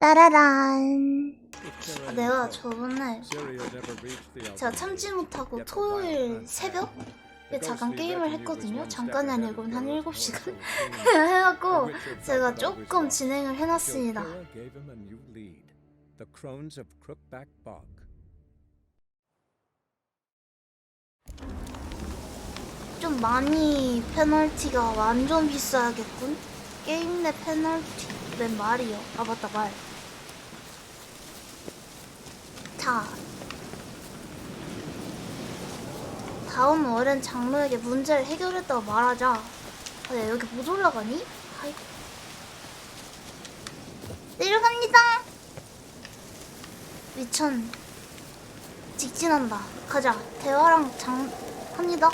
따라란. 내가 저번에 제가 참지 못하고 토요일 새벽에 잠깐 게임을 했거든요. 잠깐이 아니고 한 7시간 해갖고 제가 조금 진행을 해놨습니다. 좀 많이 페널티가 완전 비싸야겠군. 게임 내 페널티 내 말이요. 아 맞다 말. 자, 다음 월엔 장로에게 문제를 해결했다고 말하자. 아, 야, 여기 못 올라가니? 아이고. 내려갑니다. 위천 직진한다. 가자. 대화랑 합니다.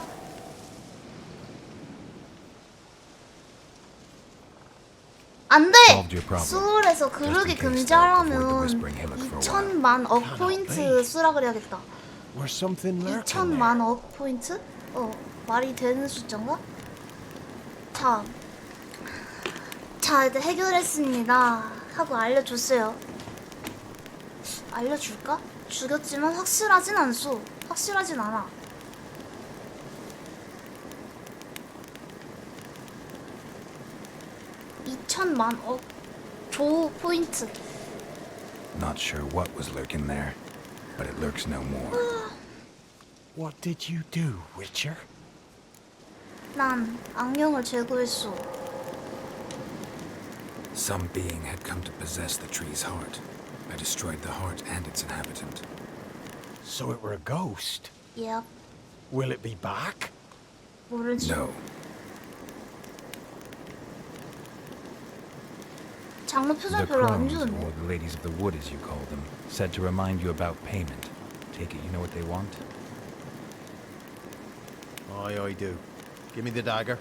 안 돼! 수울에서 그르기 금지하려면 2천만 억 포인트 수라 그래야겠다. 2천만 억 포인트? 말이 되는 숫자인가? 자, 이제 해결했습니다 하고 알려줬어요. 알려줄까? 죽였지만 확실하진 않아. 천만 억 조 포인트. Not sure what was lurking there, but it lurks no more. What did you do, Witcher? 난 악령을 제거했어. Some being had come to possess the tree's heart. I destroyed the heart and its inhabitant. So it were a ghost? Yep. Will it be back? 모르지. No. 장로 표정 The 별로 안 crones, 좋은데. or the ladies of the wood as you call them, said to remind you about payment. Take it you know what they want? Aye, I do. Give me the dagger.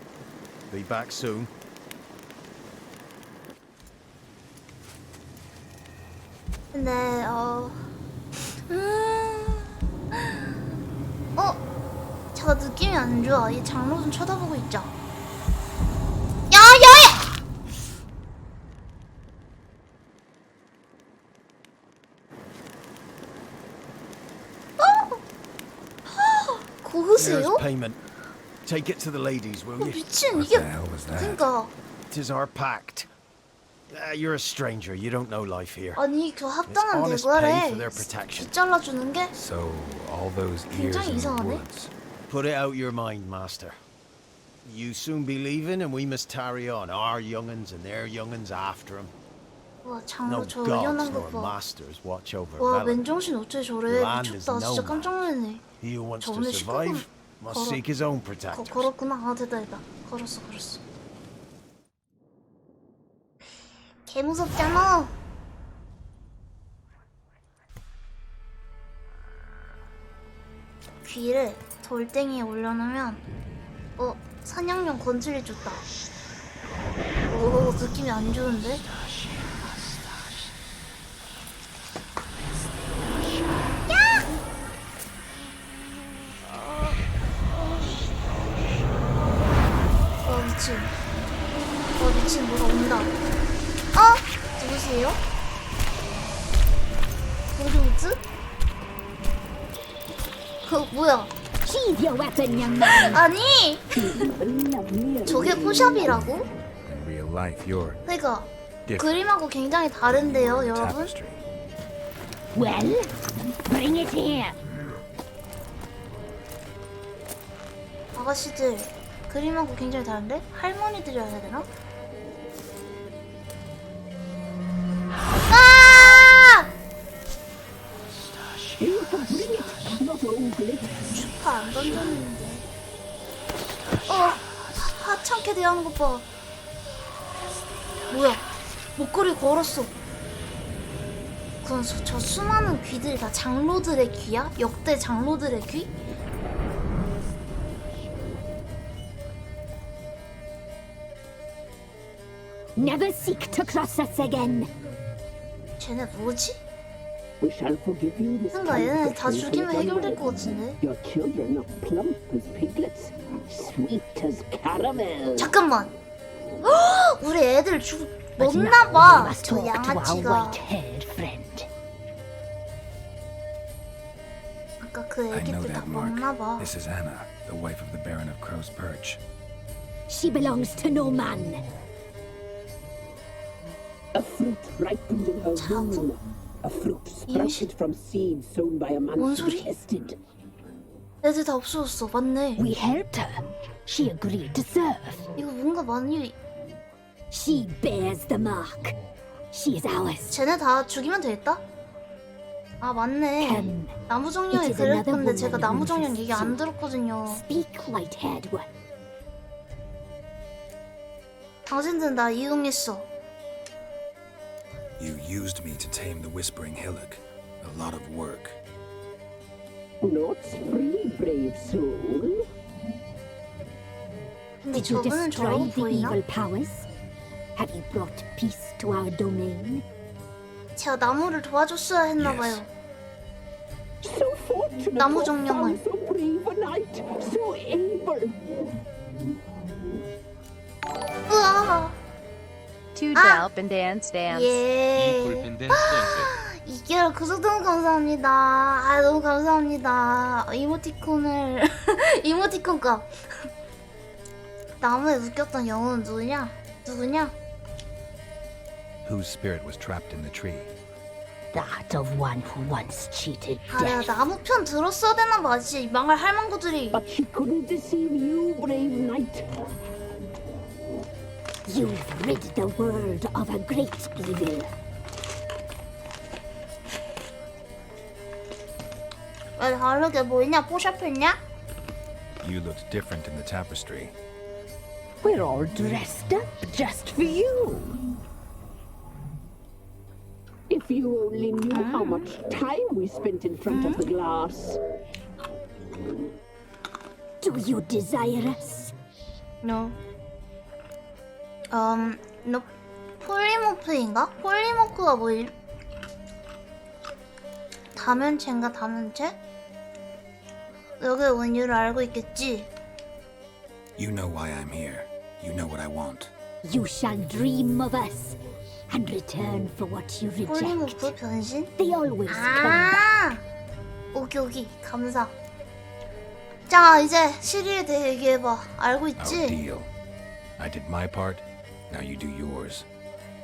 Be back soon. 근데 제가 느낌이 안 좋아. 이 장로 좀 쳐다보고 있자. 야야야! Here's 고흐세요? payment. Take it to the ladies, will you? 미친 What 이게 the hell was that? 그러니까 Tis our pact. You're a stranger. You don't know life here. 아니 그 It's 합당한 honest pay 대가래. for their protection. 귀 잘라주는 게 So, all those ears 굉장히 in the 이상하네. woods. Put it out your mind, master. You soon be leaving, and we must tarry on. Our young'uns and their young'uns after them. 와 No 장로 저 gods 의견한 nor 거 봐. masters watch over 와 Velen. 맨정신 어째 저래. Land is 미쳤다. 진짜 no 깜짝 놀랐네. He who wants 저 to 오늘 survive must 걸어. seek his own protectors. 걸었구나. 아 됐다. 걸었어. 개 무섭잖아. 귀를 돌덩이에 올려놓으면 사냥용 건질이 줬다. 오 느낌이 안 좋은데? 미친 뭐가 온다. 누구세요? 보조우즈? 뭐야? Sheathe your weapon, young man. 아니! 저게 포샵이라고? In real life, you're 그러니까 different. 그림하고 굉장히 다른데요, 여러분? Tapestry. Well, bring it here. 아가씨들 그림하고 굉장히 다른데? 할머니들이라 해야 되나? 아! 주파 안 던졌는데. 하찮게 대하는 것 봐. 뭐야? 목걸이 걸었어. 그럼 저 수많은 귀들이 다 장로들의 귀야? 역대 장로들의 귀? Never seek to cross us again. 쟤네 뭐지? We shall forgive you this 뭔가 얘네 다 죽이면 해결될 것 같은데. Your children are plump as piglets, sweet as caramel. 잠깐만. 헉! 우리 애들 But now 먹나봐 we must 저 talk to our 양아치가. white-haired friend. 아까 그 I know 애기들 다 that mark. 먹나봐. This is Anna, the wife of the Baron of Crow's Perch. She belongs to no man. A fruit ripened in her womb. A fruit sprouted from seeds sown by a man 뭔 to be 소리? tested. 애들 다 없어졌어. 맞네. We helped her. She agreed to serve. 이거 뭔가 많이 She bears the mark. She is ours. 쟤네 다 죽이면 되겠다? 아 맞네. Come. 나무 정령이 It is another 그랬던데 제가 woman 나무 who 정령 얘기 안 insists 들었거든요. Speak, white-haired one. 당신들은 나 이용했어. You used me to tame the Whispering Hillock. A lot of work. Not free, brave soul. 근데 Did you 저분은 destroy 저러고 the 보이나? evil powers? Have you brought peace to our domain? 제가 나무를 도와줬어야 했나봐요. So fortunate 나무 to have 정령을. found so brave a knight, so able. 으아. To Ah. delp and dance, dance. 예. 볼펜 댄스 댄스. 이게 그 정도면 감사합니다. 아 너무 감사합니다. 이모티콘을 이모티콘 값. 나무에 묶였던 영혼은 누구냐? 누구냐? Whose spirit was trapped in the tree? That of one who once cheated 아 내가 death. 나무 편 들었어야 되나 봐. 진짜 이 망할 할망구들이. But she couldn't deceive you, brave knight. You've rid the world of a great evil. 왜 다르게 보이냐? 뽀샵했냐? You looked different in the tapestry. We're all dressed up just for you. If you only knew how much time we spent in front of the glass. Do you desire us? No. no. 폴리모프인가? 폴리모프가 뭐임? 다면체인가 다면체? 여기 온 이유를 알고 있겠지? You know why I'm here. You know what I want. You shall dream of us and return for what you reject. 폴리모프 변신? They always come back. 아! 오기 감사. 자 이제 시리에 대해 얘기해봐. 알고 Our 있지? deal. I did my part. Now you do yours.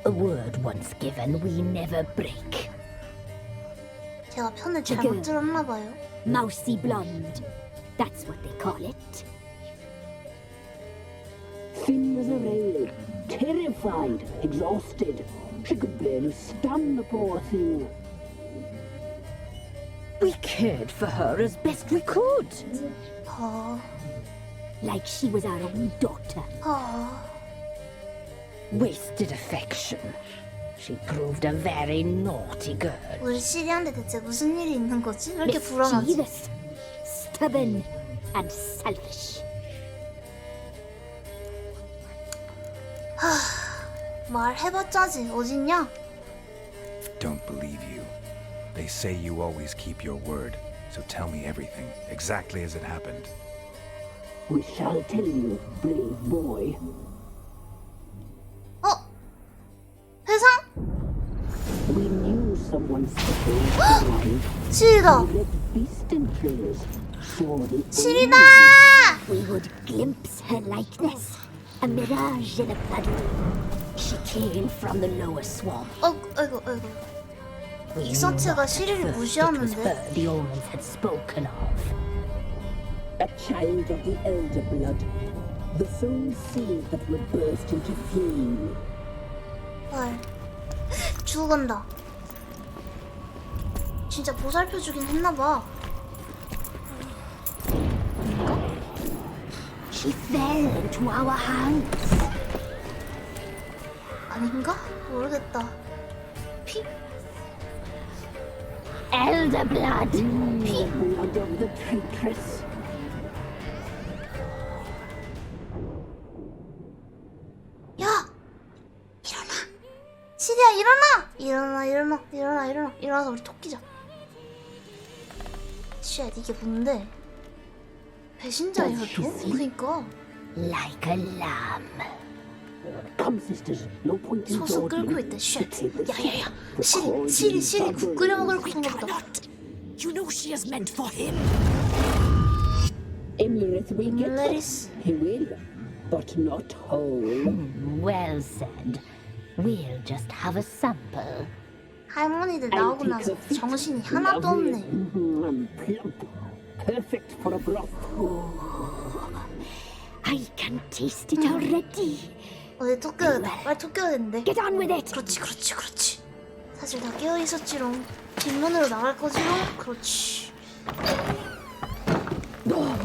A word once given, we never break. 제가 편을 잘못 들었나봐요. Mousy blonde. That's what they call it. Thin as a rail, terrified, exhausted. She could barely stand, the poor thing. We cared for her as best we could. 어... Like she was our own daughter. Wasted affection. She proved a very naughty girl. 우리 시리한테 대체 무슨 일이 있는 거지? 왜 이렇게 불안하지? Mischievous, stubborn, and selfish. 말해봤자지 어딨냐? Don't believe you. They say you always keep your word. So tell me everything, exactly as it happened. We shall tell you, brave boy. 어? 회상? We knew someone special in life. 시리다! We left beast entrails. Saw the 시리다! We would glimpse her likeness, a mirage in a puddle. She came from the lower swamp. 아이고 We 이 서체가 knew not 시리를 at first it was 무시하는데 her the omens had spoken of. a child of the elder blood. The soul seed that would burst into flame. 헐 죽어간다. 진짜 보살펴주긴 했나봐. She fell into our hands. 아닌가? 모르겠다. 피? Elder blood. The blood of the traitress. 야! 일어나! 시리야 일어나! 일어나서 우리 토끼자. 쉣 이게 뭔데? 배신자야 또? 그니까 Like a lamb. Come, sisters. No point in 소스 끓고 있대. 쉣. 야야야. 시리 국 끓여 먹을 건가 보다. You know she is meant for him. Emulith will get her. Lettuce. He will, but not whole. Well said. We'll just have a sample. 할머니들 나오고 나서 정신이 하나도 없네. Plump. Perfect for a broth. I can taste it already. 어디 또 깨야겠다. 빨리 또 깨야겠는데. Get on with it. 그렇지. 사실 다 깨어 있었지롱. 뒷문으로 나갈 거지롱. 그렇지. You'll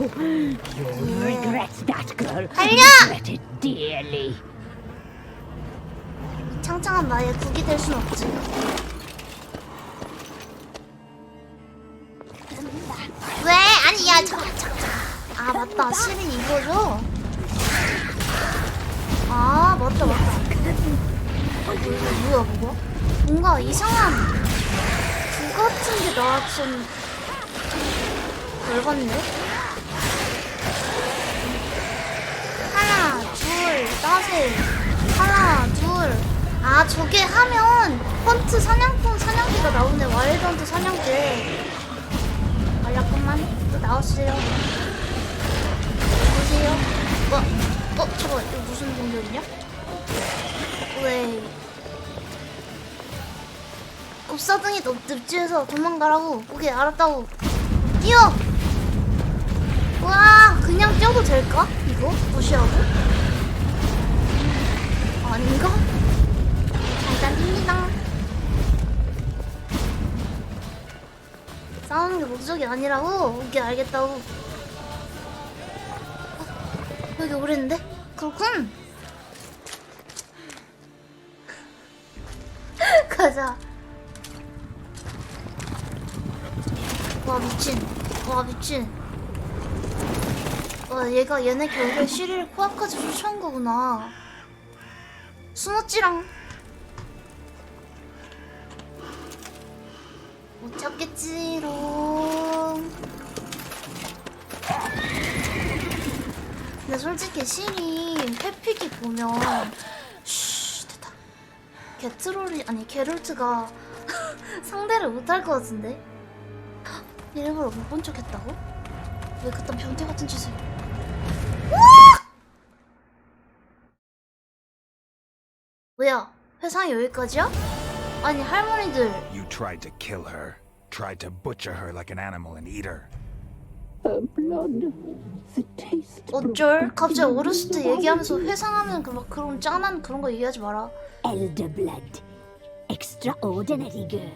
regret that, girl. 달려! Regret it dearly. 창창한 나의 국이 될 순 없지. 왜? 아니야 잠깐. 아 맞다. 실은 이거죠? 아 맞다. 뭐야? 뭔가 이상한 구 같은 게 나왔던. 열받네. 하나 둘. 아 저게 하면 펀트 사냥개가 나오네. 와일드헌트 사냥개. 잠깐만 또 나왔어요. 보세요. 저거 이거 무슨 공격이냐? 왜? 곱사등이 늪지에서 도망가라고. 오케이 알았다고. 뛰어! 와 그냥 뛰어도 될까? 이거? 무시하고? 아닌가? 잘 달립니다. 싸우는 게 목적이 아니라고? 이게 알겠다고. 여기 오랬는데? 그렇군. 가자. 와 미친. 와 얘네 결국에 시리를 코앞까지 쫓아온 거구나. 숨었지랑. 못 찾겠지롱. 근데 솔직히 시리 회픽이 보면 됐다. 게롤트가 상대를 못할 것 같은데? 일부러 못 본 척 했다고? 왜 그딴 변태 같은 짓을. 뭐야? 회상이 여기까지야? 아니 할머니들. You tried to kill her. Tried to butcher her like an animal and eat her. Her blood. The taste. 어쩔? 갑자기 어렸을 때 얘기하면서 회상하면 막 그런 짠한 그런 거 얘기하지 마라. Elder blood. Extraordinary girl.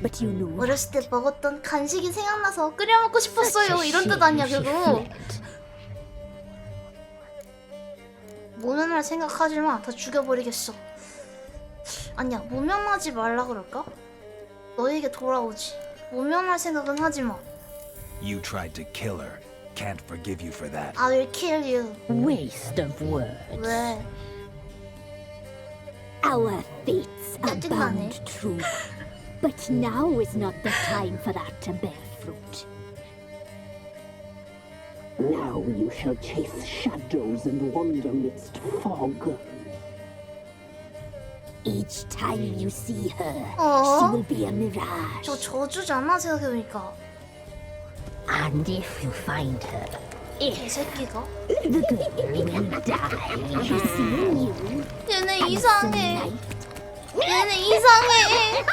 But you know. 어렸을 때 먹었던 간식이 생각나서 끓여 먹고 싶었어요. 이런 뜻 아니야 결국. 모면할 생각하지 마. 다 죽여버리겠어. 아니야 모면하지 말라 그럴까? 너에게 돌아오지. 모면할 생각은 하지 마. You tried to kill her. Can't forgive you for that. I will kill you. Waste of words. 왜? Our fates are 짜증나네. bound true. But now is not the time for that to bear fruit. Now you shall chase shadows and wander midst fog. Each time you see her, 어? she will be a mirage. 저 저주잖아 생각해보니까. And if you find her, 개새끼가. the girl will die. You see you. 얘네 이상해. 얘네 이상해.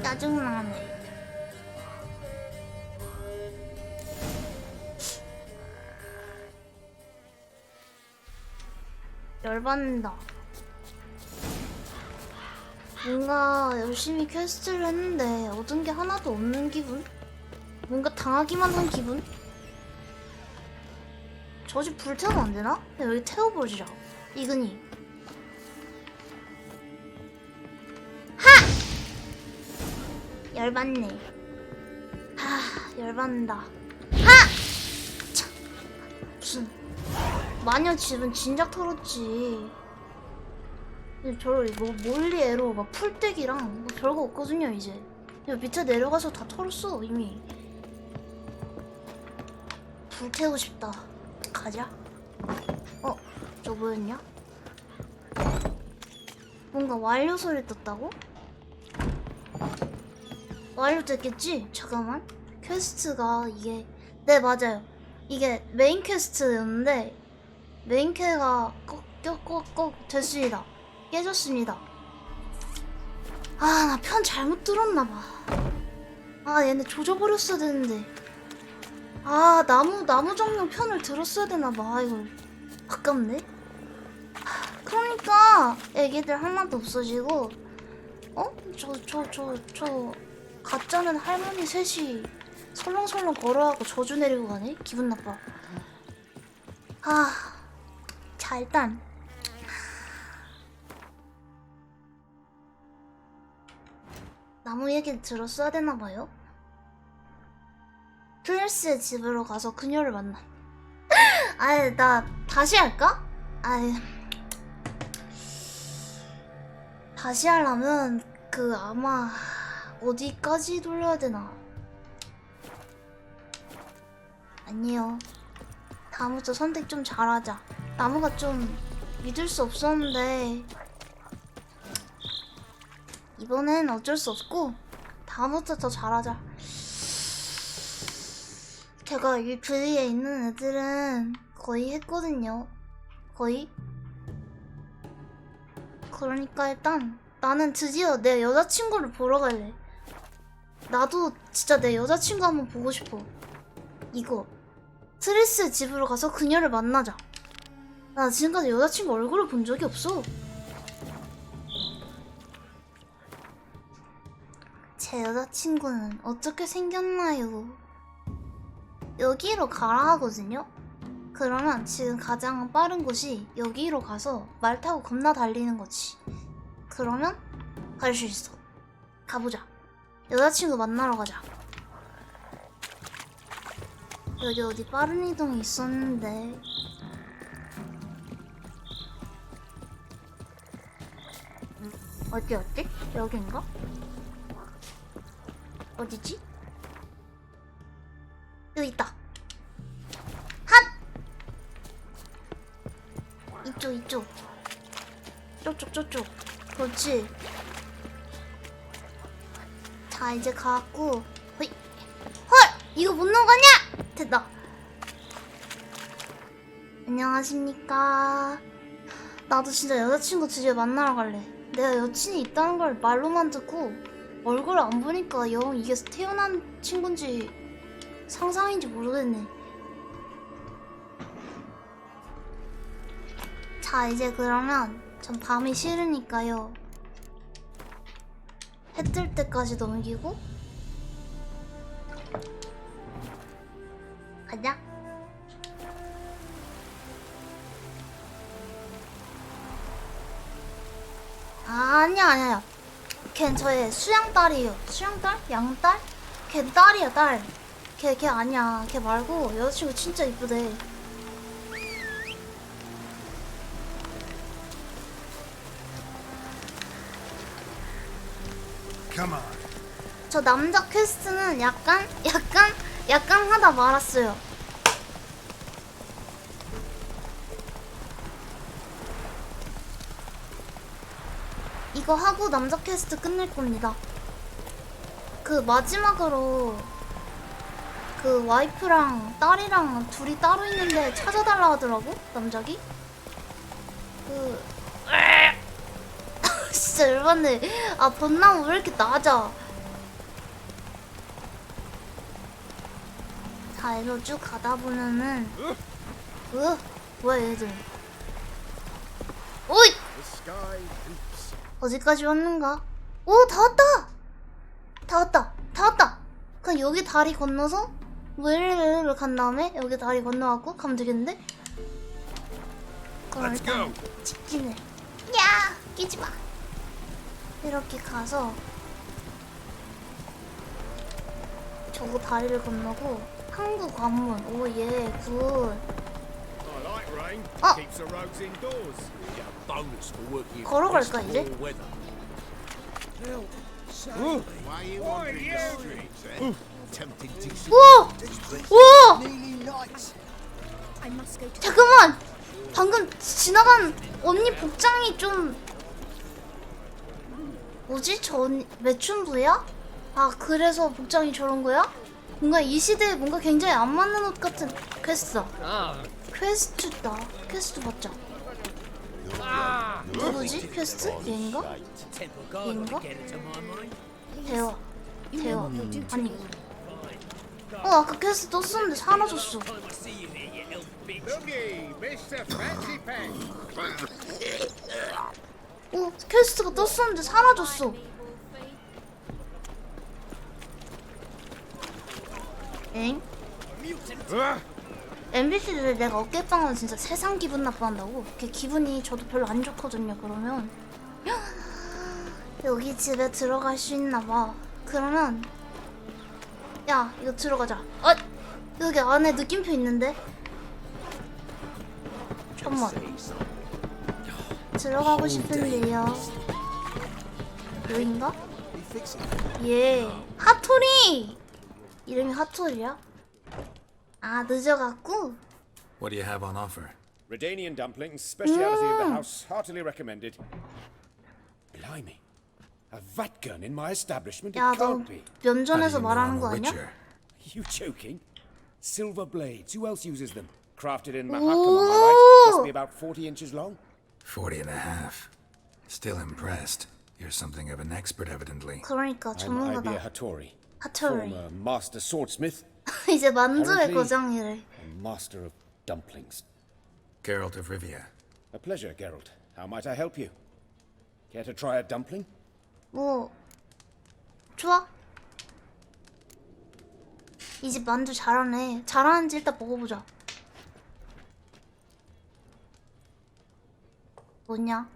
짜증나네. 열받는다. 뭔가 열심히 퀘스트를 했는데 얻은 게 하나도 없는 기분? 뭔가 당하기만 한 기분? 저 집 불 태우면 안 되나? 그냥 여기 태워버리자. 이근이. 하! 열받네. 열받는다. 하! 참. 무슨 마녀 집은 진작 털었지. 뭐 몰리 에로 막 풀떼기랑 뭐 별거 없거든요 이제. 여기 밑에 내려가서 다 털었어 이미. 불 태우고 싶다. 가자. 저 뭐였냐? 뭔가 완료 소리 떴다고? 완료됐겠지? 잠깐만. 퀘스트가 이게 네 맞아요. 이게 메인 퀘스트였는데 메인 퀘가 꼭 됐습니다. 깨졌습니다. 아, 나 편 잘못 들었나봐. 아, 얘네 조져버렸어야 되는데. 아, 나무 정령 편을 들었어야 되나봐. 아, 이걸 아깝네. 그러니까 애기들 하나도 없어지고 저 가짜는 할머니 셋이 설렁설렁 걸어가고 저주 내리고 가네? 기분 나빠. 자 일단 나무 얘기를 들었어야 되나봐요. 클래스의 집으로 가서 그녀를 만나. 아이, 나 다시 할까? 아이, 다시 하려면 아마 어디까지 돌려야 되나? 아니요. 다음부터 선택 좀 잘하자. 나무가 좀 믿을 수 없었는데 이번엔 어쩔 수 없고 다음부터 더 잘하자. 제가 이 부위에 있는 애들은 거의 했거든요. 거의. 그러니까 일단 나는 드디어 내 여자친구를 보러 갈래. 나도 진짜 내 여자친구 한번 보고 싶어. 이거 트리스의 집으로 가서 그녀를 만나자. 나 지금까지 여자친구 얼굴을 본 적이 없어. 제 여자친구는 어떻게 생겼나요? 여기로 가라 하거든요? 그러면 지금 가장 빠른 곳이 여기로 가서 말 타고 겁나 달리는 거지. 그러면 갈 수 있어. 가보자. 여자친구 만나러 가자. 여기 어디 빠른 이동이 있었는데. 어디? 여긴가? 어디지? 여기 있다. 핫! 이쪽. 저쪽. 그렇지. 자, 이제 가갖고. 호이. 헐! 이거 못 넘어가냐? 됐다. 안녕하십니까. 나도 진짜 여자친구 드디어 만나러 갈래. 내가 여친이 있다는 걸 말로만 듣고 얼굴 안 보니까 영 이게 태어난 친구인지 상상인지 모르겠네. 자, 이제 그러면 전 밤이 싫으니까요. 해 뜰 때까지 넘기고 가자. 아니야. 걘 저의 수양딸이에요. 수양딸? 양딸? 걘 딸이야, 딸. 걔 아니야. 걔 말고 여자친구 진짜 이쁘대. Come on. 저 남자 퀘스트는 약간 하다 말았어요. 이거 하고 남자 퀘스트 끝낼 겁니다. 마지막으로 와이프랑 딸이랑 둘이 따로 있는데 찾아달라 하더라고, 남자기. 진짜 열받네. 아, 벚나무 왜 이렇게 낮아. 자, 이거 쭉 가다 보면은 뭐야 얘들. 오이! 어디까지 왔는가? 오, 다 왔다. 그럼 여기 다리 건너서 웨르를 간 다음에 여기 다리 건너갖고 가면 되겠는데? 그럼 일단 직진을. 야! 끼지마. 이렇게 가서 저거 다리를 건너고 항구 관문. 오, 예, 굿. 걸어갈까 이제? 우와! 잠깐만! 방금 지나간 언니 복장이 좀 뭐지? 저 언니 매춘부야? 아 그래서 복장이 저런 거야? 뭔가 이 시대에 뭔가 굉장히 안 맞는 옷 같은 퀘스트. 퀘스트다. 퀘스트 봤자. 누구지? 퀘스트? 얘인가? 얘인가? 대화. 대화. 아니. 아까 퀘스트 떴었는데 사라졌어. 퀘스트가 떴었는데 사라졌어. 엥? MBC들 내가 어깨빵하면 진짜 세상 기분 나빠한다고? 그 기분이 저도 별로 안 좋거든요. 그러면 여기 집에 들어갈 수 있나봐. 그러면 야 이거 들어가자. 여기 안에 느낌표 있는데? 잠깐만. 들어가고 싶은데요. 여긴가? 예. 핫토리! 이름이 핫토리야? 아 늦어갖고? What do you have on offer? Redanian dumplings, speciality of the house, heartily recommended. Blimey, a vat gun in my establishment? It 야 너 can't be. 면전에서 How do you know 말하는 I'm 거 a 아니야? witcher? You joking? Silver blades. Who else uses them? Crafted in Ooh. Mahakam, am I right? Must be about 40 inches long. 40 and a half. Still impressed. You're something of an expert, evidently. 그러니까 I'm 전문가다. Ibea Hattori, 핫토리. former master swordsmith 이제 만두의 Apparently- 거장이래. and master of dumplings. Geralt of Rivia. A pleasure, Geralt. How might I help you? Care to try a dumpling? 뭐 좋아? 이 집 만두 잘하네. 잘하는지 일단 먹어보자. 뭐냐?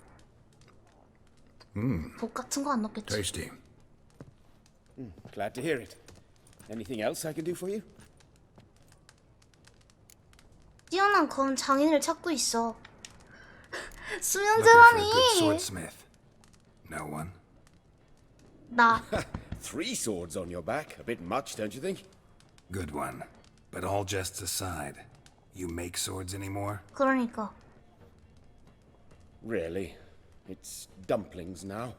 복 같은 거 안 넣겠지? Tasty. Glad to hear it. Anything else I can do for you? 뛰어난 검 장인을 찾고 있어. Looking for a good 수면제라니. swordsmith. No one? 나 3 swords on your back. A bit much, don't you think? Good one. But all jests aside, you make swords anymore? 그러니까. Really? It's dumplings now.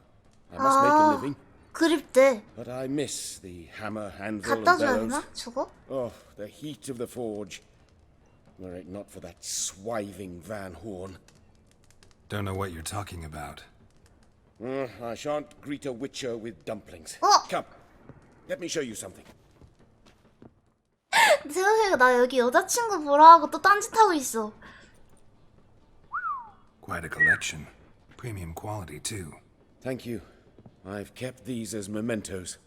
I must make a living. 그립대. But I miss the hammer, anvil, and 갖다 줘야 bellows. 되나? 저거? Oh, the heat of the forge. Were it not for that swiving Van Horn. Don't know what you're talking about. I shan't greet a witcher with dumplings. Oh! Come, let me show you something. 생각해보니까 나 여기 여자친구 보라 하고 또 딴짓하고 있어. Quite a collection. Premium quality, too. Thank you. I've kept these as mementos.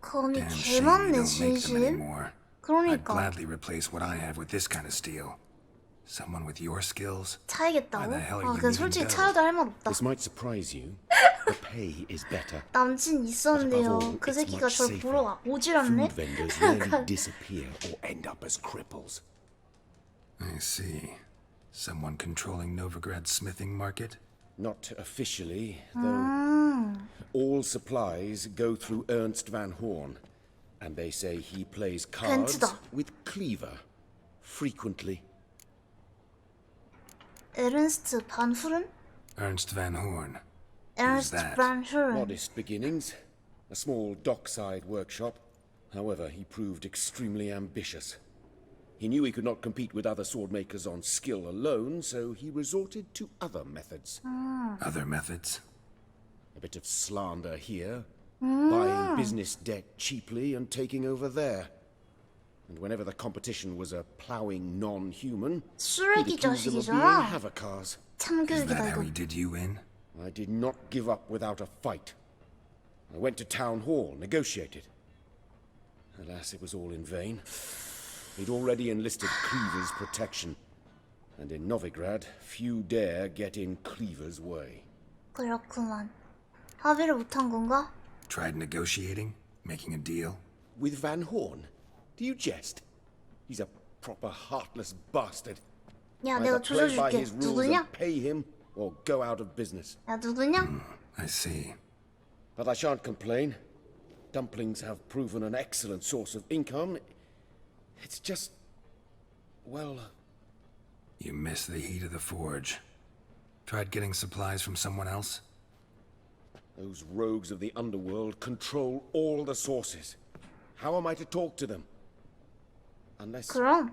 검이 Damn 개 shame you 많네 don't make them 진심. anymore. I'd 그러니까 gladly replace what I have with this kind of steel. Someone with your skills? 차이겠다고? Why the hell are 아 you 그냥 leaving 솔직히 those? 차여도 할 말 없다. This might surprise you. The pay is better. 남친 있었는데요. Above all, 그 it's 새끼가 much 절 safer. 보러 오질 않네. Food vendors rarely disappear or end up as cripples. I see. Someone controlling Novigrad's smithing market? Not officially, though. All supplies go through Ernst Van Horn, and they say he plays cards 벤츠다. with Cleaver frequently. 에른스트 반후른? Ernst Van Horn. 에른스트 that? 반후른. Modest beginnings, a small dockside workshop. However, he proved extremely ambitious. He knew he could not compete with other sword makers on skill alone, so he resorted to other methods. Other methods? A bit of slander here, buying business debt cheaply and taking over there. And whenever the competition was a ploughing non-human, 쓰레기 he'd accuse them of being 자식이잖아. Havocars. Is 참교육이다 that how 이거. he did you in? I did not give up without a fight. I went to town hall, negotiated. Alas, it was all in vain. He'd already enlisted Cleaver's protection. And in Novigrad, few dare get in Cleaver's way. 그렇구만. 합의를 못한 건가? Tried negotiating? Making a deal? With Van Horn? Do you jest? He's a proper heartless bastard. 야 Either 내가 play by 조져줄게. his rules 누구냐? and pay him, or go out of business. 야 누구냐? I see. But I shan't complain. dumplings have proven an excellent source of income. It's just, well... You miss the heat of the forge. Tried getting supplies from someone else? Those rogues of the underworld control all the sources. How am I to talk to them? Unless... 그럼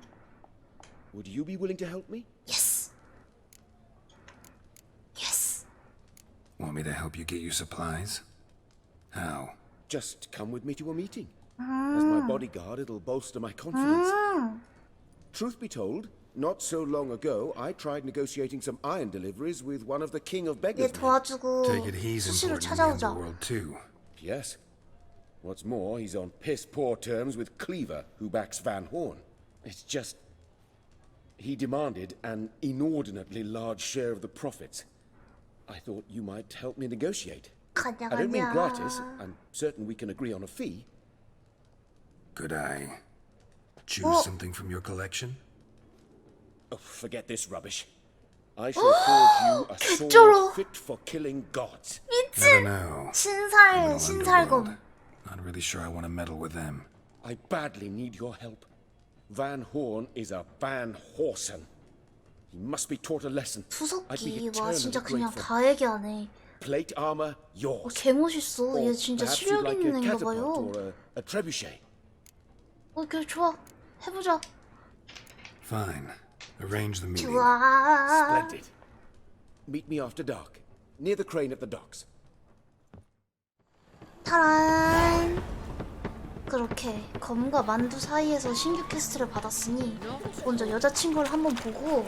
Would you be willing to help me? yes. Yes. Want me to help you get you supplies? How? Just come with me to a meeting. As my bodyguard, it'll bolster my confidence. Truth be told, not so long ago, I tried negotiating some iron deliveries with one of the king of 얘 beggars. 도와주고 Take it he's 수시로 important in the 찾아오자. underworld too. Yes. What's more, he's on piss-poor terms with Cleaver, who backs Van Horn. It's just... He demanded an inordinately large share of the profits. I thought you might help me negotiate. 가냐 I don't mean 가냐. gratis. I'm certain we can agree on a fee. Could I choose Oh. something from your collection? Oh, forget this rubbish. I shall forge you a sword 개쩔어. fit for killing gods. I don't 미친. know. 신살 Criminal 신살검. underworld. Not really sure I want to meddle with them. I badly need your help. Van Horn is a Van Horsen. He must be taught a lesson. I'd be 투석기 와 진짜 eternally 그냥 grateful. 다 얘기하네. Plate armor, yours. 개 멋있어. Or 얘 진짜 perhaps 실력 you'd like 있는 a 애인가 catapult 봐요. or a trebuchet. 그래 좋아. 해보자. Fine. Arrange the meeting. 좋아. Splendid. Meet me after dark, near the crane at the docks. 타란. 그렇게 검과 만두 사이에서 신규 퀘스트를 받았으니 먼저 여자친구를 한번 보고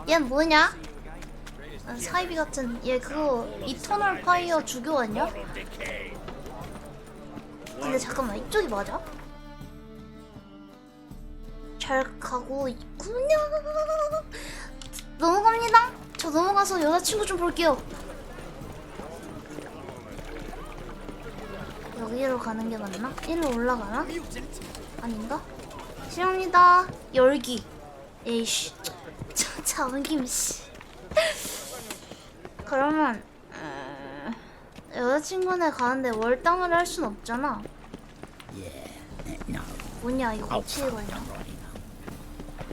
얘 뭐냐? 사이비 같은 얘 그거 이터널 파이어 주교 아니야? 근데 잠깐만 이쪽이 맞아? 잘 가고 있군요. 넘어갑니다. 저 넘어가서 여자친구 좀 볼게요. 여기로 가는 게 맞나? 일로 올라가나? 아닌가? 실합니다. 열기. 에이씨. 잠김 씨. 그러면 여자친구네 가는데 월당을 할 순 없잖아. 뭐냐 이거 어떻게 걸려?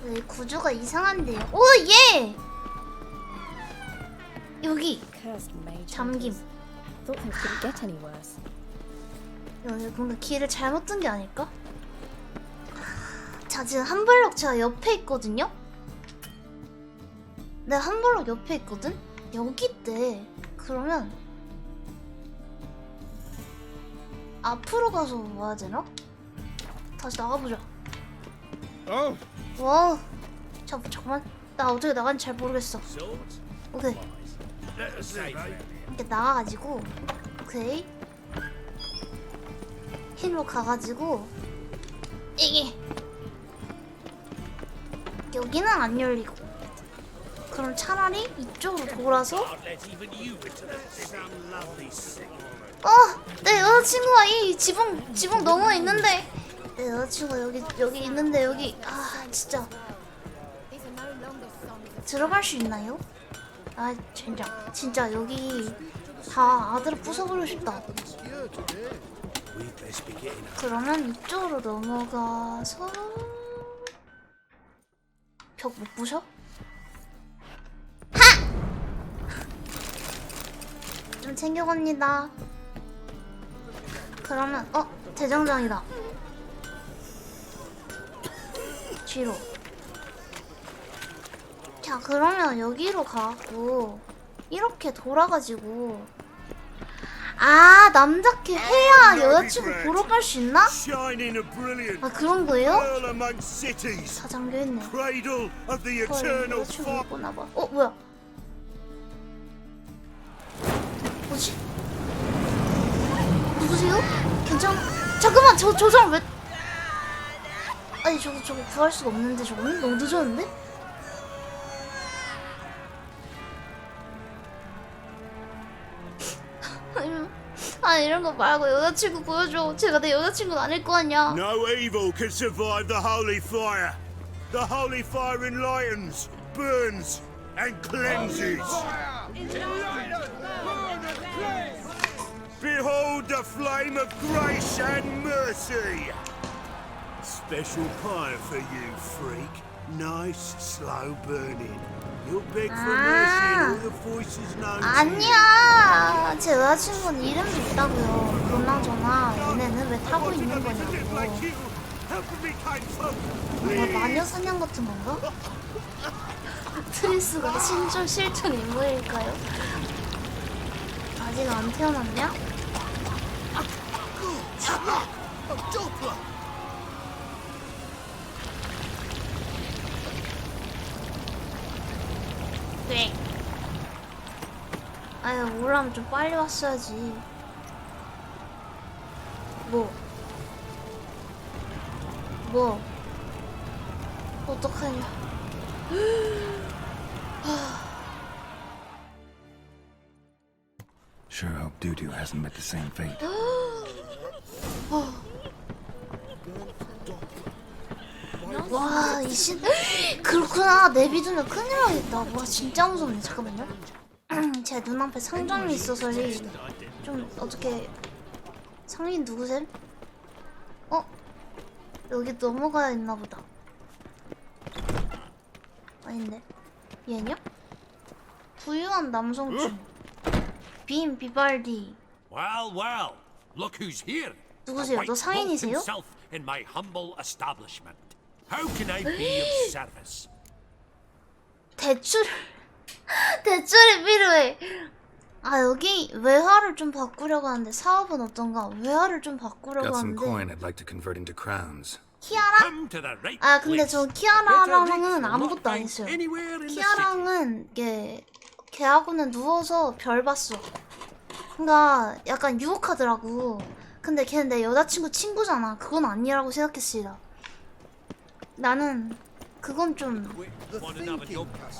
왜 구조가 이상한데요? 오 예! 여기 잠김. Thought things couldn't get any worse. 여기 뭔가 길을 잘못 든 게 아닐까? 자 지금 한 블럭 제가 옆에 있거든요? 네, 한 블럭 옆에 있거든? 여기 있대. 그러면 앞으로 가서 와야 되나? 다시 나가보자. 와우. 잠깐만. 나 어떻게 나가는지 잘 모르겠어. 오케이. 이렇게 나가가지고 오케이. 힐로 가가지고 이게 여기는 안 열리고 그럼 차라리 이쪽으로 돌아서 내 여자친구가 이 지붕 너머에 있는데 내 여자친구가 여기 있는데 여기 진짜 들어갈 수 있나요? 진짜 여기 다 아들을 부숴버리고 싶다. 그러면 이쪽으로 넘어가서 벽 못 부셔? 하! 좀 챙겨갑니다. 그러면 대장장이다. 뒤로. 자 그러면 여기로 가고 이렇게 돌아가지고 남자캐 해야 여자친구 보러 갈 수 있나? 그런 거예요? 다 잠겨있네. 헐 여자친구 못 보나봐. 뭐야? 뭐지? 누구세요? 괜찮아? 잠깐만 저 사람 왜 아니 저거 구할 수가 없는데 저거는? 너무 늦었는데? 이런 거 말고 여자친구 보여줘. 제가 내 여자친구는 아닐 거 아니야. No evil can survive the holy fire. The holy fire enlightens, burns, and cleanses. Behold the flame of grace and mercy. Special pie for you, freak. Nice, slow burning. You'll beg for mercy and all the voices known to you. 아니야. 제 여자친구는 이름도 있다고요. 그나저나 얘네는 왜 타고 있는 거냐고. 뭐 마녀 사냥 같은 건가? 트리스가 실존 인물일까요? 아직 안 태어났냐? 네. 아유, 오라면 좀 빨리 왔어야지. 뭐? 어떡하냐. Sure hope Doo-Doo hasn't met the same fate. 와, 그렇구나. 내비두면 큰일 나겠다. 와, 진짜 무섭네. 잠깐만요. 제 눈앞에 상점이 있어서 좀 어떻게 상인 누구셈? 여기 넘어가야 있나 보다. 아닌데. 얘냐? 부유한 남성중. 빈 비발디. Well, well. Look who's here. 누구세요? 너 상인이세요? In my humble establishment. How can I be of service? 대출이 필요해. 아, 여기 외화를 좀 바꾸려고 하는데 사업은 어떤가? 외화를 좀 바꾸려고 Got some 하는데. coin I'd like to convert into crowns. 키아라? Come to the right 아, 근데 place. 저 키아라랑은 아무것도 안 했어요. 키아랑은 걔하고는 누워서 별 봤어. 그니까 약간 유혹하더라고. 근데 걔는 내 여자친구 친구잖아. 그건 아니라고 생각했습니다. 나는 그건 좀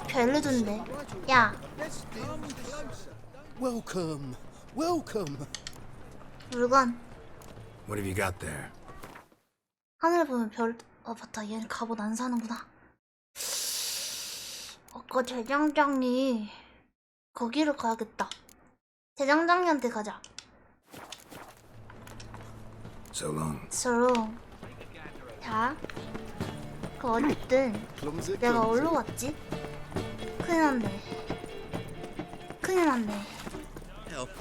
별로던데. 야. Welcome, welcome. 물건. What have you got there? 하늘 보면 별. 맞다. 얘는 갑옷 안 사는구나. 아까 대장장이 거기를 가야겠다. 대장장이한테 가자. So long. So. 자. 그 어쨌든 내가 어디로 왔지? 큰일 났네.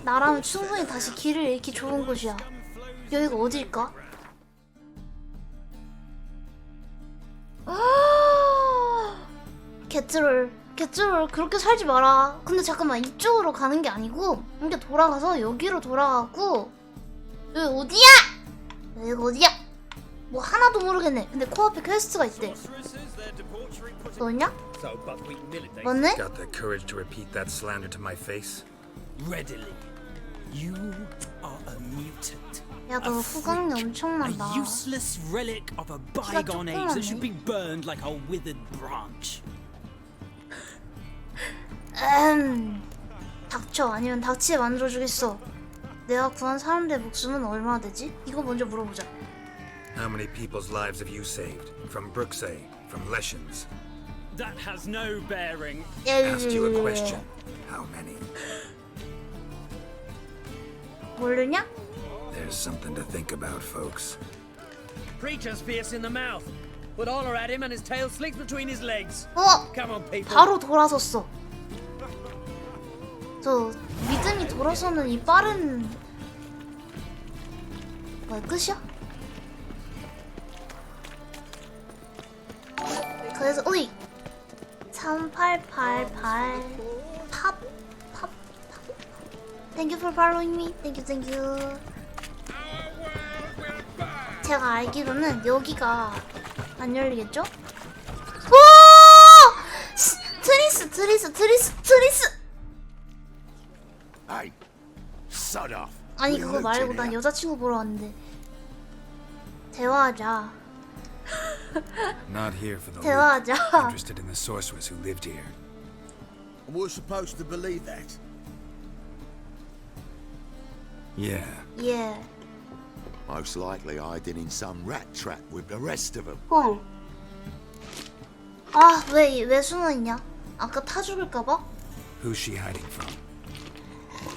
나라면 충분히 다시 길을 잃기 좋은 곳이야. 여기가 어딜까? 개트롤 그렇게 살지 마라. 근데 잠깐만, 이쪽으로 가는 게 아니고 이렇게 돌아가서 여기로 돌아가고. 여기 어디야? 뭐 하나도 모르겠네. 근데 코앞에 퀘스트가 있대. 너냐? 맞네? Got the courage to repeat that slander to my face? Readily. You are a mutant. 야, 너 후광이 엄청난다. A useless relic of a bygone age that should be burned like a withered branch. 닥쳐. 아니면 닥치게 만들어주겠어. 내가 구한 사람들의 목숨은 얼마나 되지? 이거 먼저 물어보자. How many people's lives have you saved? From Brooksay, from Leshens? That has no bearing. Asked you a question. How many? 모르냐? There's something to think about, folks. Preacher's fierce in the mouth. Would holler at him and his tail slicks between his legs. Come on, people. 바로 돌아섰어. 저 믿음이 돌아서는 이 빠른. 뭐야, 끝이야? 그래서 어이 3888 팝. Thank you for following me. Thank you. 제가 알기로는 여기가 안 열리겠죠? 오! 트리스. Hey, sod off. 아니, 그거 말고 난 여자친구 보러 왔는데. 대화하자. Not here for the 대화하자. loot. Interested in the sorceress who lived here. We're supposed to believe that. Yeah. 예. Most likely hiding in some rat trap with the rest of them. 아, 왜 숨어있냐? 아까 타 죽을까봐? Who's she hiding from?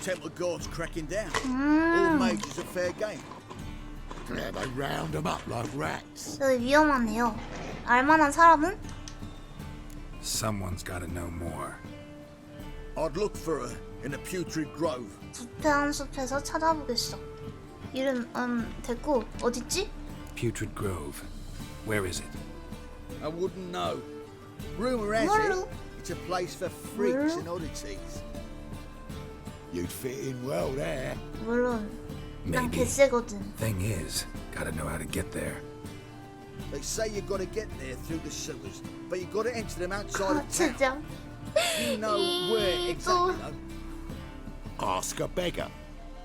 Temple Guard's cracking down. All mages are fair game. Yeah, they round them up like rats. 여기 위험하네요. 알만한 사람은? Someone's gotta know more. I'd look for her in the putrid grove. 부패한 숲에서 찾아보겠어. 이름 됐고 어딨지? Putrid Grove. Where is it? I wouldn't know. Rumor has it, it's a place for freaks and oddities. You'd fit in well there. 물론 난 Maybe. 개쎄거든. Thing is, gotta know how to get there. They say you've got to get there through the sewers, but you've got to enter them outside of town. 진짜. You know where exactly, though? Ask a beggar.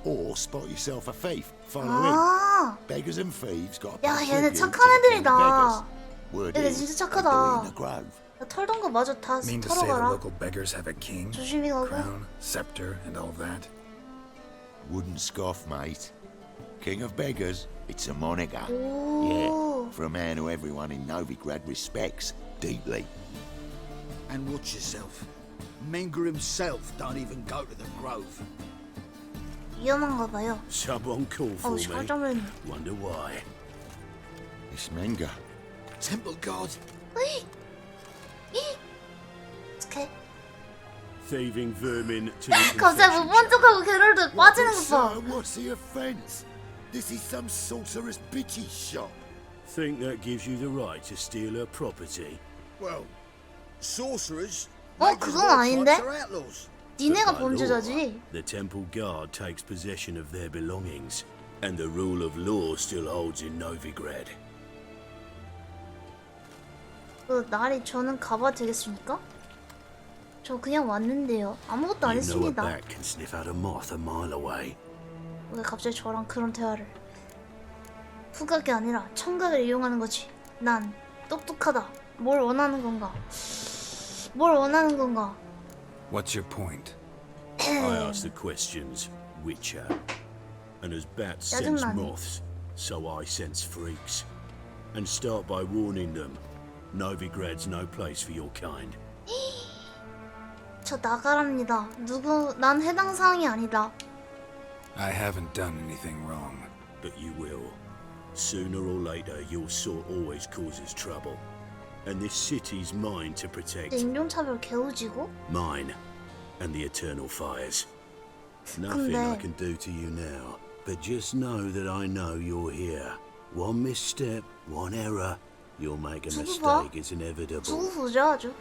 Or spot yourself a thief. Follow 아, it. Beggars and thieves got 야 얘네 착한 애들이다. Word 얘네 is, 진짜 they'll do it in 착하다. the grove. 야, 털던 거 마저 다 Mean to say the 털어가라. local beggars have a king, 조심히 가고. crown, scepter, and all that? Wouldn't scoff, mate. King of beggars, it's a moniker. 오. Yeah, for a man who everyone in Novigrad respects deeply. And watch yourself. Menger himself don't even go to the grove. 위험한가 봐요. Someone call for 씨, me. 깜짝 놀랐네. Wonder why. It's Menger. Temple Guard. 으이. 어떡해? Thieving vermin to the 갑자기 못 본 척하고 게롤드 빠지는 거 봐. Sir, what's the offence? This is some sorcerer's bitchy shop. Think that gives you the right to steal her property? Well, sorcerers. 그건 아닌데? are outlaws. 니네가 By 범죄자지. law, the temple guard takes possession of their belongings, and the rule of law still holds in Novigrad. 나리 저는 가봐도 되겠습니까? 저 그냥 왔는데요. 아무것도 안 You know a 했습니다. bat can sniff out a moth a mile away. 왜 갑자기 저랑 그런 대화를? 후각이 아니라 청각을 이용하는 거지. 난 똑똑하다. 뭘 원하는 건가? 뭘 원하는 건가? What's your point? I ask the questions, Witcher. And as bats sense 짜증나네. moths, so I sense freaks. And start by warning them, Novigrad's no place for your kind. 저 나가랍니다. 난 해당 사항이 아니다. I haven't done anything wrong. But you will. Sooner or later, your sort always causes trouble. And this city's mine to protect. 인종차별 개우지고? Mine. And the eternal fires. Nothing I can do to you now. But just know that I know you're here. One misstep, one error, you'll make a mistake. It's inevitable. 두부부죠 아주.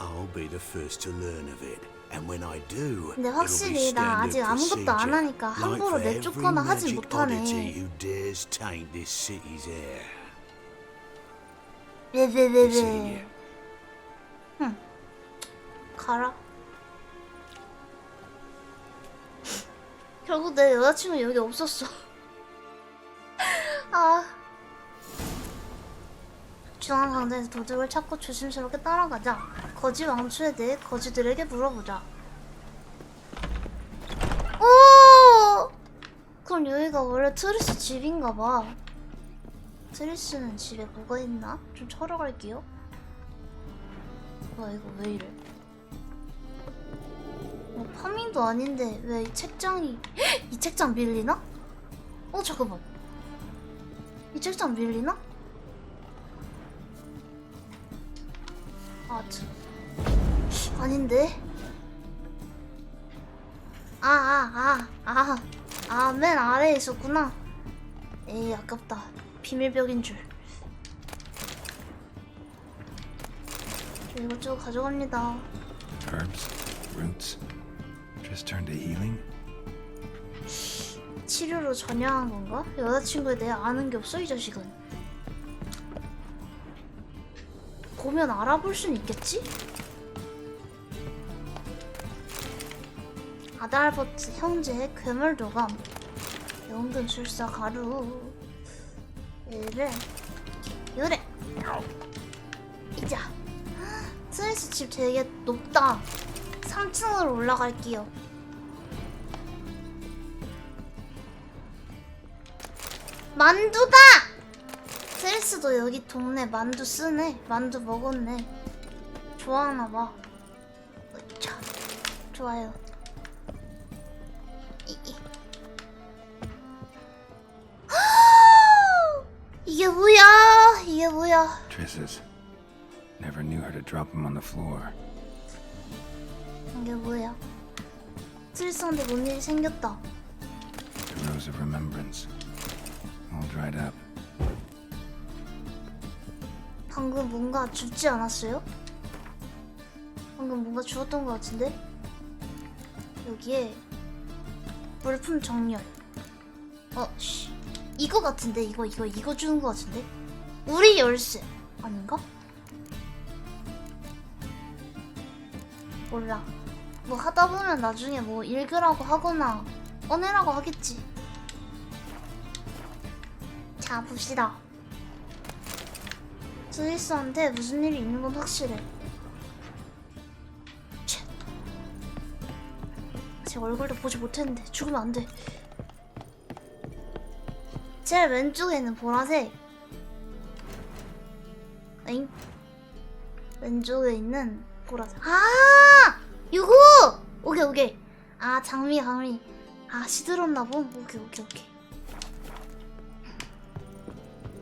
I'll be the first to learn of it. And when I do, 근데 it'll be 확실히 나 아직 standard 아무것도 안 procedure. 하니까 Like 함부로 for every 내쫓거나 하지 magic oddity 못하네. who dares taint this city's air. 왜왜왜왜? 응. 가라. 결국 내 여자친구 여기 없었어. 아. 중앙 상자에서 도둑을 찾고 조심스럽게 따라가자. 거지 왕초에 대해 거지들에게 물어보자. 오! 그럼 여기가 원래 트리스 집인가봐. 트리스는 집에 뭐가 있나? 좀 쳐러 갈게요. 뭐야 이거 왜 이래? 파밍도 아닌데 왜 이 책장이 이 책장 밀리나? 잠깐만. 이 책장 밀리나? 아닌데? 맨 아래에 있었구나. 에이 아깝다. 비밀벽인 줄. 이것저것 가져갑니다. Herbs, roots, just turn to healing? 치료로 전향한 건가? 여자친구에 대해 아는 게 없어 이 자식은. 보면 알아볼 순 있겠지? 아달버트 형제 괴물 도감 연금 술사 가루 얘를 요래 이자. 트레스 집 되게 높다. 3층으로 올라갈게요. 만두다! 트레스도 여기 동네 만두 쓰네. 만두 먹었네. 좋아하나봐. 좋아요. 이게 뭐야? 이게 뭐야? Triss's. Never knew her to drop him on the floor. 이게 뭐야? 트리스한테 뭔 일이 생겼다. The rose of remembrance. All dried up. 방금 뭔가 죽지 않았어요? 방금 뭔가 죽었던 것 같은데? 여기에 물품 정렬. 씨. 이거 같은데? 이거 주는 것 같은데? 우리 열쇠 아닌가? 몰라. 뭐 하다 보면 나중에 뭐 읽으라고 하거나 꺼내라고 하겠지. 자, 봅시다. 트리스한테 무슨 일이 있는 건 확실해. 제 얼굴도 보지 못했는데 죽으면 안 돼. 제일 왼쪽에 있는 보라색. 엥? 왼쪽에 있는 보라색. 이거! 오케이. 장미. 시들었나 봄. 오케이.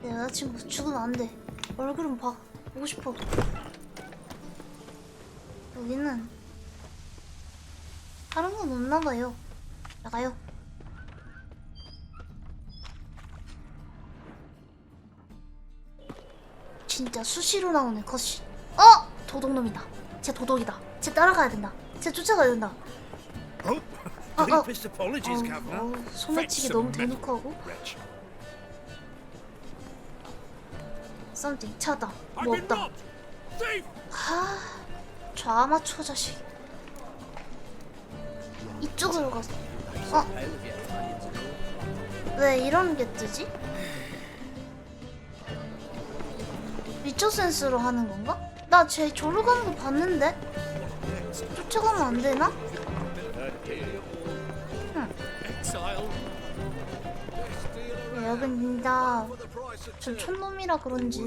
내 여자친구 죽으면 안 돼. 얼굴은 봐. 보고 싶어. 여기는 다른 건 없나봐요. 나가요. 진짜 수시로 나오네 컷이. 도둑놈이다. 쟤 도둑이다. 쟤 따라가야 된다. 쟤 쫓아가야 된다. 소매치기 너무 대놓고 하고. 썸띵 찾다. 뭐 없다. 좌마초 자식. 이쪽으로 갔어. 왜 이런 게 뜨지? 미쳐 센스로 하는 건가? 나 쟤 저로 가는 거 봤는데? 쫓아가면 안 되나? 여긴 진짜 전 촌놈이라 그런지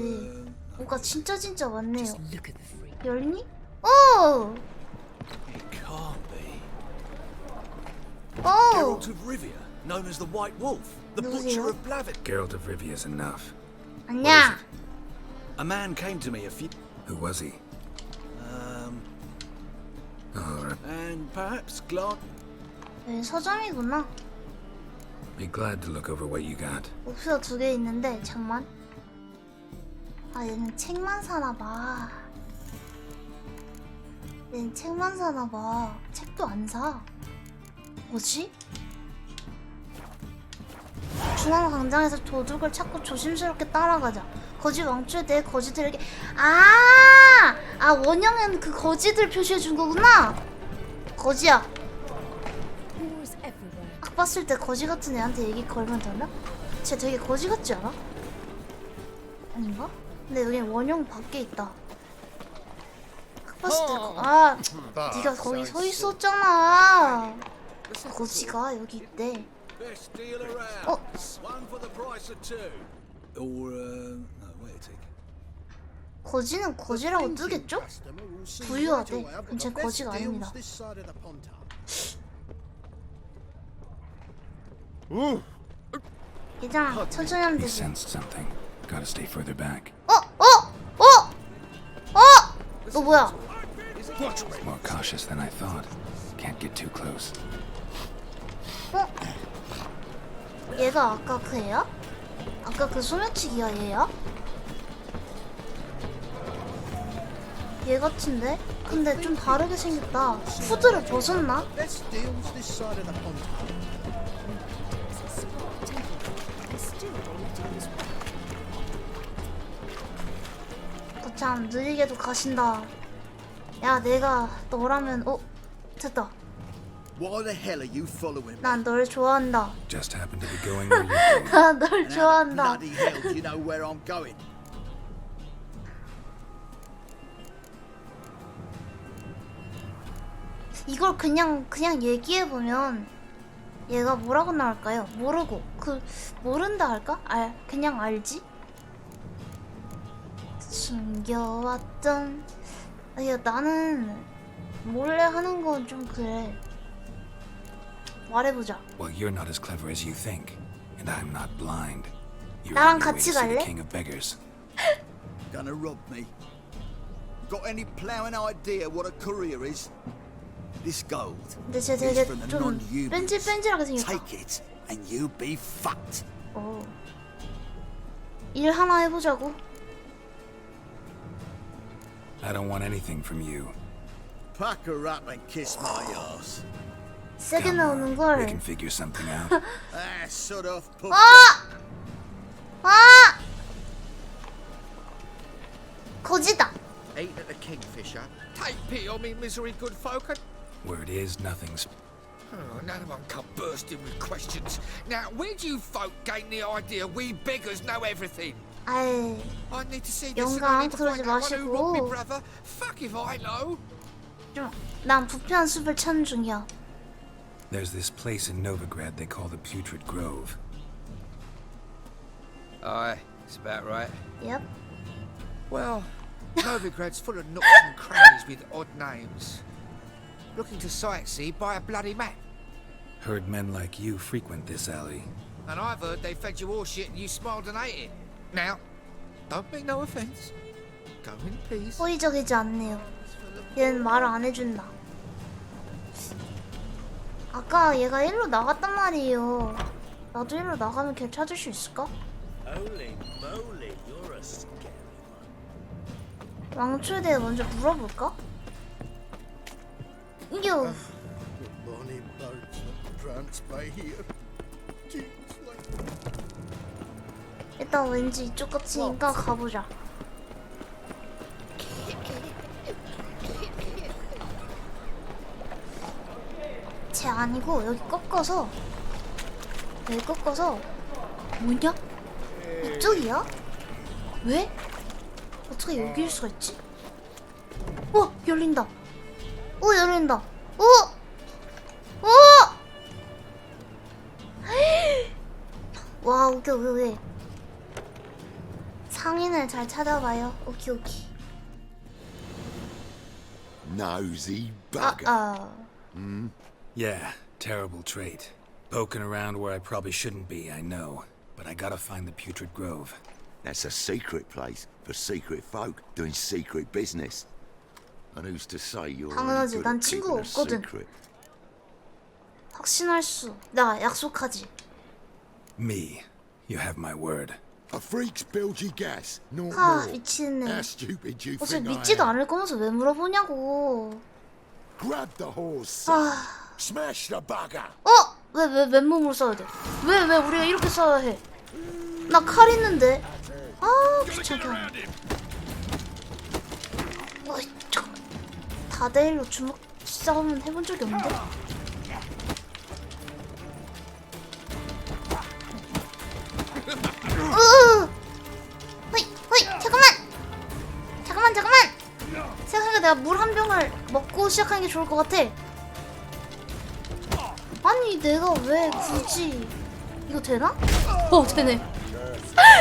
뭐가 진짜 많네요. 열니? Geralt of Rivia, known as the White Wolf, the Butcher of Blavin. Geralt of Rivia is enough. 아니야. A man came to me a few. Who was he? And perhaps glance. 서점이구나. Be glad to look over what you got. 옵션 2개 있는데 잠만. 얘는 책만 사나봐. 얘는 책만 사나봐. 책도 안 사. 뭐지? 중앙광장에서 도둑을 찾고 조심스럽게 따라가자. 거지 왕초에 대해 거지들에게 원형은 그 거지들 표시해준 거구나. 거지야. 딱 봤을 때 거지 같은 애한테 얘기 걸면 되나? 쟤 되게 거지 같지 않아? 아닌가? 근데 여기 원형 밖에 있다. 딱 봤을 때 네가 거기 서 있었잖아. 거지가 여기 있대. 거지는 거지라고 뜨겠죠? 부유하대. 근데 거지가 아닙니다. 얘들아, 천천히 하면 되지. 너 뭐야? More cautious than I thought. Can't get too close. 얘가 아까 그 애야? 아까 그 소매치기야 얘야? 얘 같은데? 근데 좀 다르게 생겼다. 후드를 벗었나? 참 느리게도 가신다. 야, 내가 너라면 됐다. Why the hell are you following me? 난 널 좋아한다. Just happened to be going where you're going. 난 널 좋아한다. Bloody hell, do you know where I'm going? 이걸 그냥 얘기해 보면 얘가 뭐라고 나올까요? 모르고 모른다 할까? 그냥 알지? 숨겨왔던. 야, 나는 몰래 하는 건 좀 그래. 말해보자. Well, you're not as clever as you think, and I'm not blind. You're 나랑 on your way 같이 to see the 갈래? king of beggars. Gonna rob me. Got any plowing idea what a courier is? This gold 근데 쟤 is 되게 from the 좀 non-humans. 뺀질뺀질하게 생겼다. Take it and you'll be fucked. 일 하나 해보자고. I don't want anything from you. Pack her up and kiss my ass. 세게 Come 나오는 on, we 걸. can figure something out. Ah, sod off, puff. 거지다. Eat at the Kingfisher. Take pity on me, misery, good folk. Word is nothing's. Oh, none of them come bursting with questions. Now, where do you folk gain the idea we beggars know everything? 아이, I need to see this and I 영감 need to 그러지 find out one who robbed me 마시고. brother. Fuck if I know. 난 부패한 숲을 찾는 중이야. There's this place in Novigrad they call the Putrid Grove. Aye, it's about right. Yep. Well, Novigrad's full of nooks and crannies with odd names. Looking to sightsee, buy a bloody map. Heard men like you frequent this alley. And I've heard they fed you all shit and you smiled and ate it. Now, don't make no offense. Go in peace. 호의적이지 않네요. 얘는 말을 안 해준다. 아까 얘가 일로 나갔단 말이에요. 나도 일로 나가면 걔 찾을 수 있을까? Holy moly, you're a scary one. 왕초에 대해 먼저 물어볼까? 이겨. Bonnie boats that prance by here. 일단 왠지 이쪽 같으니까 가보자. 쟤 아니고 여기 꺾어서 뭐냐? 이쪽이야? 왜? 어떻게 여기일 수가 있지? 열린다. 열린다. 와, 오케이. 상인을 잘 찾아봐요. 오케이. Nosy bugger. Yeah, terrible trait. Poking around where I probably shouldn't be, I know. But I gotta find the Putrid Grove. That's a secret place for secret folk doing secret business. And who's to say you're 당연하지. any good 난 at 친구가 keeping a 없거든. secret? 확신할 수. 나 약속하지. Me. You have my word. A freak's bilgy gas, no 하, more. 미치겠네. How stupid do you 어차피 think I 믿지도 am? 않을 거면서 왜 물어보냐고. Grab the horse, son. Smash the bugger. 왜 맨몸으로 써야 돼? 왜 우리가 이렇게 써야 해? 나 칼 있는데. 귀찮게 하네. 다대일로 주먹 싸움은 해본 적이 없는데? 잠깐만. 생각해보니까 내가 물 한 병을 먹고 시작하는 게 좋을 것 같아. 아니 내가 왜 굳이 이거 되나? 되네.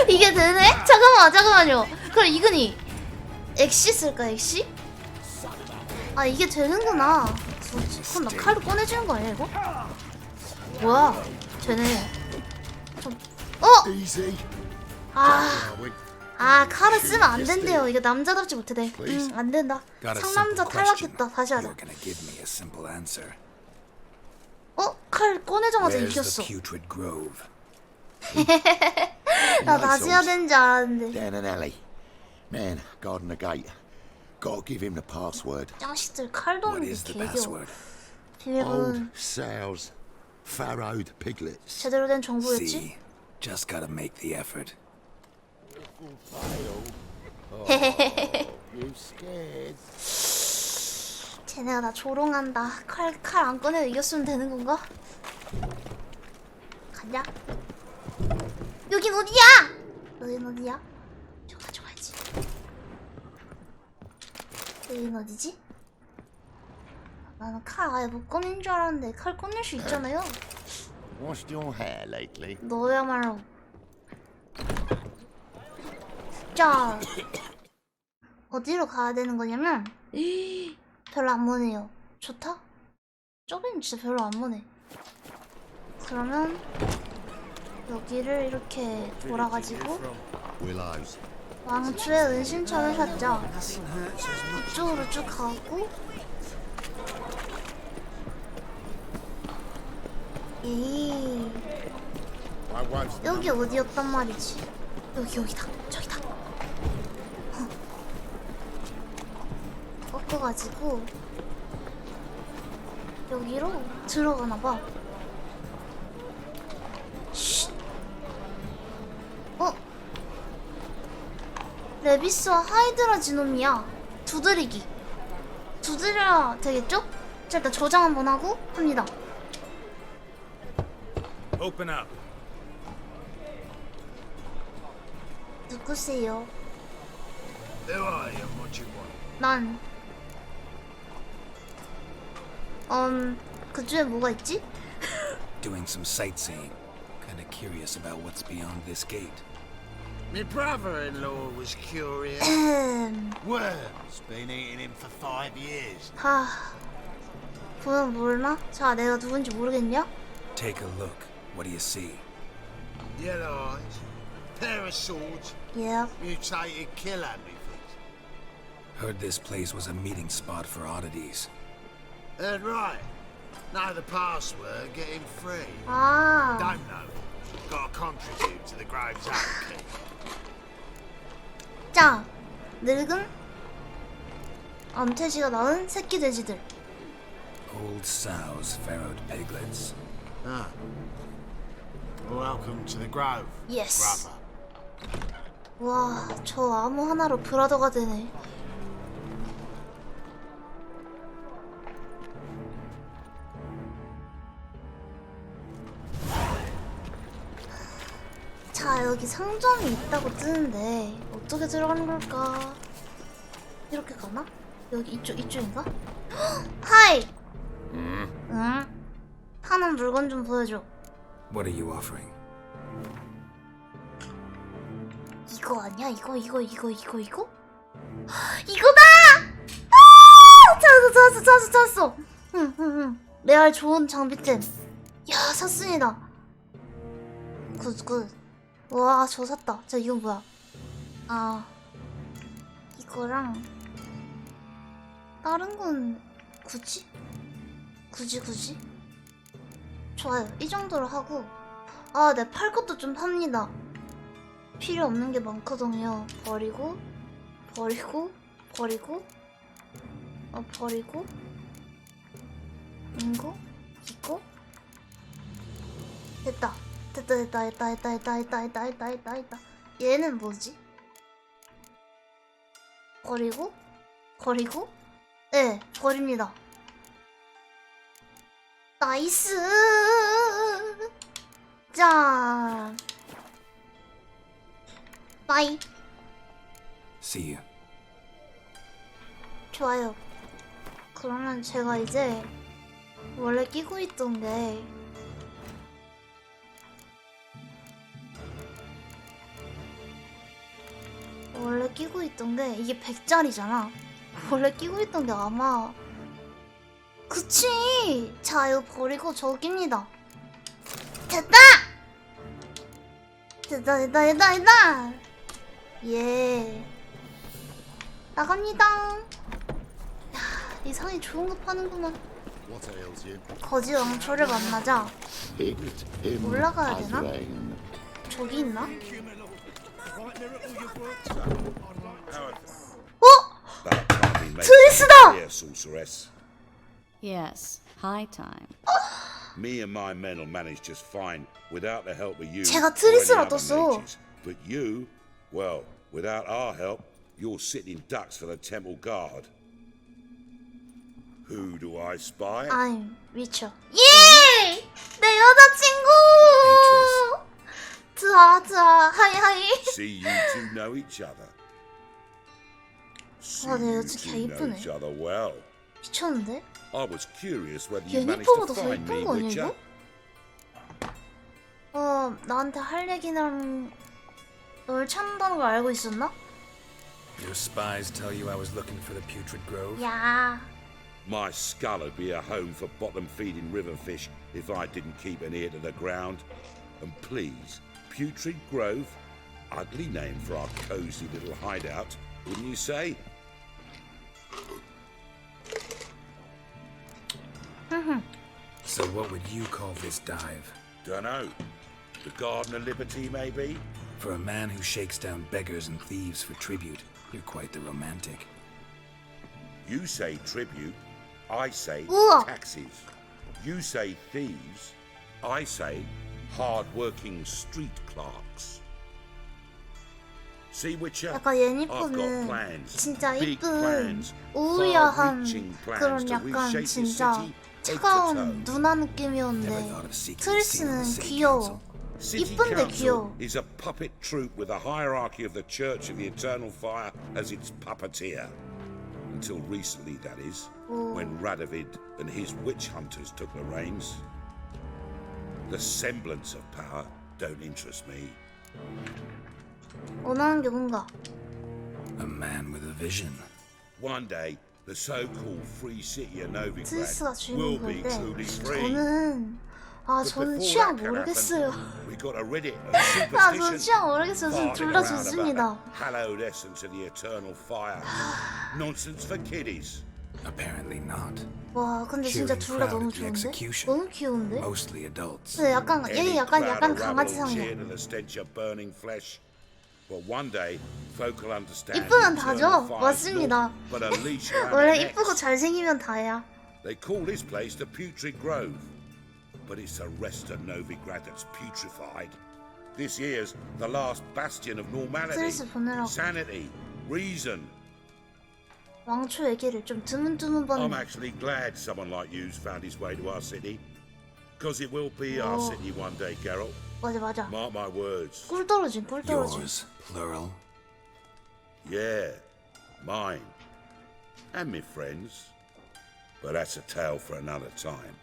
이게 되네? 잠깐만요. 그럼 이근이 엑시 쓸까? 엑시? 아 이게 되는구나. 그럼 나 칼로 꺼내주는 거 아니야 이거? 뭐야? 되네. 칼을 쓰면 안 된대요. 이게 남자답지 못해. 안 된다. 상남자 탈락했다. 다시 하자. 칼 꺼내자마자 이겼어. 나 다시 해야 되는 줄 알았는데. Down an alley. Man, guarding the gate. Gotta give him the password. 짱씨들 칼도 없는데 개겨. Old 비밀번호는 sows, farrowed piglets. 제대로 된 정보였지? See, just gotta make the effort. You scared? 쟤네가 나 조롱한다. 칼 안 꺼내도 이겼으면 되는 건가? 가자. 여긴 어디야? 저 가져가야지. 여긴 어디지? 나는 칼 아예 못 꺼낸 줄 알았는데 칼 꺼낼 수 있잖아요. Washed your hair lately? 너야말로. 자, 어디로 가야 되는 거냐면 별로 안 머네요. 좋다? 저긴 진짜 별로 안 머네. 그러면 여기를 이렇게 돌아가지고 왕초의 은신처를 찾자. 이쪽으로 쭉 가고 에이 여기 어디였단 말이지? 여기다 저기다. 꺾어가지고 여기로 들어가나봐. 레비스와 하이드라 지놈이야. 두드려야 되겠죠? 자, 일단 저장 한번 하고 합니다. Open up. 누구세요? Who are you and what you want? 난 그 중에 뭐가 있지? Doing some sightseeing. Kinda curious about what's beyond this gate. My brother-in-law was curious. Worms been eating him for 5 years. 하... 보면 모르나? 자, 내가 누군지 모르겠냐? Take a look. What do you see? Yellow eyes, pair of swords, Yep. mutated killer methods. Heard this place was a meeting spot for oddities. Heard right. Know the password, get him free. 아. Don't know. Got to contribute to the Grove's upkeep. 자, 늙은 암돼지가 낳은 새끼 돼지들. Old sows, farrowed piglets. Ah. Welcome to the Grove, Yes. brother. 와, 저 아무 하나로 브라더가 되네. 자, 여기 상점이 있다고 뜨는데 어떻게 들어가는 걸까? 이렇게 가나? 여기 이쪽인가? 하이! 응? 파는 물건 좀 보여줘. What are you offering? 이거 아니야? 이거? 이거다! 아! 찾았어! 응. 레알 좋은 장비템. 야, 샀습니다. 굿. 와, 저 샀다. 자, 이건 뭐야? 아, 이거랑 다른 건 굳이? 좋아요. 이 정도로 하고, 아, 네, 팔 것도 좀 팝니다. 필요 없는 게 많거든요. 버리고 이거 됐다. 얘는 뭐지? 버리고 네, 버립니다. 나이스. 자, 바이. See you. 좋아요. 그러면 제가 이제 원래 끼고 있던 게 이게 100짜리잖아. 원래 끼고 있던 게 아마 그치. 자, 이거 버리고 저깁니다. 됐다. 예. 나갑니다. 야, 이 상이 좋은 거 파는구만. 거지 왕초를 만나자. 올라가야 되나? 저기 있나? 어? 트리스다! Yes, high time. Me and my men will manage just fine without the help of you. 제가 or any 트리스라 other 떴어. mages. But you, well, without our help, you're sitting ducks for the temple guard. Who do I spy? I'm 위쳐. 예! 내 여자친구! 드아, 하이. See you two know each other. See 와, 내 you 여친 개 two know 이쁘네. each other well. 미쳤는데? I was curious whether you managed 유니폼보다 to 더 find 이쁜 me, 거 아니야, Witcher. 이거? 나한테 할 얘기랑 널 찾는다는 걸 알고 있었나? Your spies tell you I was looking for the putrid grove? 야, My skull would be a home for bottom-feeding river fish if I didn't keep an ear to the ground. And please, Putrid Grove, ugly name for our cosy little hideout, wouldn't you say? So what would you call this dive? Dunno. The Garden of Liberty, maybe? For a man who shakes down beggars and thieves for tribute, you're quite the romantic. You say tribute, I say taxes. You say thieves, I say hard-working street clerks. See Witcher? 약간 I've got 예니퍼는 plans, 진짜 big 이쁜 plans, 우유야한 far-reaching plans 그런 to 약간 reshape this 진짜 city head to 차가운 toe. 누나 느낌이었는데 트리스는 귀여워. City 이쁜데 Council 귀여워. is a puppet troupe with a hierarchy of the Church of the Eternal Fire as its puppeteer. Until recently, that is, when Radovid and his witch hunters took the reins. The semblance of power don't interest me. 원하는 게 뭔가? A man with a vision. One day, the so-called free city of Novigrad 트리스가 will be 주인공인데 truly free. 저는 저는 취향 모르겠어요. We got a Reddit of 저는 superstition. 취향 모르겠어요. 저는 farting 둘 다 around about 좋습니다. the hallowed essence of the eternal fire. Nonsense for kiddies. Apparently not. 와 근데 진짜 Cheering 둘 다 crowd 너무 at the 좋은데? execution. 너무 귀여운데? Mostly adults. 근데 약간 얘 약간 Crowd of 강아지상이야. cheer to the stench of burning flesh. But one day, folk will understand. 이쁘면 the eternal 다죠. fire is 맞습니다. naught but a leash around 원래 their 이쁘고 necks. 잘생기면 다야. They call this place the Putrid Grove, but it's the rest of Novigrad that's putrefied. This year's the last bastion of normality, 스트레스 보내라고. sanity, reason. 왕초 얘기를 좀 드문드문 I'm 봤네. actually glad someone like you's found his way to our city, because it will be our 어. city one day, Geralt. 맞아 맞아. Mark my words. 꿀 떨어진 꿀 떨어진. Yours, plural. Yeah, mine, and me friends. But that's a tale for another time.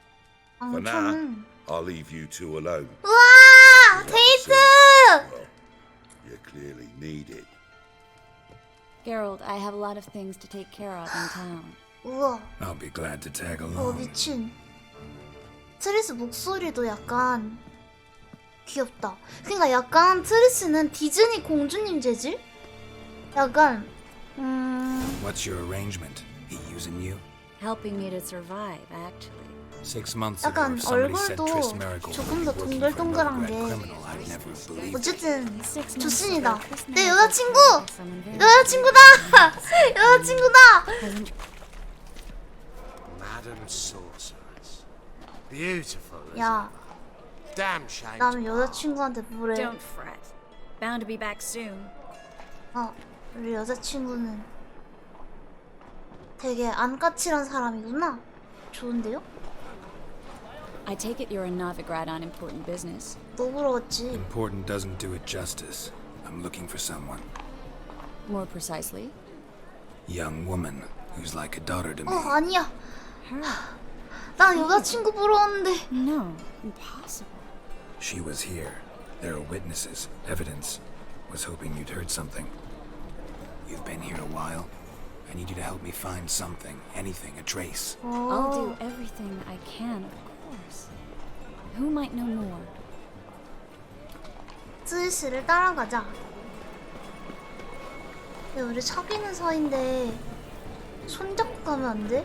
For now, 왕초는. I'll leave you two alone. 우와 데이트. Well, you clearly need it. Geralt, I have a lot of things to take care of in town. 우와. I'll be glad to tag along. 미친. 트리스 목소리도 약간 귀엽다. 그러니까 약간 트리스는 디즈니 공주님 재질? 약간 What's your arrangement? He using you? Helping me to survive, actually. 6 months ago, 약간 if somebody said 얼굴도 Triss Merigold 조금 더 would be working for a 동글동글한 Novigrad 게 criminal, I'd never have believed it. 어쨌든 좋습니다. 내 여자친구! 여자친구다! 여자친구다! Madam Sorceress. Beautiful, isn't 야, it? Damn shame. 남의 여자친구한테 뭐래? Don't fret. Bound to be back soon. 우리 여자친구는 되게 안 까칠한 사람이구나. 좋은데요? I take it you're in Novigrad on important business. 너 부러웠지? Important doesn't do it justice. I'm looking for someone. More precisely? Young woman who's like a daughter to me. 아니야. 난 여자친구 부러웠는데. No, impossible. She was here. There are witnesses, evidence. Was hoping you'd heard something. You've been here a while. I need you to help me find something, anything, a trace. I'll do everything I can, of course. Who might know more? 트리스를 따라가자. 근데 우리 사귀는 사이인데 손잡고 가면 안 돼?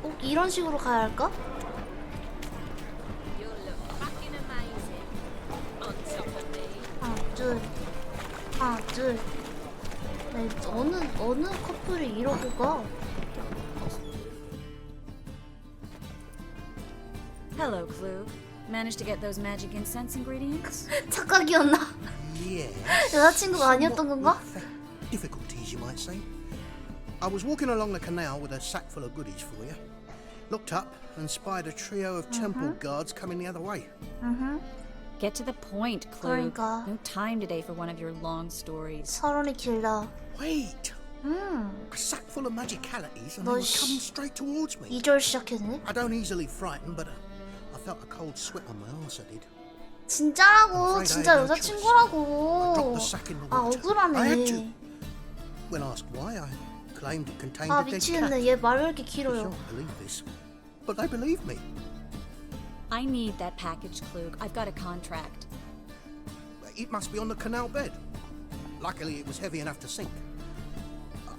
꼭 이런 식으로 가야 할까? 하나 둘. 네, 어느 커플이 이러고 가? Hello, Klug. Managed to get those magic incense ingredients? 착각이었나? Yes. 여자친구가 아니었던 건가? Difficulties, you might say. I was walking along the canal with a sack full of goodies for you. Looked up and spied a trio of temple guards coming the other way. Get to the point, Klug. 그러니까. No time today for one of your long stories. 서론이 길다. Wait! A sack full of magicalities and they 너 were coming straight towards me. 2절 시작했네? I don't easily frighten, but I felt a cold sweat on my arse, I did. 진짜라고. 진짜 여자친구라고. 아 I had to. 억울하네. When asked why, I claimed it contained 아 a dead 미치겠네. cat. 얘 말 왜 이렇게 I 길어요? shan't believe this, but they believe me. I need that package, Klug. I've got a contract. It must be on the canal bed. Luckily, it was heavy enough to sink.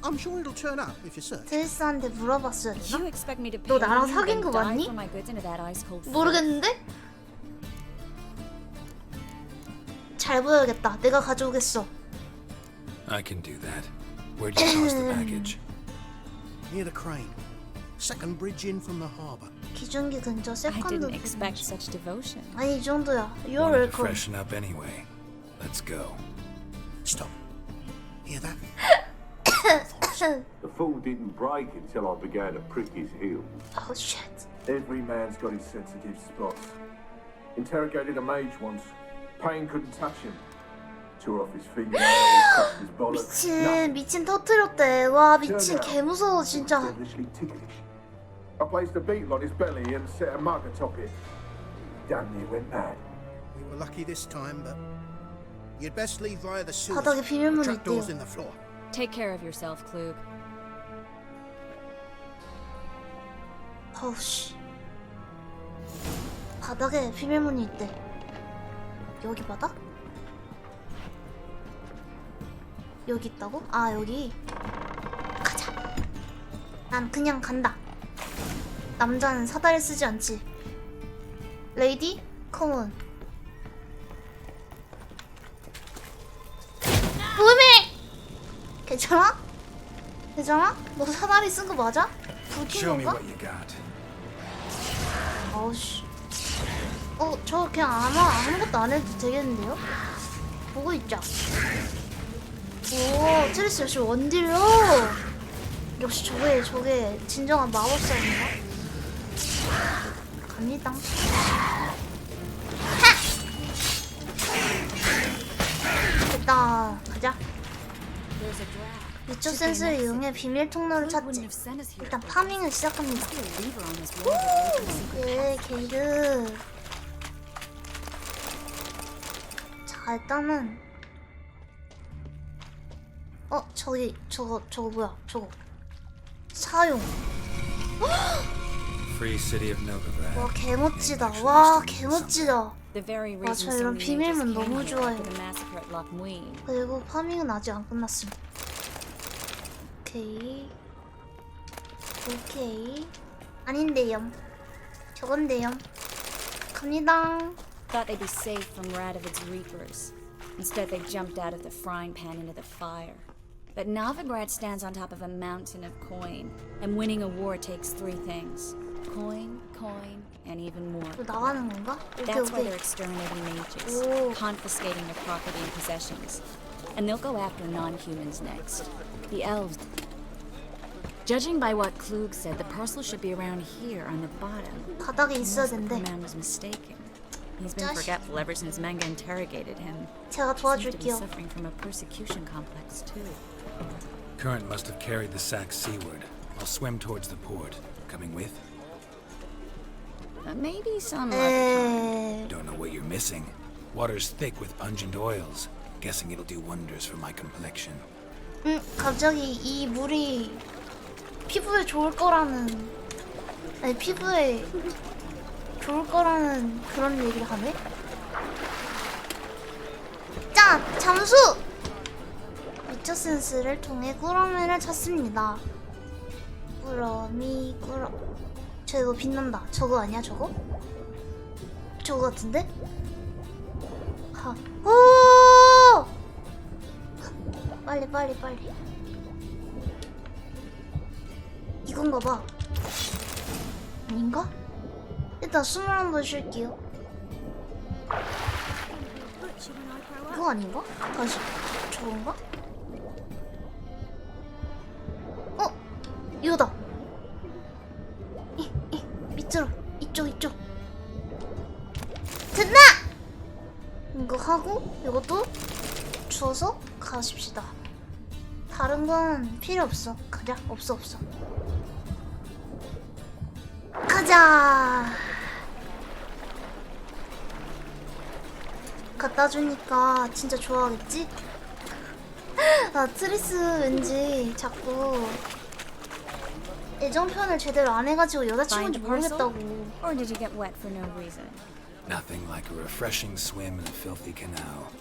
I'm sure it'll turn up if you search. 트리스한테 물어봤어야 되나? You expect me to 너 pay 나랑 you 사귄 and 거 die 맞니? for my goods into that ice cold fridge? 모르겠는데? 잘 보여야겠다. 내가 가져오겠어. I can do that. Where'd you toss the package? Near the crane. Second bridge in from the harbour. 기준기 근처 I 세컨드 didn't expect such devotion. 아니 이 정도야. You're Wanted to welcome. freshen up anyway. Let's go. Stop. Hear that? The fool didn't break until I began to prick his heels. Oh shit. Every man's got his sensitive spots. Interrogated a mage once. Pain couldn't touch him. Tore off his fingernails, crushed his bollocks. 미친 터뜨렸대. 와 미친 개 무서워 진짜. Devilishly ticklish. I placed a beetle on his belly and set a mug atop it. Damn near went mad. We were lucky this time, but you'd best leave via the sewers. 바닥에 비밀문이 The trapdoors 있대요. in the floor. Take care of yourself, Klug. 어우씨. 바닥에 비밀문이 있대. 여기 바닥? 여기 있다고? 아 여기. 가자. 난 그냥 간다. 남자는 사다리 쓰지 않지. 레이디, 컴온. 무미! 괜찮아? 괜찮아? 너 사다리 쓴 거 맞아? 불킨 Show me 건가? what you got. 어우씨. 저 그냥 아무것도 안 해도 되겠는데요? 보고 있자. 오, 트리스 역시 원딜러. 역시 저게 진정한 마법사인가? 갑니다. 하! 됐다. 가자. 위쪽 센스를 이용해 비밀 통로를 찾지. 일단 파밍을 시작합니다. 예, 게이드. 자, 일단은 저거 뭐야? 저거 사용. Free city of Novigrad. 와, 개멋지다. 와, 개멋지다. The very 와, reason 저 so 이런 many 비밀문 mages came 너무 here 좋아해요. after the massacre at Loch Muin. 그리고 파밍은 아직 안 끝났음. 오케이. 아닌데요. 저건데요. 갑니다. Thought they'd be safe from Radovid's reapers. Instead, they jumped out of the frying pan into the fire. But Novigrad stands on top of a mountain of coin, and winning a war takes three things: coin, and even more. 또 나가는 건가? That's why 오케이. they're exterminating mages, 오. confiscating their property and possessions. And they'll go after non-humans next. The elves. Judging by what Klug said, the parcel should be around here on the bottom. 바닥에 있어야 Unless the 된대. man was mistaken. He's been 자식. forgetful ever since Manga interrogated him. 제가 Seems to be 도와줄게요. suffering from a persecution complex too. Current must have carried the sack seaward. I'll swim towards the port. Coming with? Maybe some other 에. Don't know what you're missing. Water's thick with pungent oils. Guessing it'll do wonders for my complexion. 갑자기 이 물이 피부에 좋을 거라는 피부에 좋을 거라는 그런 얘기를 하네? 짠! 잠수! 위쳐 센스를 통해 꾸러미를 찾습니다. 꾸러미 저 이거 빛난다. 저거 아니야 저거? 저거 같은데? 오! 빨리 이건가 봐. 아닌가? 일단 숨을 한번 쉴게요. 이거 아닌가? 다시 저건가? 이거다. 밑으로 이쪽 됐나? 이거 하고 이것도 주워서 가십시다. 다른 건 필요 없어. 가자. 없어. 가자. 갖다 주니까 진짜 좋아하겠지? 나 트리스 왠지 자꾸 애정 표현을 제대로 안 해가지고 여자친구인지 모르겠다고. Or did you get wet for no reason? Nothing like a refreshing swim in a filthy canal.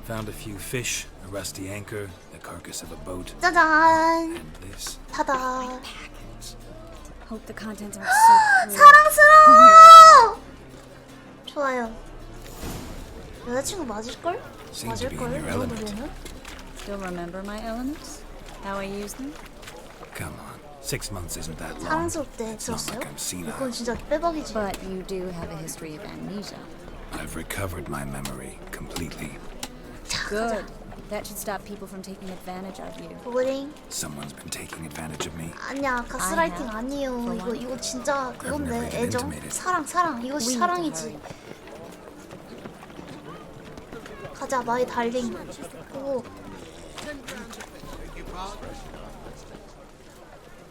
Found a few fish, a rusty anchor, the carcass of a boat. 짜잔. And this. 타다. Hope the contents are so clear. 사랑스러워. 좋아요. 여자친구 맞을걸? 맞을걸? 이 정도면? Still remember my elements? How I use them? Come on. 6 months isn't that long. 사랑스럽대 들었어요? 이건 진짜 빼박이지. But you do have a history of amnesia. I've recovered my memory completely. Good. That should stop people from taking advantage of you. 보링. Someone's been taking advantage of me. 아니야, 가스라이팅 아니에요. 이거 진짜 그건데 애정, 사랑. 이것이 사랑이지. 가자, 마이 달링. 오.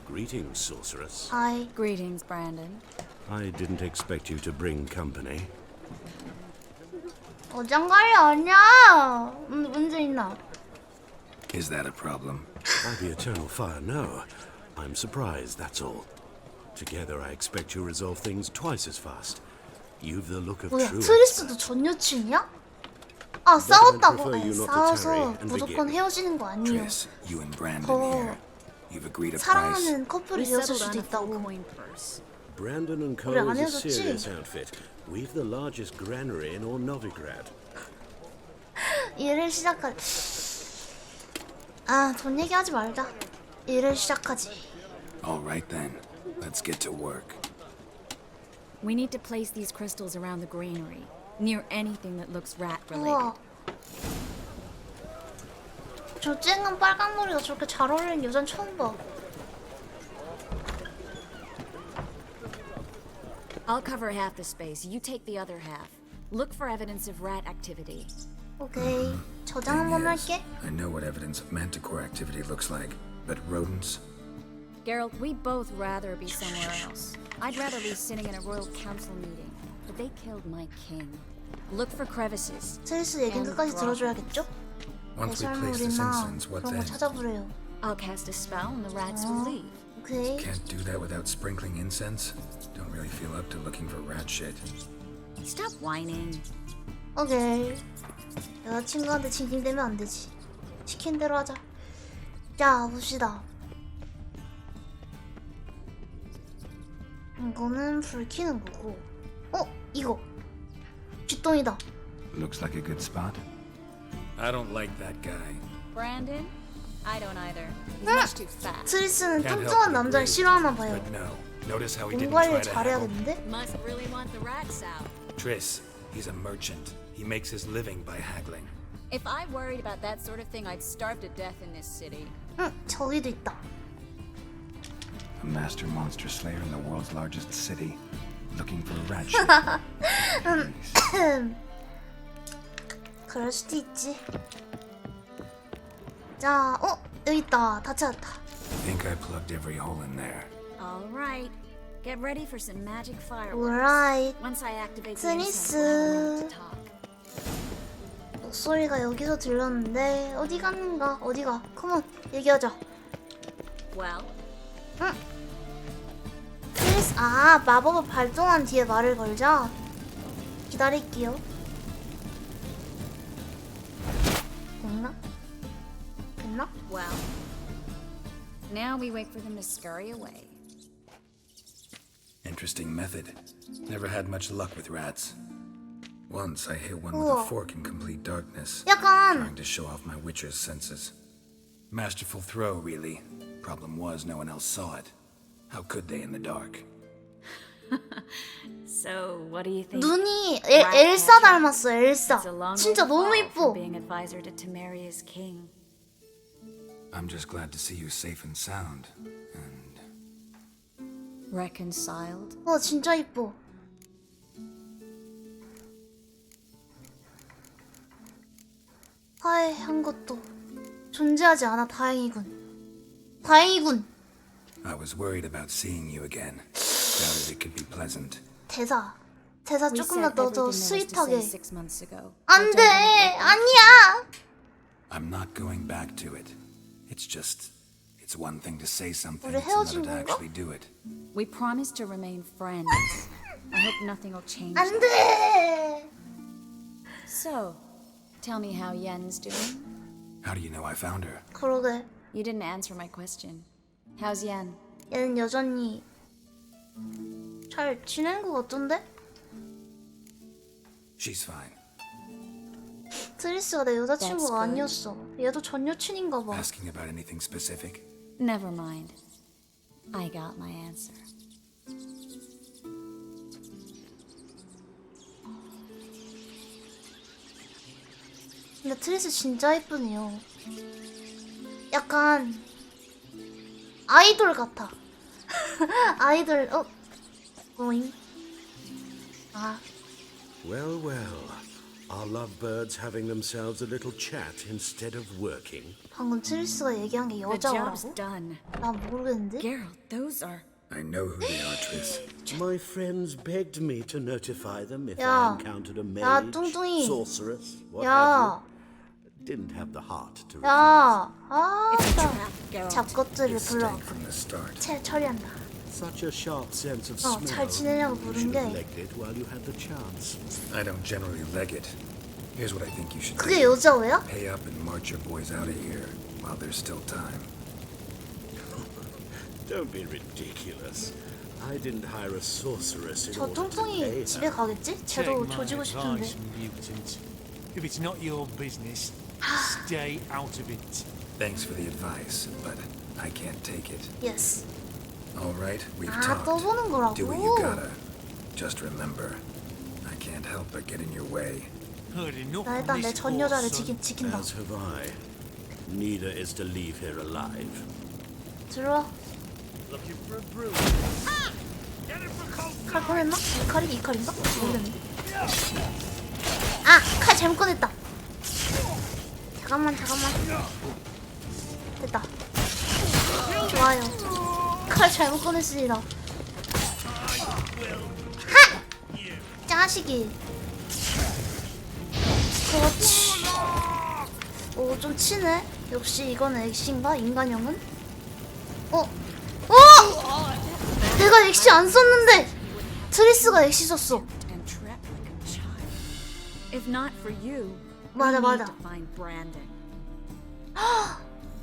Greetings, sorceress. Hi. Greetings, Brandon. I didn't expect you to bring company. 어장관리 아니야. 문제 있나? Is that a problem? By the eternal fire, no. I'm surprised, that's all. Together, I expect you resolve things twice as fast. You've the look of 뭐야, true. 트리스도 전 여친이야? 아, 싸웠다고? 아니, 싸워서 무조건 헤어지는 거 아니에요. Triss, you and Brandon here. You've agreed a price. 사랑하는 커플이 되었을 수도 있다고. Brandon and Co. 우리 안 is a 헤어졌지? serious outfit. We've the largest granary in all Novigrad. 일을 아, 돈 얘기하지 말자. 일을 시작하지. All right then. Let's get to work. We need to place these crystals around the granary, near anything that looks rat-related. 우와. 저 쨍한 빨간 머리가 저렇게 잘 어울리는 여잔 처음 봐. I'll cover half the space. You take the other half. Look for evidence of rat activity. 오케이. 저장 한번 할게. I know what evidence of manticore activity looks like, but rodents? Geralt, we'd both rather be somewhere else. I'd rather be sitting in a royal council meeting, but they killed my king. Look for crevices. 트리스 얘긴 끝까지 들어줘야겠죠? Once we place this 배설물이나 incense, what 그런 거 then? 찾아보래요. I'll cast a spell and the rats will leave. 오케이. Can't do that without sprinkling incense? Don't really feel up to looking for rat shit. Stop whining. 오케이. 여자친구한테 징징대면 안 되지. 시킨 대로 하자. 자, 봅시다. 이거는 불 켜는 거고. 이거. 쥐똥이다. Looks like a good spot. I don't like that guy. Brandon? I don't either. He's much too fat. 트리스는 뚱뚱한 남자를 싫어하나 봐요. But no. Notice how he 몸 didn't 관리를 try to haggle. 잘해야겠는데? Must really want the rats out. Triss, he's a merchant. He makes his living by haggling. If I worried about that sort of thing, I'd starve to death in this city. 저기도 있다. A master monster slayer in the world's largest city, looking for a rat shit. 그럴 수도 있지. 자, 여기 있다. 다 찾았다. I think I plugged every hole in there. All right. Get ready for some magic fireworks. Alright. Once I activate the incense, 트리스. we'll have a moment to talk. 목소리가 여기서 들렸는데 어디 갔는가? 어디가? 컴온, 얘기하자. Well, 트리스, 아, 마법을 발동한 뒤에 말을 걸자. 기다릴게요. 됐나? 됐나? well. Now we wait for them to scurry away. Interesting method. Never had much luck with rats. Once I hit one with 우와. a fork in complete darkness, 약간 trying to show off my witcher's senses. Masterful throw, really. Problem was, no one else saw it. How could they in the dark? So, what do you think? 눈이 엘사 닮았어. 엘사. 진짜 너무 이뻐. Being advisor to Temeria's king. I'm just glad to see you safe and sound. And Reconciled? 진짜 이뻐. 화해한 것도 존재하지 않아. 다행이군. 다행이군. I was worried about seeing you again. Doubted it could be pleasant. 대사 조금만 더 스윗하게. 6 months ago. 안 돼. 아니야. I'm not going back to it. It's one thing to say something, 우리 it's another 헤어진 to 건가? actually do it. We promised to remain friends. I hope nothing will change. 안 돼. So, tell me how Yen's doing. How do you know I found her? 그러게. You didn't answer my question. How's Yen? 얘는 여전히 잘 지내는 것 같던데? She's fine. 트리스가 내 여자친구가 That's good. 아니었어. 얘도 전 여친인가 봐. Asking about anything specific? Never mind. I got my answer. 근데 트리스 진짜 예쁘네요. 약간 아이돌 같아. 아이돌 뭐임? 아 Well, well. Are lovebirds having themselves a little chat instead of working? 방금 트리스가 얘기한 게 The job's 여자라고? done. 난 모르겠는데. Geralt, those are... I know who they are, Triss. My friends begged me to notify them if 야, I encountered a 야, mage, 뚱뚱이. sorceress, what 야, have you. Didn't have the heart to refuse. 야, 아, It's a 나 trap, Geralt. 잡것들을 It's 불러. stayed from the start. 처리한다. Such a sharp sense of 잘 smell. 지내냐고 You 물은 should 게 have legged it while you had the chance. I don't generally leg it. Here's what I think you should 그게 do. 여자애야? Pay up and march your boys out of here while there's still time. Don't be ridiculous. I didn't hire a sorceress in 저 order to pay 뚱뚱이 her. 집에 가겠지? 쟤도 조지고 싶은데. Mutant. If it's not your business, stay out of it. Thanks for the advice, but I can't take it. Yes. All right, we've 아, 또 talked. 보는 거라고? Do what you gotta. Just remember, I can't help but get in your way. Heard enough 나 of 일단 내 this 전 여자를 horse, son. 지킨다. As have I. Neither is to leave here alive. 들어와. Looking for a brew. 칼 꺼냈나? 이 칼인가? 모르겠네. 아! 칼 잘못 꺼냈다. 잠깐만. 됐다. 좋아요. 칼 잘못 꺼냈습니다. 하! 자식이. 그렇지. 오, 좀 치네. 역시 이거는 액시인가? 인간형은? 내가 액시 안 썼는데 트리스가 액시 썼어. And trapped like a child. If not for you, 맞아. we need to find Brandon.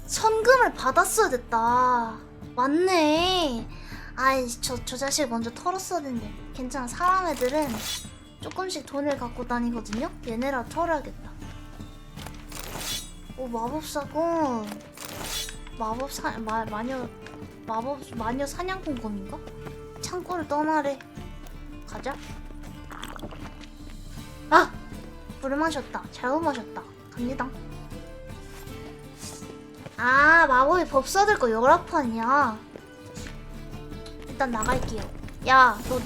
선금을 받았어야 됐다. 맞네. 아이, 저 자식 먼저 털었어야 되는데. 괜찮아. 사람 애들은 조금씩 돈을 갖고 다니거든요. 얘네라 털어야겠다. 오, 마법사군. 마녀 사냥꾼검인가? 창고를 떠나래. 가자. 아! 물을 마셨다. 잘못 마셨다. 갑니다. 아, 마법이 법사들 거 열합판이야. 일단 나갈게요. 야, 너,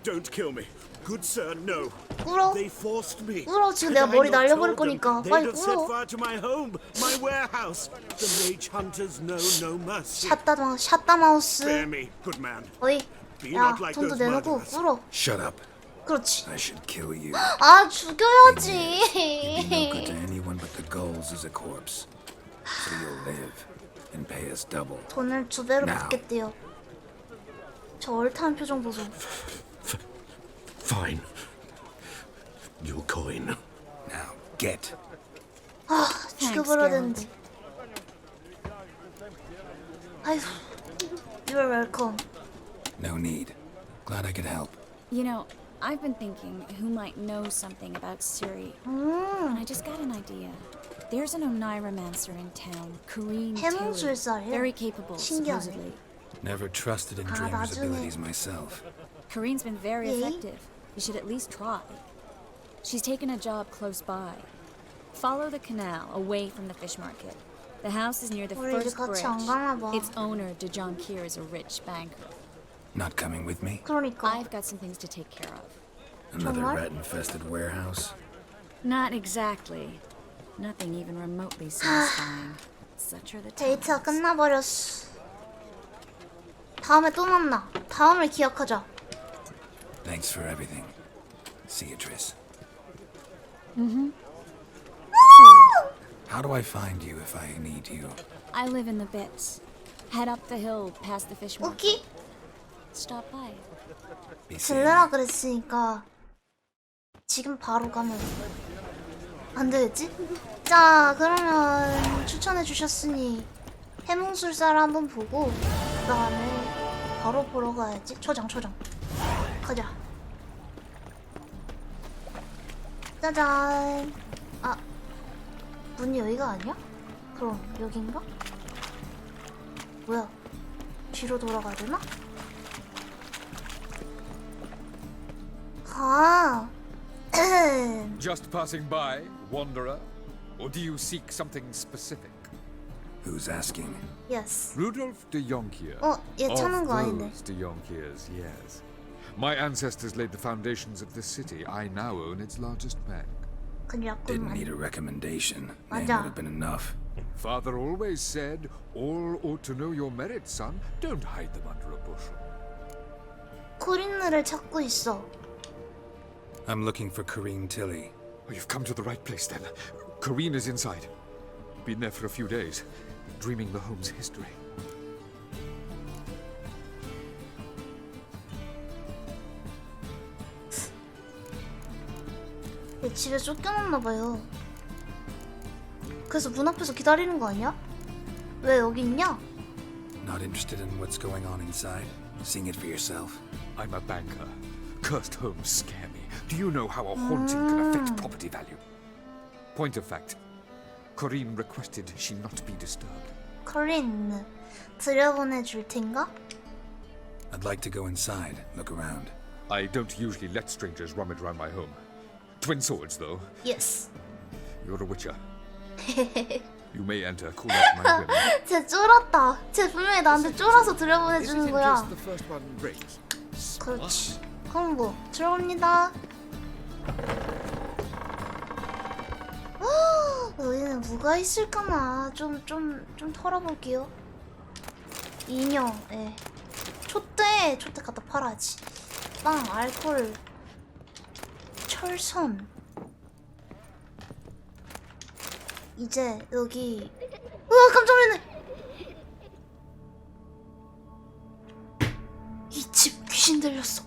Don't kill me. Good sir, no. 꿇어. They forced me. 꿇어. 지금 내가 머리 날려버릴 거니까. 빨리 They'd have set 꿇어. fire to my home, my warehouse. The mage hunters know no mercy. 샷다 마우스. Spare me, good man. 어이. Be 야, not like 돈도 those 내놓고 murderers. 꿇어. Shut up. 그렇지. I should kill you. 아, 죽여야지. You'd be no good to anyone but the gulls as a corpse. So you'll live and pay us double. 돈을 2배로 Now. 받겠대요. 저 얼타는 표정 보소. Fine. Your coin. Now get. 아, Thanks, 죽여버려야 Geralt. 되는데. 아이고. You're welcome. No need. Glad I could help. You know, I've been thinking who might know something about Ciri. And I just got an idea. There's an Oneiromancer in town, Corrine Tilly. 해몽술사예요? Very capable, 신기하네. supposedly. Never trusted in Dreamer's 나중에. abilities myself. Corine's been very 예? effective. You should at least try. She's taken a job close by. Follow the canal away from the fish market. The house is near the 우리 이제 first 같이 bridge. 안 가나 봐. Its owner, Dejon Kier, is a rich banker. Not coming with me? 그러니까. I've got some things to take care of. Another 정말? rat-infested warehouse? Not exactly. Nothing even remotely satisfying. Such are the times. 데이트가 끝나버렸어. 다음에 또 만나. 다음을 기억하자. Thanks for everything. See you, Triss. How do I find you if I need you? I live in the bits. Head up the hill past the fish market. 오케이. Stop by. 들르라 그랬으니까 지금 바로 가면 안 되겠지? 자, 그러면 추천해 주셨으니 해몽술사를 한번 보고 그 다음에 바로 보러 가야지. 초장 가자. 짜잔. 아, 문이 여기가 아니야? 그럼 여긴가? 뭐야? 뒤로 돌아가야 되나? 아. Just passing by, wanderer? Or do you seek something specific? Who's asking? Yes. Rudolph de Jonkier. 얘 찾는 거 아닌데. Of those de Jonkiers, yes. My ancestors laid the foundations of this city. I now own its largest bank. Didn't need a recommendation. Name would 맞아. have been enough. Father always said, all ought to know your merits, son. Don't hide them under a bushel. 코린느를 찾고 있어. I'm looking for Corinne Tilly. Oh, you've come to the right place then. Corinne is inside. Been there for a few days, dreaming the home's history. 얘 집에 쫓겨났나봐요. 그래서 문 앞에서 기다리는 거 아니야? 왜 여기 있냐? Not interested in what's going on inside? Seeing it for yourself? I'm a banker. Cursed homes scare me. Do you know how a haunting can affect property value? Point of fact, Corinne requested she not be disturbed. 코린, 들여보내줄 텐가? I'd like to go inside, look around. I don't usually let strangers rummage around my home. Twin swords, though. Yes. You're a witcher. You may enter. Call out my whim. 쟤 쫄았다. 쟤 분명히 나한테 쫄아서 들여보내주는 거야. Just the first one rings. 그렇지. 그럼 뭐 들어갑니다. 여기는 뭐가 있을까나 좀 털어볼게요. 인형, 예. 촛대 갖다 팔아야지. 빵, 알코올, 철선. 이제 여기. 우와, 깜짝 놀랐네. 이 집 귀신 들렸어.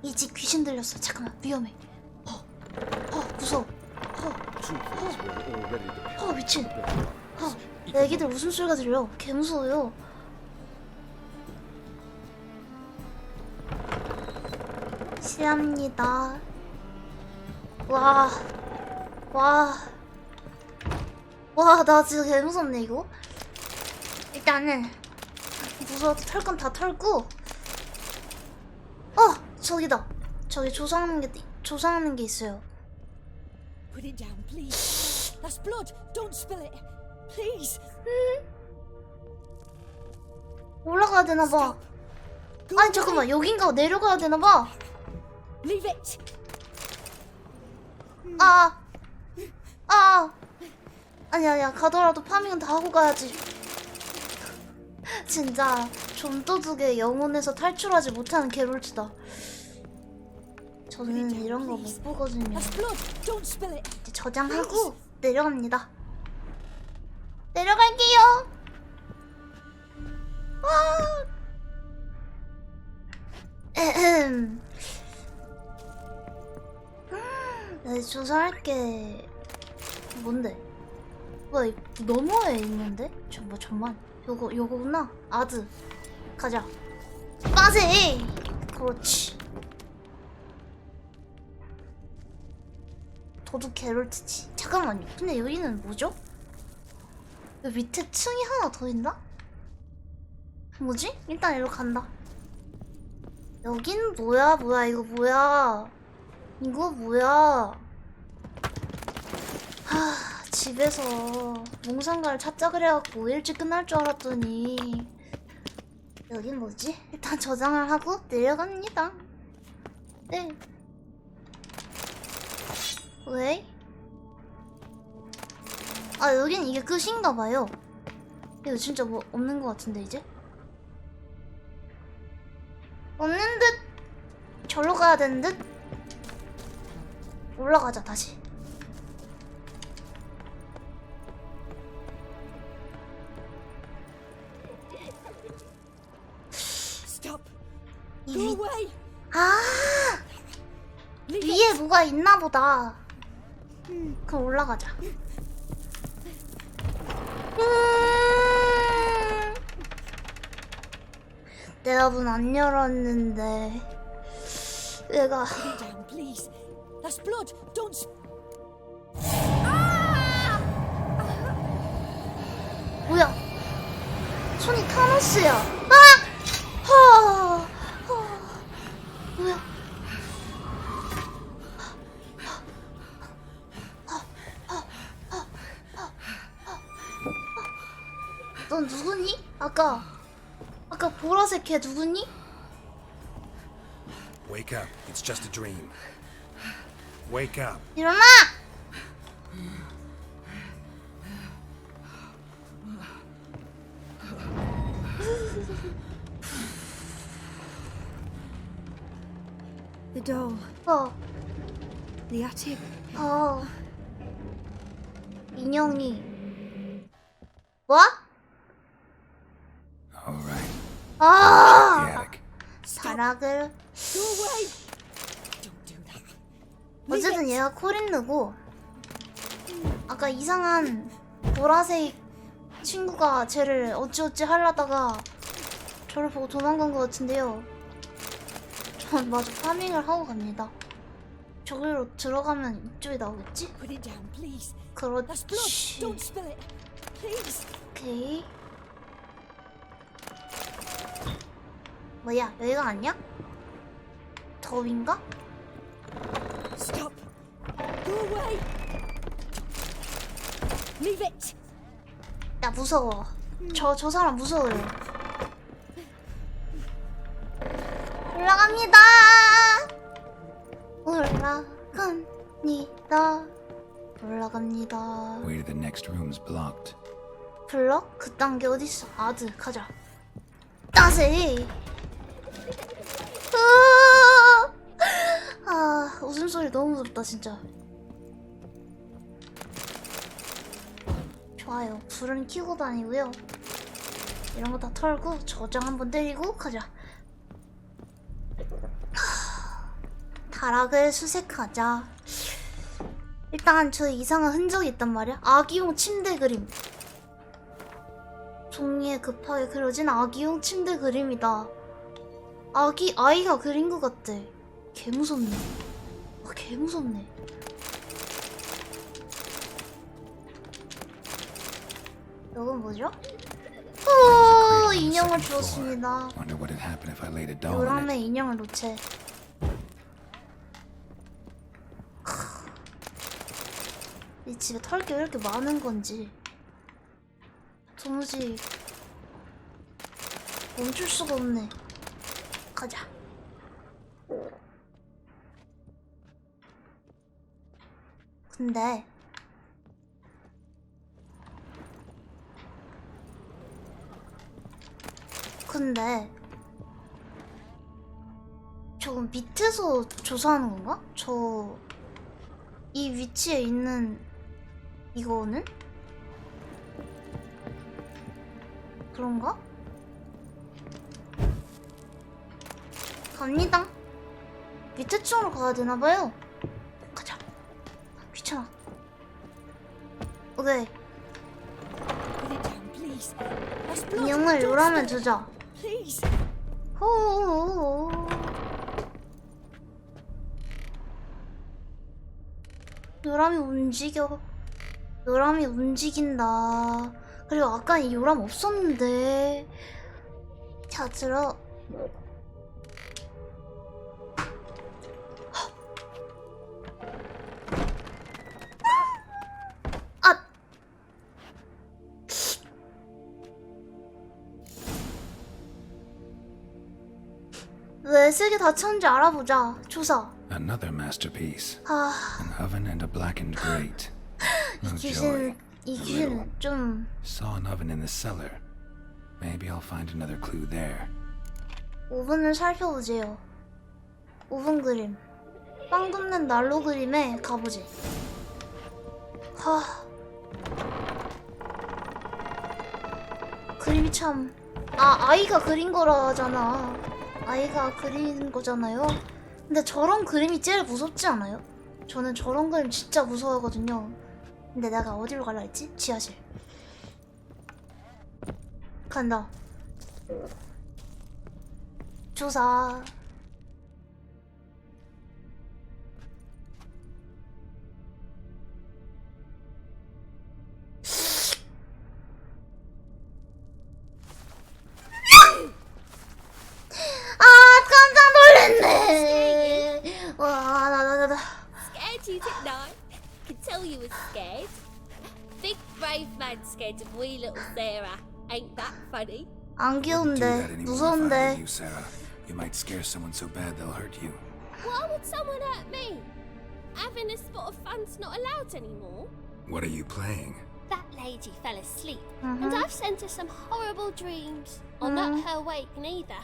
이 집 귀신 들렸어. 잠깐만, 위험해. 무서워. 미친. 애기들 웃음소리가 들려. 개 무서워요. 실합니다. 와, 나 진짜 개 무섭네 이거. 일단은 무서워도 털 건 다 털고. 저기다. 저기 조사하는 게 있어요. Put it down, please. That's blood. Don't spill it. Please. 올라가야 되나 봐. 아니 잠깐만, 여긴가 내려가야 되나 봐. Leave it. 아니야. 가더라도 파밍은 다 하고 가야지. 진짜 좀도둑의 영혼에서 탈출하지 못하는 게롤트다. 저는 이런 거 못 보거든요. 이제 저장하고 내려갑니다. 내려갈게요. 네, 조사할게. 뭔데? 뭐야, 너머에 있는데? 잠만. 요거구나. 아드. 가자. 빠세! 그렇지. 도둑 게롤트지. 잠깐만요. 근데 여기는 뭐죠? 여기 밑에 층이 하나 더 있나? 뭐지? 일단 이리로 간다. 여긴 뭐야? 이거 뭐야? 집에서 몽상가를 찾자 그래갖고 일찍 끝날 줄 알았더니 여긴 뭐지? 일단 저장을 하고 내려갑니다. 네. 왜? 여긴 이게 끝인가봐요. 이거 진짜 뭐 없는 것 같은데 이제? 없는 듯? 절로 가야 되는 듯? 올라가자 다시. 아, 위에 뭐가 있나 보다. 그럼 올라가자. 내가 문 안 열었는데 얘가 Please. That's blood. Don't. 뭐야? 손이 타노스야. 뭐야? 넌 누구니? 아까 보라색 걔 누구니? Wake up. It's just a dream. Wake up. 일어나! The doll. The attic. 인형이 뭐? All right. 아! The attic. 다락을 어쨌든 얘가 코린느고 아까 이상한 보라색 친구가 쟤를 어찌어찌 하려다가 저를 보고 도망간 것 같은데요. 전 마저 파밍을 하고 갑니다. 저기로 들어가면 이쪽이 나오겠지? 그렇지. 오케이. 뭐야, 여기가 아니야? 더 위인가? Stop. Go away. Leave it. 야, 무서워. 저 사람 무서워요. 올라갑니다. 올라갑니다. Way to the next room's blocked. 블럭? 그딴 게 어딨어. 아드, 가자. 따세! 웃음소리 너무 무섭다, 진짜. 좋아요. 불은 켜고 다니고요. 이런 거 다 털고 저장 한번 때리고 가자. 다락을 수색하자. 일단 저 이상한 흔적이 있단 말이야. 아기용 침대 그림. 종이에 급하게 그려진 아기용 침대 그림이다. 아이가 그린 것 같대. 개 무섭네. 개 무섭네. 이건 뭐죠? 오, 인형을 주었습니다. 요람의 인형을 놓채. 이 집에 털 게 왜 이렇게 많은 건지 도무지 멈출 수가 없네. 가자. 근데 저거 밑에서 조사하는 건가? 이 위치에 있는 이거는? 그런가? 갑니다. 밑에 쪽으로 가야 되나봐요. 가자. 귀찮아. 오케이. 인형을 요람에 두자. 호호호호. 요람이 움직여. 요람이 움직인다. 그리고 아까 이 요람 없었는데. 자, 들어. 왜 색이 다 쳤는지 알아보자. 조사. Another masterpiece. 아, An oven and a blackened grate. No joy. 이 귀신은 좀. Saw an oven in the cellar. Maybe I'll find another clue there. 오븐을 살펴보세요. 오븐 그림. 빵 굽는 난로 그림에 가보지. 그림이 참. 아이가 그린 거라잖아. 아이가 그린 거잖아요. 근데 저런 그림이 제일 무섭지 않아요? 저는 저런 그림 진짜 무서워하거든요. 근데 내가 어디로 갈라 했지? 지하실. 간다. 조사. 깜짝 놀랐네. 와, 나. Scared you, didn't I? Could tell you were scared. Big brave man scared of wee little Sarah. Ain't that funny? 안 Do 귀여운데, that anymore if I were 무서운데. you, Sarah. You might scare someone so bad they'll hurt you. Why would someone hurt me? Having a spot of fun's not allowed anymore. What are you playing? That lady fell asleep, and I've sent her some horrible dreams. I'll not her wake neither.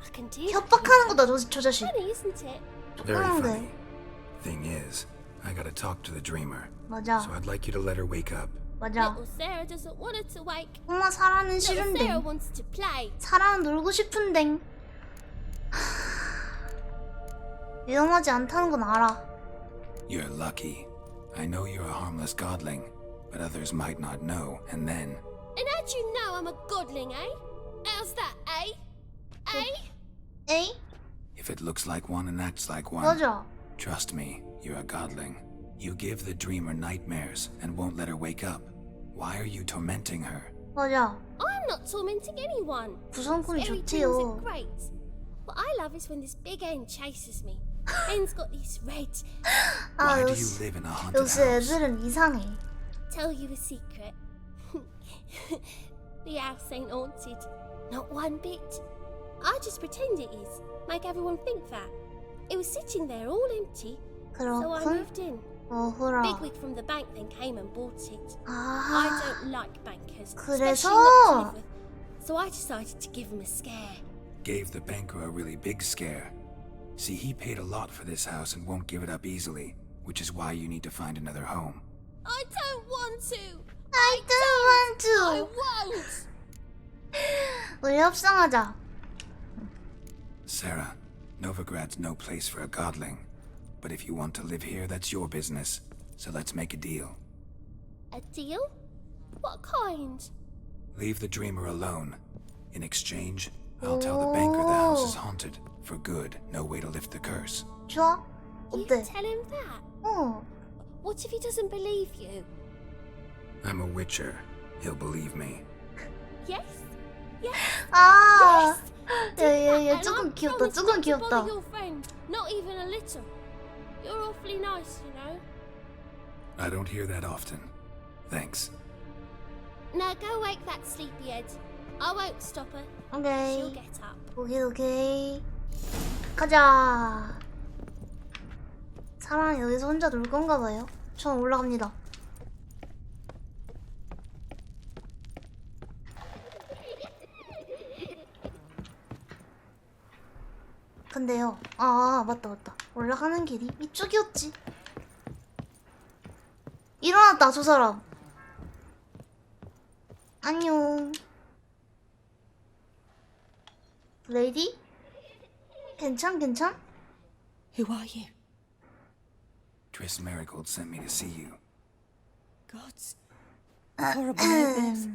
I can do that. 협박하는 거다, 저 자식. Funny, isn't it? Very 조그만데. funny. Thing is, I gotta talk to the dreamer. 맞아. So I'd like you to let her wake up. 맞아. Little Sarah doesn't want her to wake. 엄마 사라는 Little 싫은데. Sarah wants to play. 사라는 놀고 싶은데. 위험하지 않다는 건 알아. You're lucky. I know you're a harmless godling, but others might not know, and then... And how'd you know I'm a godling, eh? How's that, eh? Eh? Eh? If it looks like one and acts like one, 맞아. trust me, you're a godling. You give the dreamer nightmares and won't let her wake up. Why are you tormenting her? 맞아. I'm not tormenting anyone. 무서운 꿈이 Scary 좋지요. dreams are great. What I love is when this big hen chases me. Hen's got these red. 아, Why do you live in a haunted 역시 house? 애들은 이상해. Tell you a secret. The house ain't haunted. Not one bit. I just pretend it is. Make everyone think that. It was sitting there all empty. So I 그렇군. moved in. 어허라. Bigwig from the bank then came and bought it. 아. I don't like bankers, 그래서? especially not to live with. So I decided to give him a scare. Gave the banker a really big scare. See, he paid a lot for this house and won't give it up easily, which is why you need to find another home. I don't want to. I don't want to. I won't. 우리 협상하자. Sarah, Novigrad's no place for a godling. But if you want to live here, that's your business. So let's make a deal. A deal? What kind? Leave the dreamer alone. In exchange, I'll tell the banker the house is haunted. For good, no way to lift the curse. 좋아? You 어때? tell him that? 어. What if he doesn't believe you? I'm a witcher. He'll believe me. Yes? Yes? 아. Yes! 얘 And 조금 I 귀엽다. promise 조금 not to 귀엽다. bother your friend. Not even a little. You're awfully nice, you know. I don't hear that often. Thanks. Now go wake that sleepyhead. I won't stop her. 오케이. She'll get up. 오케이. 가자. 사람 여기서 혼자 놀 건가 봐요. 전 올라갑니다. 근데요. 맞다. 올라가는 길이 이쪽이었지. 일어났다, 저 사람. 안녕. 레이디? 괜찮? Who are you? Triss Marigold sent me to see you. Gods. Horrible nightmares.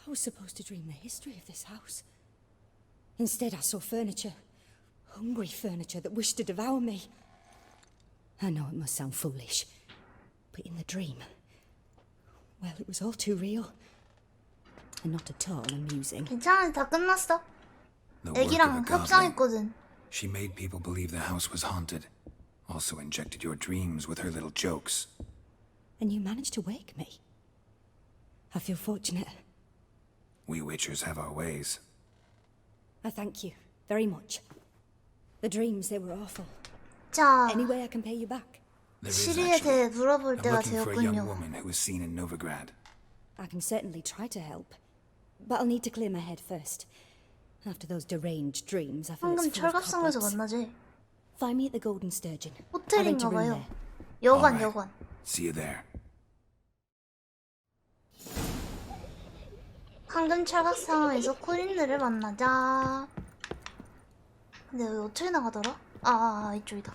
I was supposed to dream the history of this house. Instead, I saw furniture. Hungry furniture that wished to devour me. I know it must sound foolish, but in the dream, well, it was all too real. And not at all amusing. 괜찮아, 다 끝났어. The work of a 애기랑 godling. 협상했거든. She made people believe the house was haunted. Also injected your dreams with her little jokes. And you managed to wake me. I feel fortunate. We witchers have our ways. I thank you very much. The dreams, they were awful. 자, Any way I can pay you back? There is 시리에 actually. 대해 물어볼 I'm 때가 looking for a young 되었군요. woman who was seen in Novigrad. I can certainly try to help. But I'll need to clear my head first. After those deranged dreams, I feel 방금 it's full of 철갑상에서 cobwebs. 만나지. Find me at the Golden Sturgeon. I'll rent a 호텔인가 room 봐요. there. 여관, Alright. 여관. See you there. 황금 철갑상에서 코린느를 만나자. 근데 여기 어떻게 나가더라? 이쪽이다.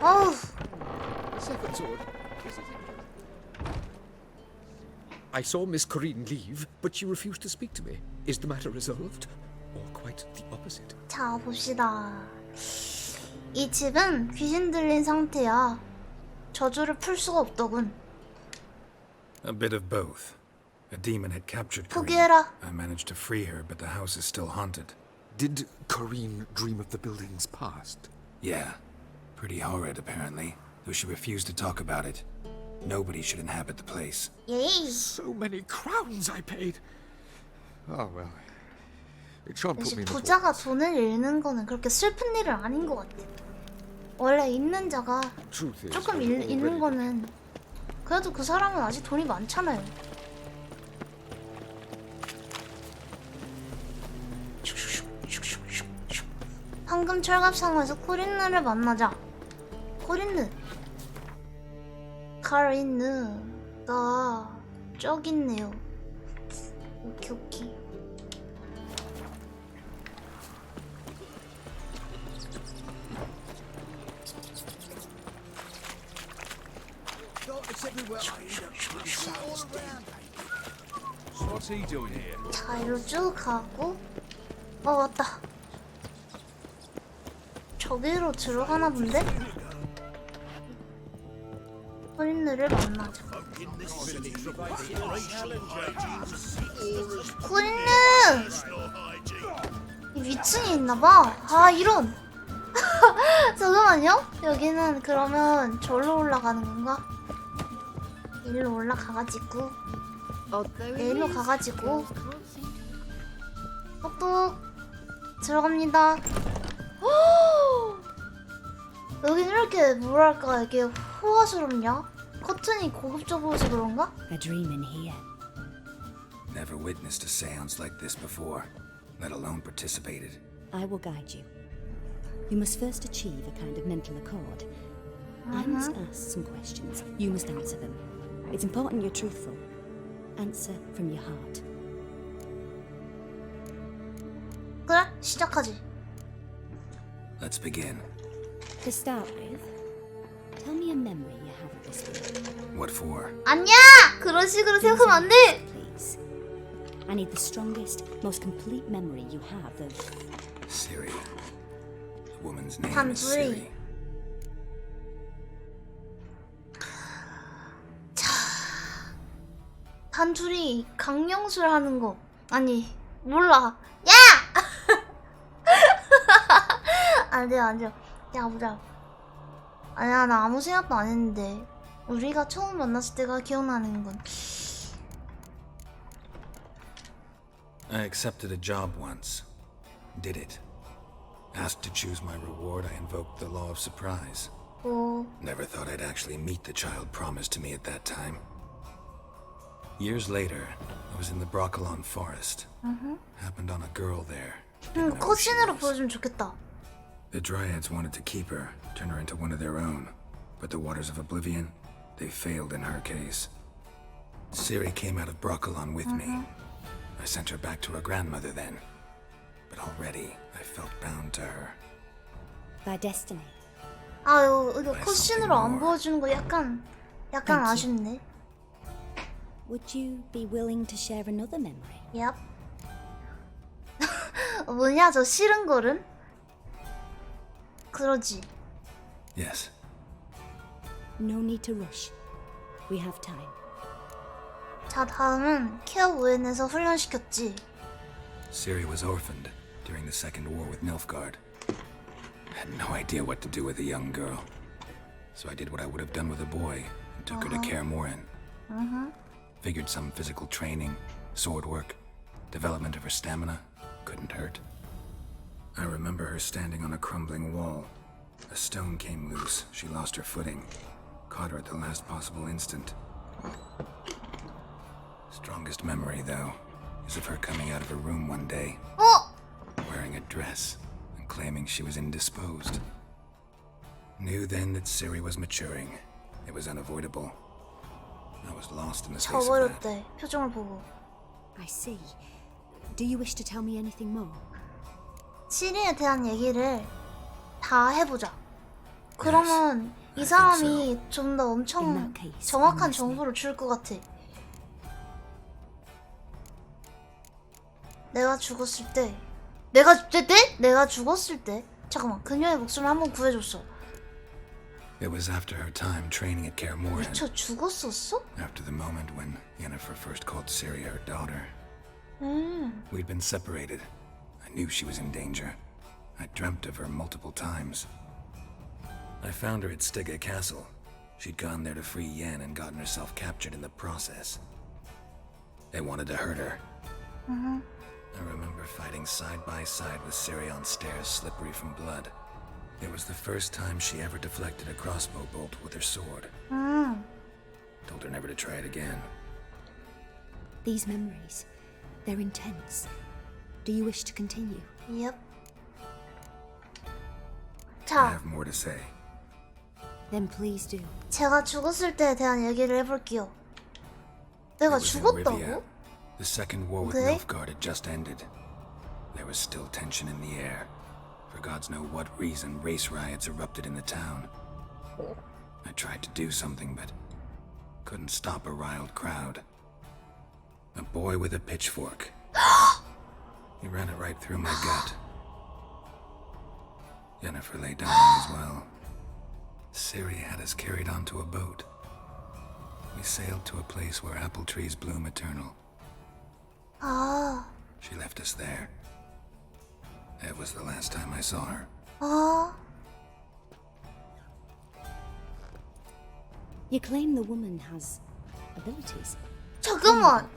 어우. I saw Miss Corinne leave, but she refused to speak to me. Is the matter resolved? Or quite the opposite? 자, 봅시다. 이 집은 귀신 들린 상태야. 저주를 풀 수가 없더군. A bit of both. A demon had captured Corinne. 포기해라. I managed to free her, but the house is still haunted. Did Corinne dream of the building's past? Yeah. Pretty horrid, apparently, though she refused to talk about it. Nobody should inhabit the place. Yay. So many crowns I paid. Oh well. It shan't put me in the 부자가 돈을 잃는 거는 그렇게 슬픈 일은 아닌 것 같아. 원래 있는 자가 조금 잃는 거는 그래도 그 사람은 아직 돈이 많잖아요. 황금 철갑 상어에서 코린느를 만나자. 코린느. 카린느가 저기 있네요. 오케이. 자, 이리로 쭉 가고. 맞다. 저기로 들어가나 본데? 코린느를 만나자. 코린느! 이 위층에 있나봐. 이런! 잠깐만요? 여기는 그러면 절로 올라가는 건가? 일로 올라가가지고 일로 가가지고 똑똑 들어갑니다. 여기는 이렇게 뭐랄까 이게 호화스럽냐? 커튼이 고급져 보여서 그런가? A dream in here. Never witnessed a seance like this before, let alone participated. I will guide you. You must first achieve a kind of mental accord. I must ask some questions. You must answer them. It's important you're truthful. Answer from your heart. 그래, 시작하지. Let's begin. To start with, tell me a memory you have of this room. What for? 아니야! 그런 식으로 생각하면 안 돼! Please. I need the strongest, most complete memory you have of... Siri. The woman's name is 단둘이. Siri. 단둘이 강령술 하는 거. 아니, 몰라. 야! 안 돼요. 야, 보자. 아니야, 나 아무 생각도 안 했는데. 우리가 처음 만났을 때가 기억나는 건. I accepted a job once. Did it. Asked to choose my reward, I invoked the law of surprise. Never thought I'd actually meet the child promised to me at that time. Years later, I was in the Broccolon forest. Happened on a girl there. 컷신으로 보여주면 좋겠다. The Dryads wanted to keep her, turn her into one of their own. But the waters of oblivion, they failed in her case. Ciri came out of Broccolon with me. I sent her back to her grandmother then. But already, I felt bound to her. By destiny. 이거 컷신으로 안 보여주는 거 약간 아쉽네. Would you be willing to share another memory? Yep. 뭐냐 저 싫은 거는? 그러지. Yes. No need to rush. We have time. 자, 다음은 케어 우엔에서 훈련시켰지. Ciri was orphaned during the Second War with Nilfgaard. Had no idea what to do with a young girl. So I did what I would have done with a boy and took her to Kaer Morhen. Figured some physical training, sword work, development of her stamina couldn't hurt. I remember her standing on a crumbling wall. A stone came loose. She lost her footing. Caught her at the last possible instant. Strongest memory, though, is of her coming out of her room one day, wearing a dress and claiming she was indisposed. Knew then that Ciri was maturing. It was unavoidable. I was lost in the space of that. 저버렸대. 표정을 보고. I see. Do you wish to tell me anything more? 시리에 대한 얘기를 다 해보자. 그러면 이 사람이 좀 더 엄청 정확한 정보를 줄 것 같아. 내가 죽었을 때 내가 죽었을 때 잠깐만 그녀의 목숨을 한번 구해줬어. It was after her time training at Kaer Morhen. 미쳐 죽었었어? After the moment when Yennefer first called Ciri her daughter. We'd been separated. I knew she was in danger. I dreamt of her multiple times. I found her at Stygga Castle. She'd gone there to free Yen and gotten herself captured in the process. They wanted to hurt her. I remember fighting side by side with Ciri on stairs slippery from blood. It was the first time she ever deflected a crossbow bolt with her sword. Told her never to try it again. These memories, they're intense. Do you wish to continue? Yep. I 자, have more to say. Then please do. 제가 죽었을 때에 대한 얘기를 해볼게요. 내가 It was in Rivia. 죽었다고? The second war with Okay. Nilfgaard had just ended. There was still tension in the air. For gods know what reason, race riots erupted in the town. I tried to do something, but couldn't stop a riled crowd. A boy with a pitchfork. He ran it right through my gut. Yennefer lay dying as well. Ciri had us carried onto a boat. We sailed to a place where apple trees bloom eternal. 아, She left us there. That was the last time I saw her. 아, You claim the woman has abilities. 잠깐만.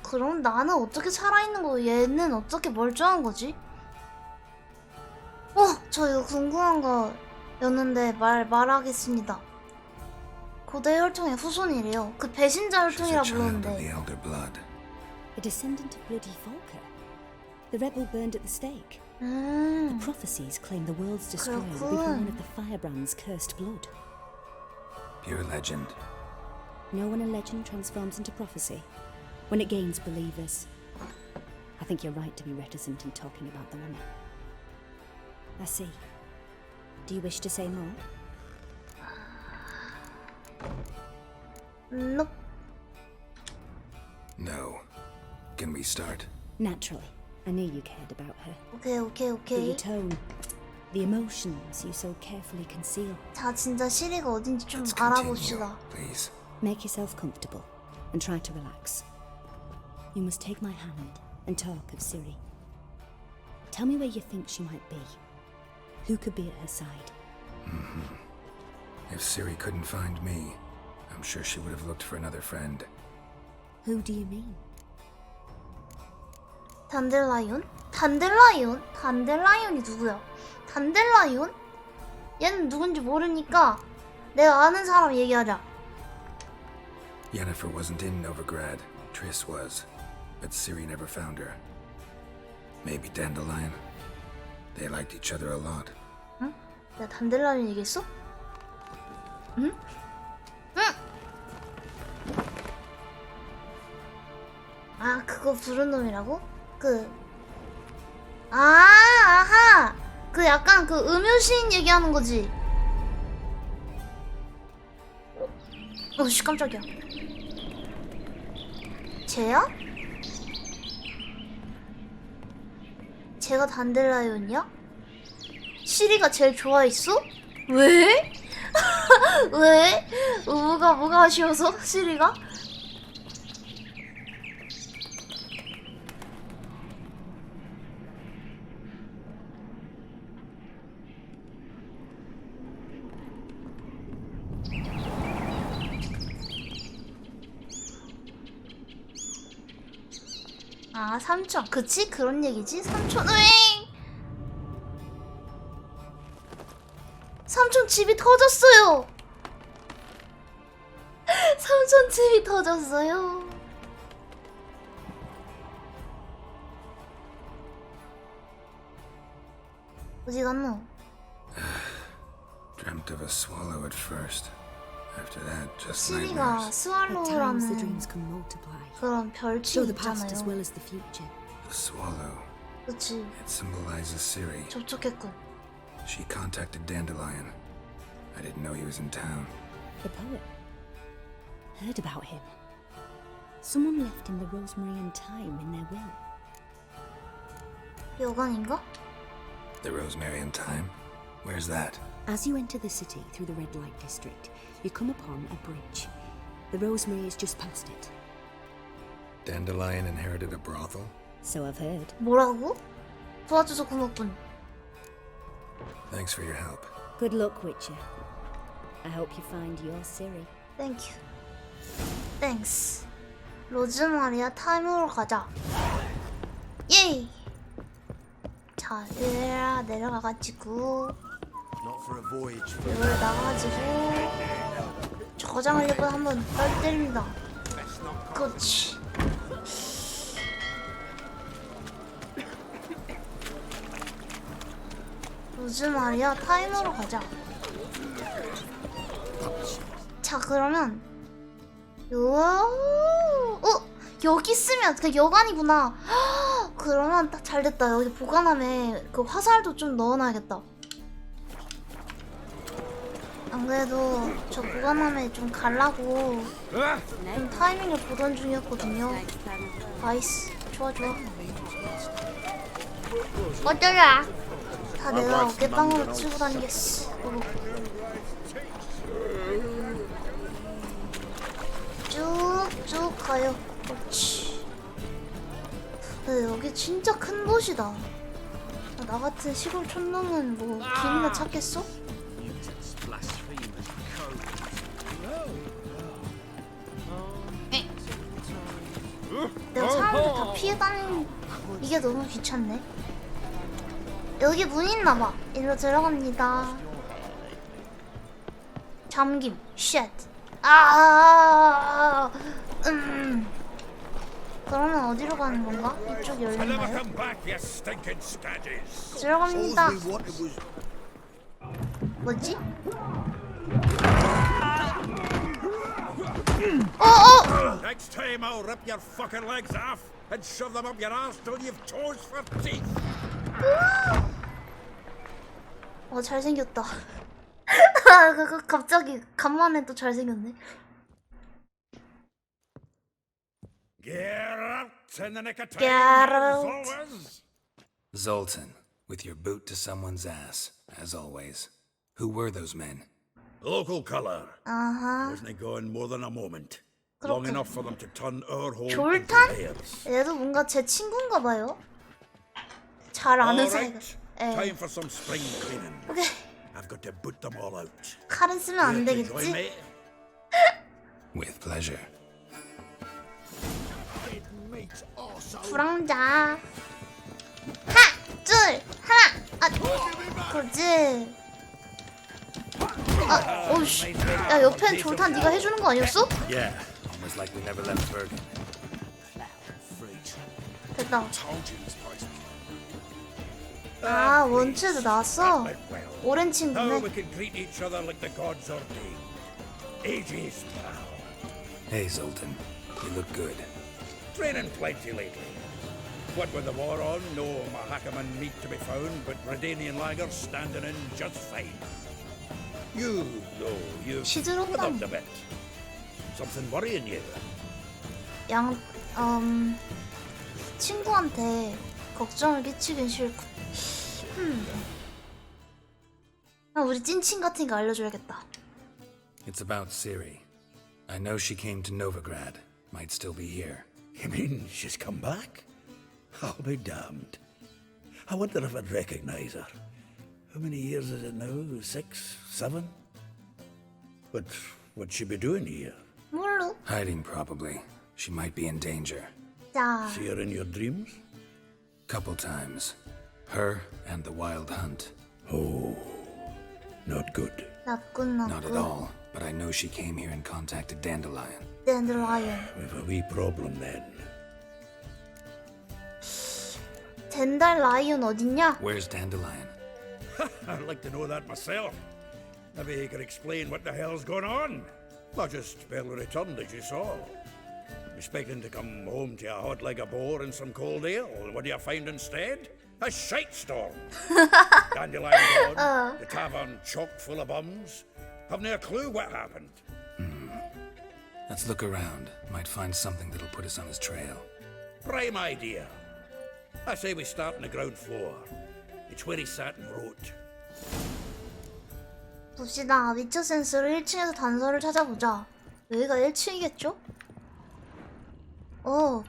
그럼 나는 어떻게 살아있는 거? 얘는 어떻게 멀쩡한 거지? 저 이거 궁금한 거였는데 말하겠습니다. 고대 혈통의 후손이래요. 그 배신자 She's 혈통이라 a child of the 불렀는데. elder blood. A descendant of bloody Volker. The rebel burned at the stake. The prophecies claim the world's destroyer will be born of the firebrand's cursed blood. Pure legend. Know when a legend transforms into prophecy? When it gains believers. I think you're right to be reticent in talking about the woman. I see. Do you wish to say more? Nope. No. Can we start? Naturally. I knew you cared about her. 오케이. But your tone, the emotions you so carefully conceal. 자, 진짜 시리가 어딘지 좀 Let's 알아봅시다. continue, please. Make yourself comfortable and try to relax. You must take my hand and talk of Ciri. Tell me where you think she might be. Who could be at her side? If Ciri couldn't find me, I'm sure she would have looked for another friend. Who do you mean? 단델라이온? 단델라이온이 누구야? 단델라이온? 얘는 누군지 모르니까 내가 아는 사람 얘기하자. Yennefer wasn't in Novigrad. Triss was. But Ciri never found her. Maybe Dandelion? They liked each other a lot. 응? 내가 단델라이온 얘기했어? 응? 아, 그거 부른 놈이라고? 아하! 그 약간 그 음유시인 얘기하는 거지. 씨, 깜짝이야. 쟤야? 쟤가 단델라이온이야? 시리가 제일 좋아했어? 왜? 왜? 뭐가 아쉬워서? 시리가? 아, 삼촌. 그치? 그런 얘기지? 삼촌, 삼촌 집이 터졌어요. 삼촌 집이 터졌어요. 어디 갔노? Dreamt of a swallow at first. After that, just 시리가 nightmares. 스왈로우라는 그런 별칭 the past as well 있잖아요. as the future. The swallow. 그치. It symbolizes Ciri. 접촉했군. She contacted Dandelion. I didn't know he was in town. The poet. Heard about him. Someone left him the rosemary and thyme in their will. 여관인가? The Rosemary and Thyme? Where's that? As you enter the city through the red light district, you come upon a bridge. The rosemary is just past it. Dandelion inherited a brothel? So I've heard. 뭐라고? 도와줘서 고맙군. Thanks for your help. Good luck, Witcher. I hope you find your Ciri. Thank you. Thanks. 로즈마리아 타임으로 가자. 예이. 자, 내려가가지고 이걸 나가가지고 저장하려고 한번 떨 때립니다. 그렇지. 로즈마리아 타임으로 가자. 자, 그러면 여기 있으면 그 여관이구나. 그러면 딱 잘됐다. 여기 보관함에 그 화살도 좀 넣어놔야겠다. 안 그래도 저 보관함에 좀 갈라고 좀 타이밍을 보던 중이었거든요. 나이스. 좋아. 어쩌라. 다 내가 어깨빵으로 치고 다니겠어. 쭉쭉 가요. 그렇지. 근데 여기 진짜 큰 도시다. 나 같은 시골 촌놈은 뭐 길이나 찾겠어? 내가 사람들 다 피해 다니는 이게 너무 귀찮네. 여기 문 있나봐. 일로 들어갑니다. 잠김. 쉣. 그러면 어디로 가는 건가? 이쪽 열렸나요? 들어갑니다. 뭐지? Next time I'll rip your fucking legs off and shove them up your ass till you've toes for teeth. 잘생겼다. 갑자기 간만에 또 잘생겼네. Get out in the nick of time. Get as out. always. Zoltan, with your boot to someone's ass, as always. Who were those men? Local colour. 아하. Wasn't gone more than a moment. Long enough for them to turn our home into 졸탄? theirs. 얘도 뭔가 제 친구인가 봐요. 잘 아는 사이가. Time for some spring cleaning. 오케이. I've got to boot them all out. 칼은 쓰면 안 Here to join 되겠지? me? With pleasure. 불황자. 하나, 둘, 하나. 그렇지. 오씨. 야, 옆에 졸탄 네가 해주는 거 아니었어? Yeah, almost like we never left Bergen. 됐다. 아, 원체도 나왔어? 오랜 Now 친구네. we can greet each other like the gods ordained. Ages, pal. Hey, Zoltan. You look good. Training plenty lately. What with the war on, no Mahakaman meat to be found, but Redanian lagers standing in just fine. You, though, you've withered a bit. Something worrying you? 친구한테 걱정을 끼치긴 싫고. 우리 찐친 같은 거 알려줘야겠다. It's about Ciri. I know she came to Novigrad. Might still be here. You mean she's come back? I'll be damned. I wonder if I'd recognize her. How many years is it now? 6, 7? But what'd she be doing here? 뭘로? Hiding, probably. She might be in danger. 자. See her in your dreams? Couple times. Her and the Wild Hunt. Oh, not good. 나쁜. Not at all, but I know she came here and contacted Dandelion. 댄들라이언. We've a wee problem then. 댄달라이언 어딨냐? Where's Dandelion? I'd like to know that myself. Maybe he could explain what the hell's going on. I just barely returned, as you saw. Expecting to come home to a hot like a boar and some cold ale, and what do you find instead? A shite storm. Dandelion gone, the tavern chock full of bums. Haven't a clue what happened. Let's look around. Might find something that'll put us on his trail. Prime idea. I say we start on the ground floor. It's where he sat and wrote. 봅시다. 위쳐 센스로 1층에서 단서를 찾아보자. 여기가 1층이겠죠?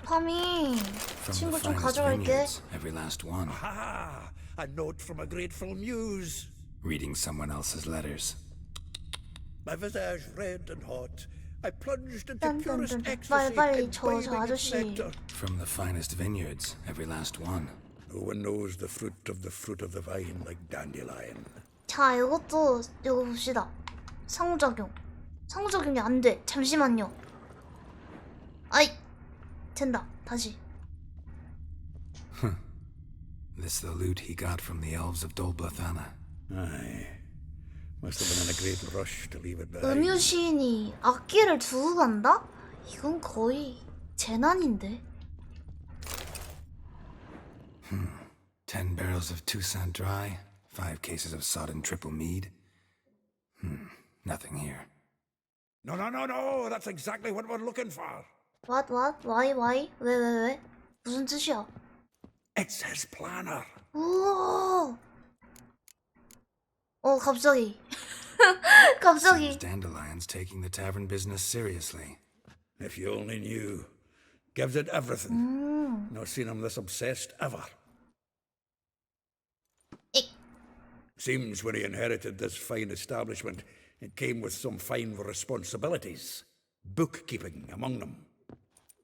파밍. 친구 좀 가져갈게. Every last one. Ah, a note from a grateful muse. Reading someone else's letters. My visage red and hot. I plunged into purest ecstasy 빨리 and 저 imbibing its 아저씨. nectar. From the finest vineyards, every last one. No one knows the fruit of the vine like dandelion. 자, 이거 봅시다. 상호작용. 상호작용이 안 돼. 잠시만요. 아이, 된다. 다시. This the loot he got from the elves of Dolblathana. Aye. Must have been in a great rush to leave it behind. 음유 시인이 악기를 두고 간다? 이건 거의 재난인데. 10 barrels of Toussaint Dry, 5 cases of sodden triple mead. Nothing here. No. That's exactly what we're looking for. What? Why? 왜? 무슨 뜻이야? It's his planner. 오. 갑자기. Seems Dandelion's taking the tavern business seriously. If you only knew. Gives it everything. Not seen him this obsessed ever. Seems when he inherited this fine establishment, it came with some fine responsibilities. Bookkeeping among them.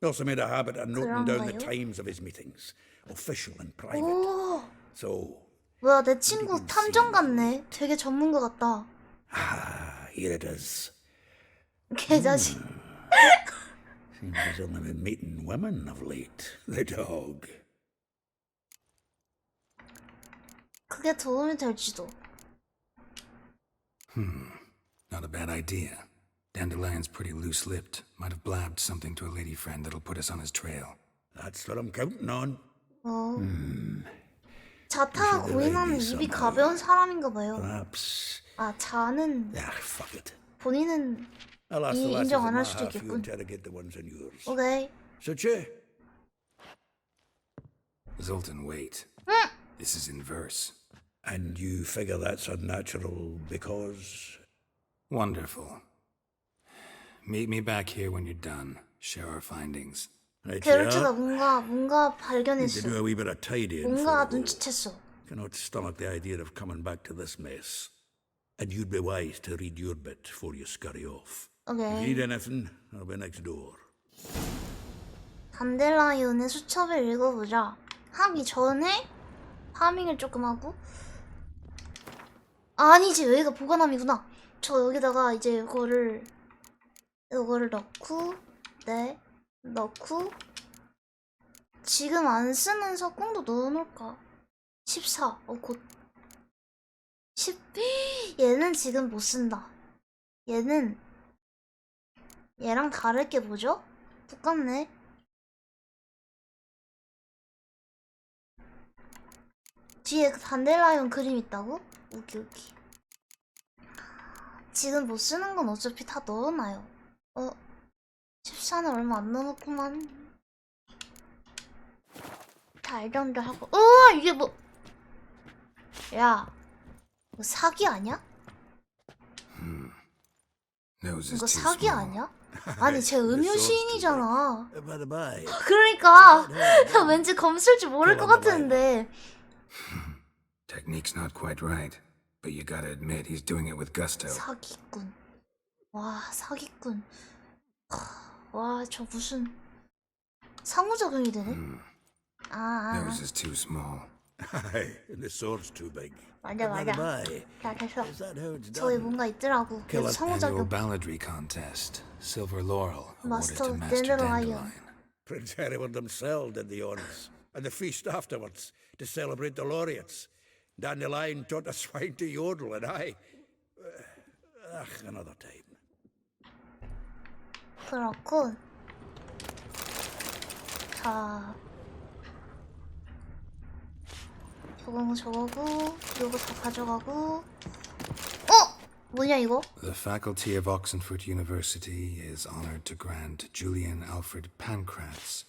He also made a habit of noting down the times of his meetings, official and private. So. 뭐야, 내 친구 탐정 같네. 되게 전문가 같다. Here it is. 개자식. Seems he's only been meeting women of late. The dog. 그게 도움이 될지도. Not a bad idea. Dandelion's pretty loose-lipped. Might have blabbed something to a lady friend that'll put us on his trail. That's what I'm counting on. 자타가 고인하는 입이 가벼운 사람인가 봐요. Perhaps. 자는 Fuck it. 본인은 I'll ask the lasses 인정 in 안 my 할 수도 half, you 있겠군. interrogate the ones in yours. 오케이. Suche? Zoltan, wait. This is in verse. And you figure that's unnatural because? Wonderful. Meet me back here when you're done. Share our findings. 게르트가 뭔가 발견했어. Need to do a wee bit of tidying. 뭔가 눈치챘어. Cannot stomach the idea of coming back to this mess. And you'd be wise to read your bit before you scurry off. Okay. If you need anything, I'll be next door. 단델라이온의 수첩을 읽어보자. 하기 전에 파밍을 조금 하고. 아니지, 여기가 보관함이구나. 저 여기다가 이제 이거를 넣고, 넣고. 지금 안 쓰는 석궁도 넣어놓을까? 14. 곧. 10. 얘는 지금 못 쓴다. 얘랑 다를 게 뭐죠? 똑같네. 뒤에 그 단델라이온 그림 있다고? 오케이. 지금 못 쓰는 건 어차피 다 넣어놔요. 14는 얼마 안 넣어놓구만. 다 이 정도 하고. 이게 뭐. 야, 뭐 사기 아니야? 이거 사기 아니야? 아니, 쟤 음유 시인이잖아. 그러니까 왠지 검술지 모를 것 같은데. Technique's not quite right, but you gotta admit he's doing it with gusto. 사기꾼. 와, 사기꾼. 와, 저 무슨 상호작용이 되네? Nose is too small. Aye, and the sword's too big. 맞아. 자, 됐어. 저기 뭔가 있더라고. 그래서 Annual 상호작용. balladry contest. Silver laurel awarded Master to Master Dandelion. Dandelion. Prince Hereward himself did the honors. And the feast afterwards, to celebrate the laureates. Dandelion taught a swine to yodel, and I... another time. 그렇군. 자, 저거고, 이거 다 가져가고. 뭐냐 이거? The faculty of Oxenford University is honored to grant Julian Alfred Pancratz,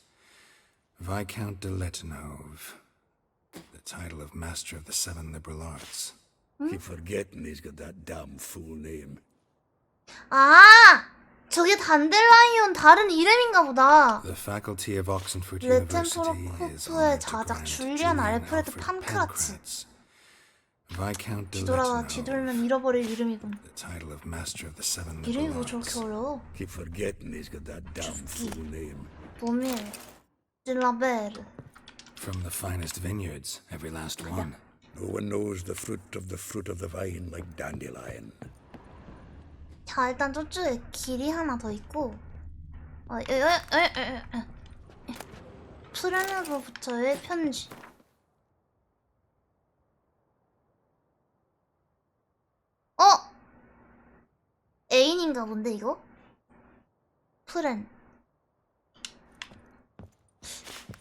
Viscount de Letenove, the title of Master of the Seven Liberal Arts. Keep forgetting he's got that damn full name. 아! 저게 단델라이온 다른 이름인가 보다. The faculty of Oxenford University is 레텐포로코프의 honored to 자작 grant 줄리안 Julian 알프레드 Alfred 판크라츠. Pancratz, Viscount de 뒤돌아가 Letenove, 뒤돌면 잃어버릴 이름이군. the title of Master of the Seven 이름이 Liberal 뭐 저렇게 Arts. 어려워? Keep forgetting he's got that damn full name. 보밀, 딜라베르. From the finest vineyards, every last one. No one knows the fruit of the vine like Dandelion. 자, 일단 저쪽에 길이 하나 더 있고. 프렌으로부터의 편지. 애인인가 본데 이거? 프렌.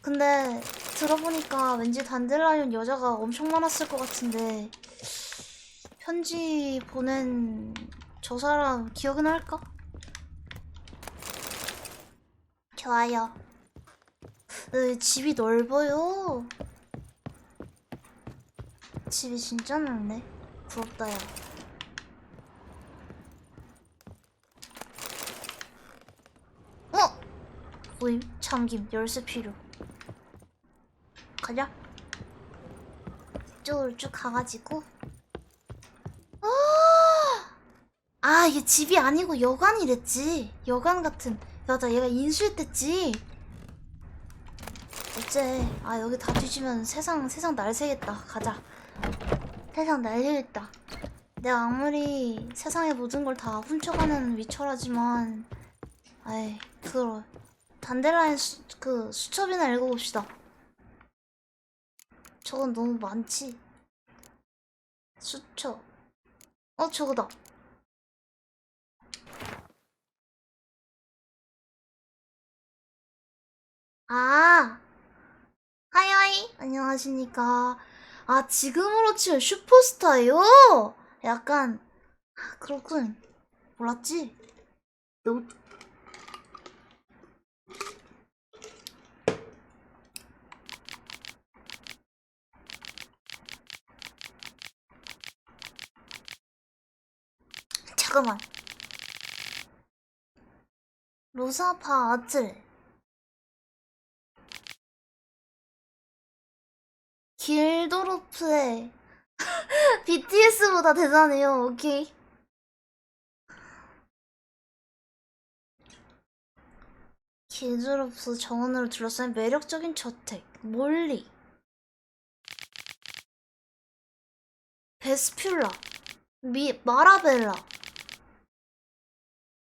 근데 들어보니까 왠지 단델라이온 여자가 엄청 많았을 것 같은데 편지 보낸 저 사람 기억은 할까? 좋아요. 집이 넓어요. 집이 진짜 넓네. 부럽다 야. 모임 잠김 열쇠 필요. 가자. 이쪽으로 쭉 가가지고. 이게 집이 아니고 여관이랬지. 여관 같은. 맞아, 얘가 인수했댔지. 어째. 여기 다 뒤지면 세상 날새겠다. 가자. 세상 날새겠다. 내가 아무리 세상의 모든 걸 다 훔쳐가는 위쳐라지만, 그걸 단델라인 수첩이나 읽어봅시다. 저건 너무 많지. 수첩. 저거다. 하이하이. 안녕하십니까. 지금으로 치면 슈퍼스타예요. 약간 그렇군. 몰랐지? 잠깐만. 로사파 아즐. 길도르프의 BTS보다 대단해요. 오케이. 길도르프 정원으로 둘러싸인 매력적인 저택. 몰리. 베스퓰라. 마라벨라.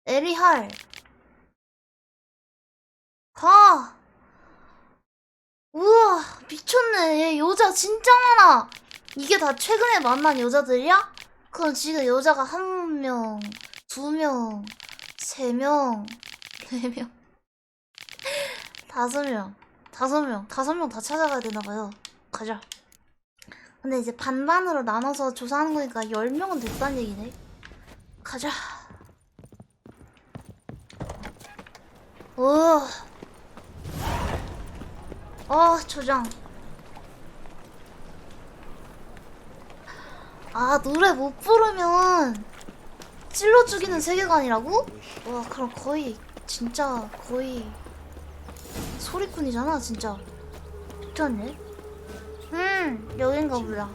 에리할. 우와, 미쳤네. 얘 여자 진짜 많아. 이게 다 최근에 만난 여자들이야? 그럼 지금 여자가 1명, 2명, 3명, 4명, 5명, 5명 다 찾아가야 되나봐요. 가자. 근데 이제 반반으로 나눠서 조사하는 거니까 10명은 됐다는 얘기네. 가자. 오. 저장. 노래 못 부르면 찔러 죽이는 세계관이라고? 와, 그럼 거의 진짜 거의 소리꾼이잖아, 진짜. 미쳤네. 여긴가 보다.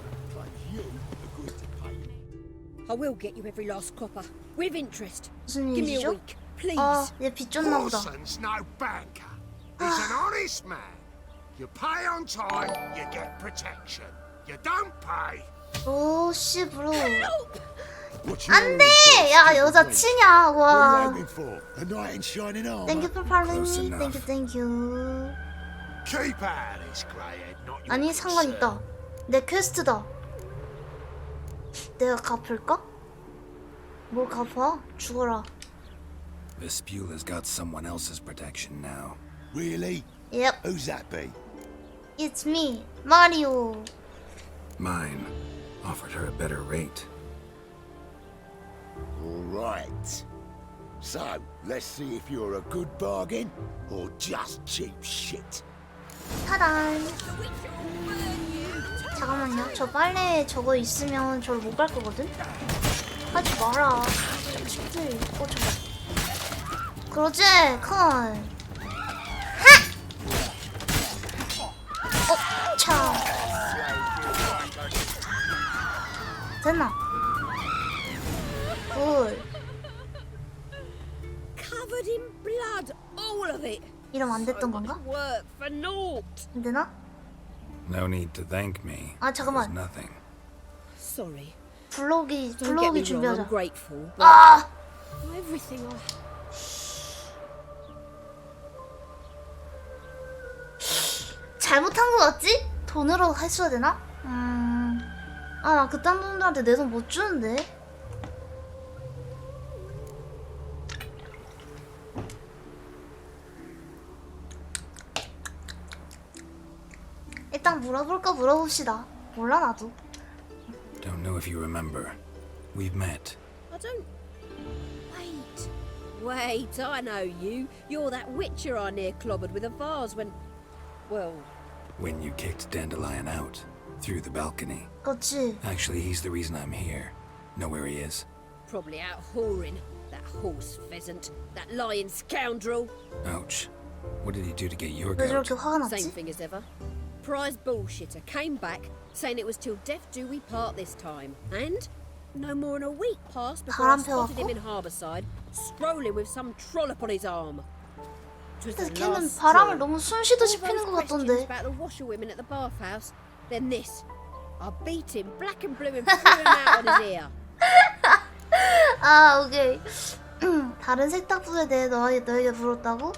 I will get you every last copper, with interest. 무슨 Give me a 일이죠? week, please. 얘 빚졌나 보다. Paulson's no banker. He's an honest man. You pay on time, you get protection. You don't pay. 씨, 브로. 안 돼! 야, 여자 치냐, 와. Thank you for following me. Thank you. Keep out of this greyhead, not your 아니, 상관 있다. 내 퀘스트다. 내가 갚을까? 뭘 갚아? 죽어라. Vespula's got someone else's protection now. Really? Yep. Who's that be? It's me, Mario. Mine offered her a better rate. All right. So, let's see if you're a good bargain or just cheap shit. 타단. 잠깐만요. 저 빨래 저거 있으면 저를 못 갈 거거든? 하지 마라. 친구들. 저거. 그러지, 컨. 차. 됐나? 굿. Covered in blood, all of it. 이러면 안 됐던 건가? Work for naught. 안 되나? No need to thank me. 아, It was 잠깐만. nothing. Sorry. 블로기 Don't get me wrong, 준비하자. I'm grateful. But 아! everything I 잘못한 거 같지? 돈으로 했어야 되나? 아, 나 그딴 놈들한테 내 돈 못 주는데. 일단 물어볼까 물어봅시다. 몰라 나도. Don't know if you remember. We've met. I don't. Wait, I know you. You're that witcher I near clobbered with a vase when. Well. When you kicked Dandelion out. Through the balcony. 그렇지. Actually, he's the reason I'm here. Know where he is? Probably out whoring. That horse pheasant. That lying scoundrel. Ouch. What did he do to get your 왜 goat? 저렇게 화가 났지? Same thing as ever. Prize bullshitter came back saying it was till death do we part this time. And no more than a week passed before I spotted him in Harbourside, strolling with some trollop on his arm. 근데 걔는 바람을 너무 숨쉬듯이 피는 것 같던데. About the washerwomen at the bathhouse. Then this. I beat him black and blue and threw him out on his ear. 아, 오케이. 다른 세탁부에 대해 너에게 물었다고?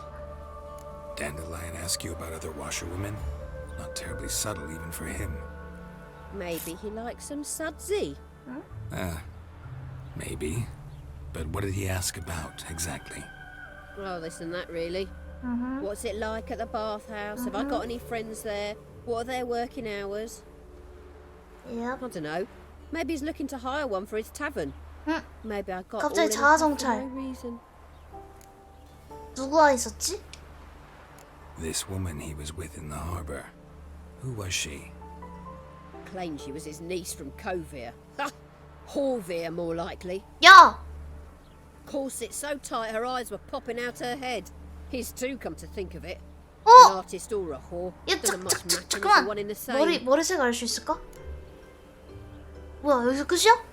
Dandelion ask you about other washerwomen? Not terribly subtle even for him. Maybe he likes some sudsy. Maybe. But what did he ask about exactly? Oh, this and that really. What's it like at the bathhouse? Have I got any friends there? What are their working hours? Yep. I don't know. Maybe he's looking to hire one for his tavern. Maybe I got 갑자기 all in a puff for 자아정찰. no reason. 누구와 있었지? This woman he was with in the harbor. Who was she? Claimed she was his niece from Kovir. Ha! Horvir, more likely. 야! Corset so tight her eyes were popping out her head. His too, come to think of it. 어? An artist or a whore. 야, Doesn't much matter if the 잠깐만. one in the same. 머리색 알 수 있을까? 뭐야, 여기서 끝이야?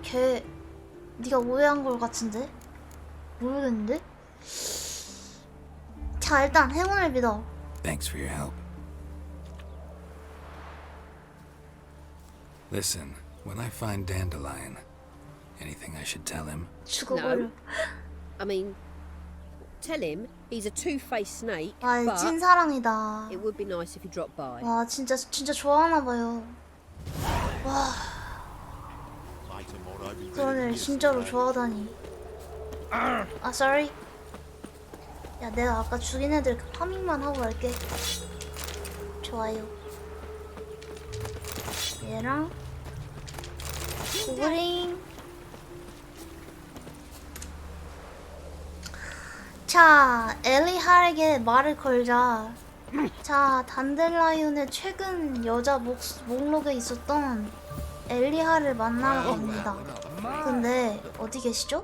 걔 네가 오해한 걸 같은데? 모르겠는데? 자, 일단 행운을 믿어. Thanks for your help. Listen, when I find Dandelion, anything I should tell him? 죽어버려. I mean, tell him he's a two-faced snake. 아, but 찐사랑이다. it would be nice if he dropped by. 와, 진짜 좋아하나 봐요. 와. 그런 애를 진짜로 좋아하다니. 아, sorry. 야, 내가 아까 죽인 애들 그 파밍만 하고 갈게. 좋아요. 얘랑 고그링. 자, 엘리할에게 말을 걸자. 자, 단델라이온의 최근 여자 목록에 있었던 엘리할을 만나러 갑니다. 근데 어디 계시죠?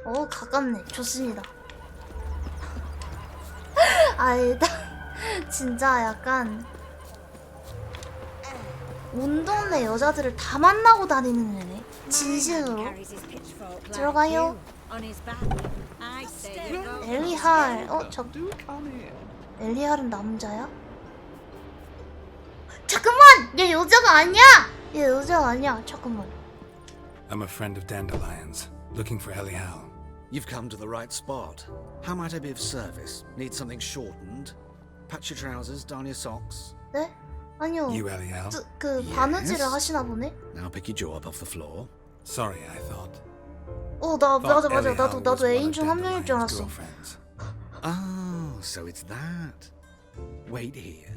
가깝네. 좋습니다. 아, 일단 진짜 약간 온 동네 여자들을 다 만나고 다니는 애네. 진심으로. 들어가요. 엘리할. 엘리할은 남자야? 잠깐만! 얘 여자가 아니야! 얘 여자가 아니야. 잠깐만. I'm a friend of Dandelion's, looking for Elial. You've come to the right spot. How might I be of service? Need something shortened? Patch your trousers, darn your socks. 네? 아니요. You, Elial? 바느질을 하시나 보네? Now pick your jaw up off the floor. Sorry, I thought. 맞아. 나도 애인 중 한 명일 줄 알았어. Oh, so it's that. Wait here.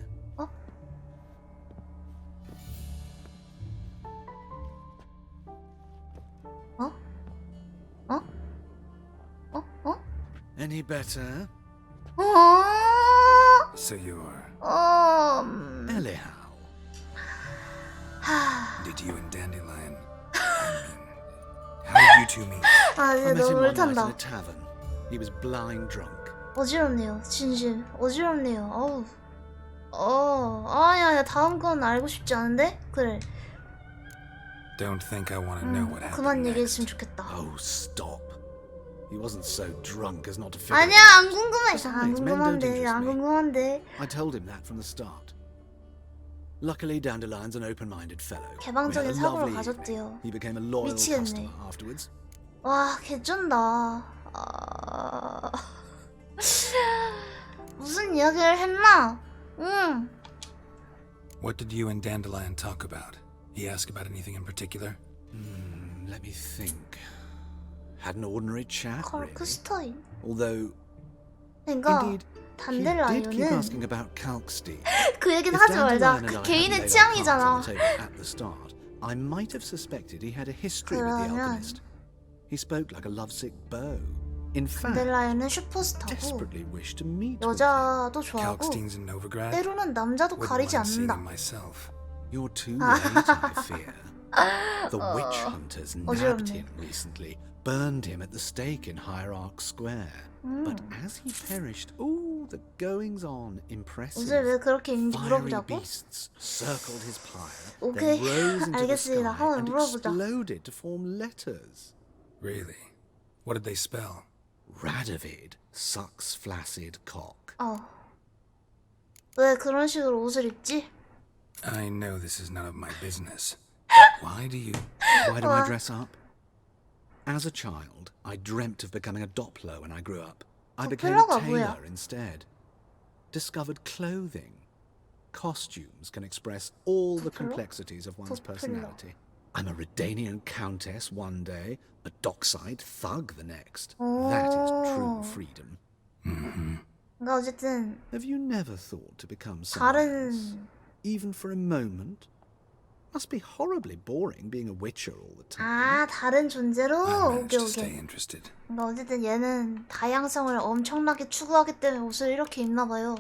Any better? So you're... Anyhow. Did you and Dandelion... how did you two meet? I met 너무 him one night in 물탄다. a tavern. He was blind drunk. 어지럽네요. 진심. 어지럽네요. 야, 다음 건 알고 싶지 않은데? 그래. Don't think I want to know what happened 그만 next. 얘기했으면 좋겠다. Oh, stop. He wasn't so drunk as not to figure 아니야, it 안 궁금해. Besides, men don't interest 안 me. 궁금한데. I told him that from the start. Luckily, Dandelion's an open-minded fellow. We had 개방적인 a 사고를 lovely 가졌대요. evening. He became a loyal 미치겠네. customer afterwards. 와, 개쩐다. 무슨 이야기를 했나? What did you and Dandelion talk about? He asked about anything in particular? Let me think. Had an ordinary chat, really. 칼크스타인. Although, 그러니까 indeed, he did keep 단델라이온은 asking about Kalkstein. 그 얘기는 If 하지 말자. Dandelion and 그 I 개인의 hadn't laid our cards 취향이잖아. on the table at the start, I might have suspected he had a history with the 그러면 alchemist. He spoke like a lovesick beau. In fact, 단델라이온은 슈퍼스타고 desperately wished to meet 여자도 좋아하고 Kalkstein's in Novigrad? 때로는 남자도 Wouldn't 가리지 mind seeing 않는다. him myself. You're too late, I fear. The witch hunters nabbed 어지럽네. him recently, burned him at the stake in Hierarch Square. But as he perished, the goings-on impressive. 옷을 왜 그렇게 입는지 Fiery 물어보자고? beasts circled his pyre, 오케이, then rose into the 알겠습니다. sky 한번 and 물어보자. exploded to form letters. Really? What did they spell? Radovid sucks flaccid cock. 왜 그런 식으로 옷을 입지? I know this is none of my business. Why do you... Why do I dress up? As a child, I dreamt of becoming a Doppler when I grew up. I became a 도플러가 tailor 뭐야? instead. Discovered clothing. Costumes can express all the complexities of one's personality. I'm a Redanian countess one day, a dockside thug the next. That is true freedom. 그러니까 어쨌든 Have you never thought to become someone else? 다른 Even for a moment? Must be horribly boring being a witcher all the time. 다른 존재로 I managed to 오케이. stay interested. 그러니까 어쨌든 얘는 다양성을 엄청나게 추구하기 때문에 옷을 이렇게 입나 봐요.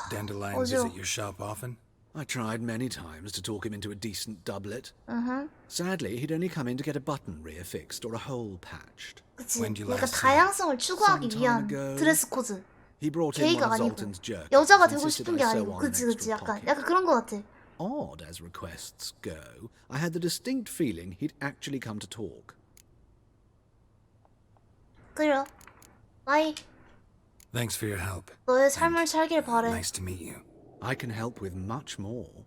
Dandelion 어지러워. visit your shop often? I tried many times to talk him into a decent doublet. Uh-huh. Sadly, he'd only come in to get a button reaffixed or a hole patched. 그치. 그러니까 다양성을 추구하기 위한 드레스 코드. He brought in 게이가 one of 아니고 Zoltan's jerkins. 여자가 되고 insisted 싶은 게 I sew 아니고 on an 그치 extra 약간 pocket. 그런 거 같아. Odd as requests go, I had the distinct feeling he'd actually come to talk. 그래요. 바이. Thanks for your help. 너의 삶을 살길 바래. Nice to meet you. I can help with much more.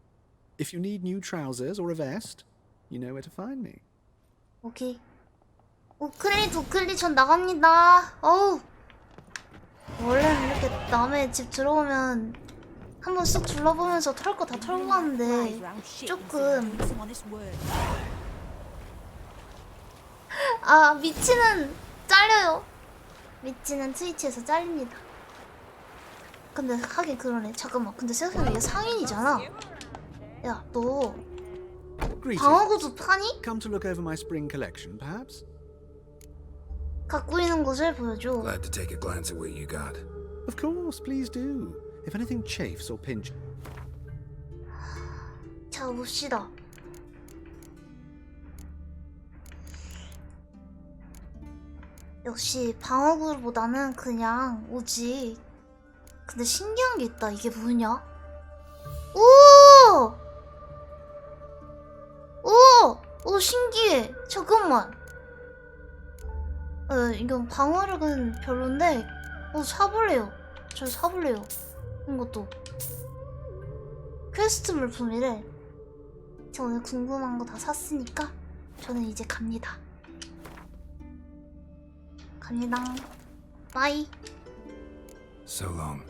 If you need new trousers or a vest, you know where to find me. 오케이. 우클리 전 나갑니다. 어우. 원래는 이렇게 남의 집 들어오면 한번 쓱 둘러보면서 털 거 다 털고 가는데 조금 미치는 잘려요. 미치는 트위치에서 잘립니다. 근데 하긴 그러네. 잠깐만. 근데 생각해보면 얘 상인이잖아. 야, 너 방어구도 파니? Come to look over my spring collection, perhaps? 갖고 있는 것을 보여줘. Glad to take a glance at what you got. Of course, please do. If anything chafes or pinches. 자, 봅시다. 역시 방어구보다는 그냥 오지. 근데 신기한 게 있다. 이게 뭐냐? 오! 오! 신기해. 잠깐만. 이건 방어력은 별론데 사볼래요. 저 사볼래요. 이것도 퀘스트 물품이래. 저 오늘 궁금한 거 다 샀으니까 저는 이제 갑니다. 바이. So long.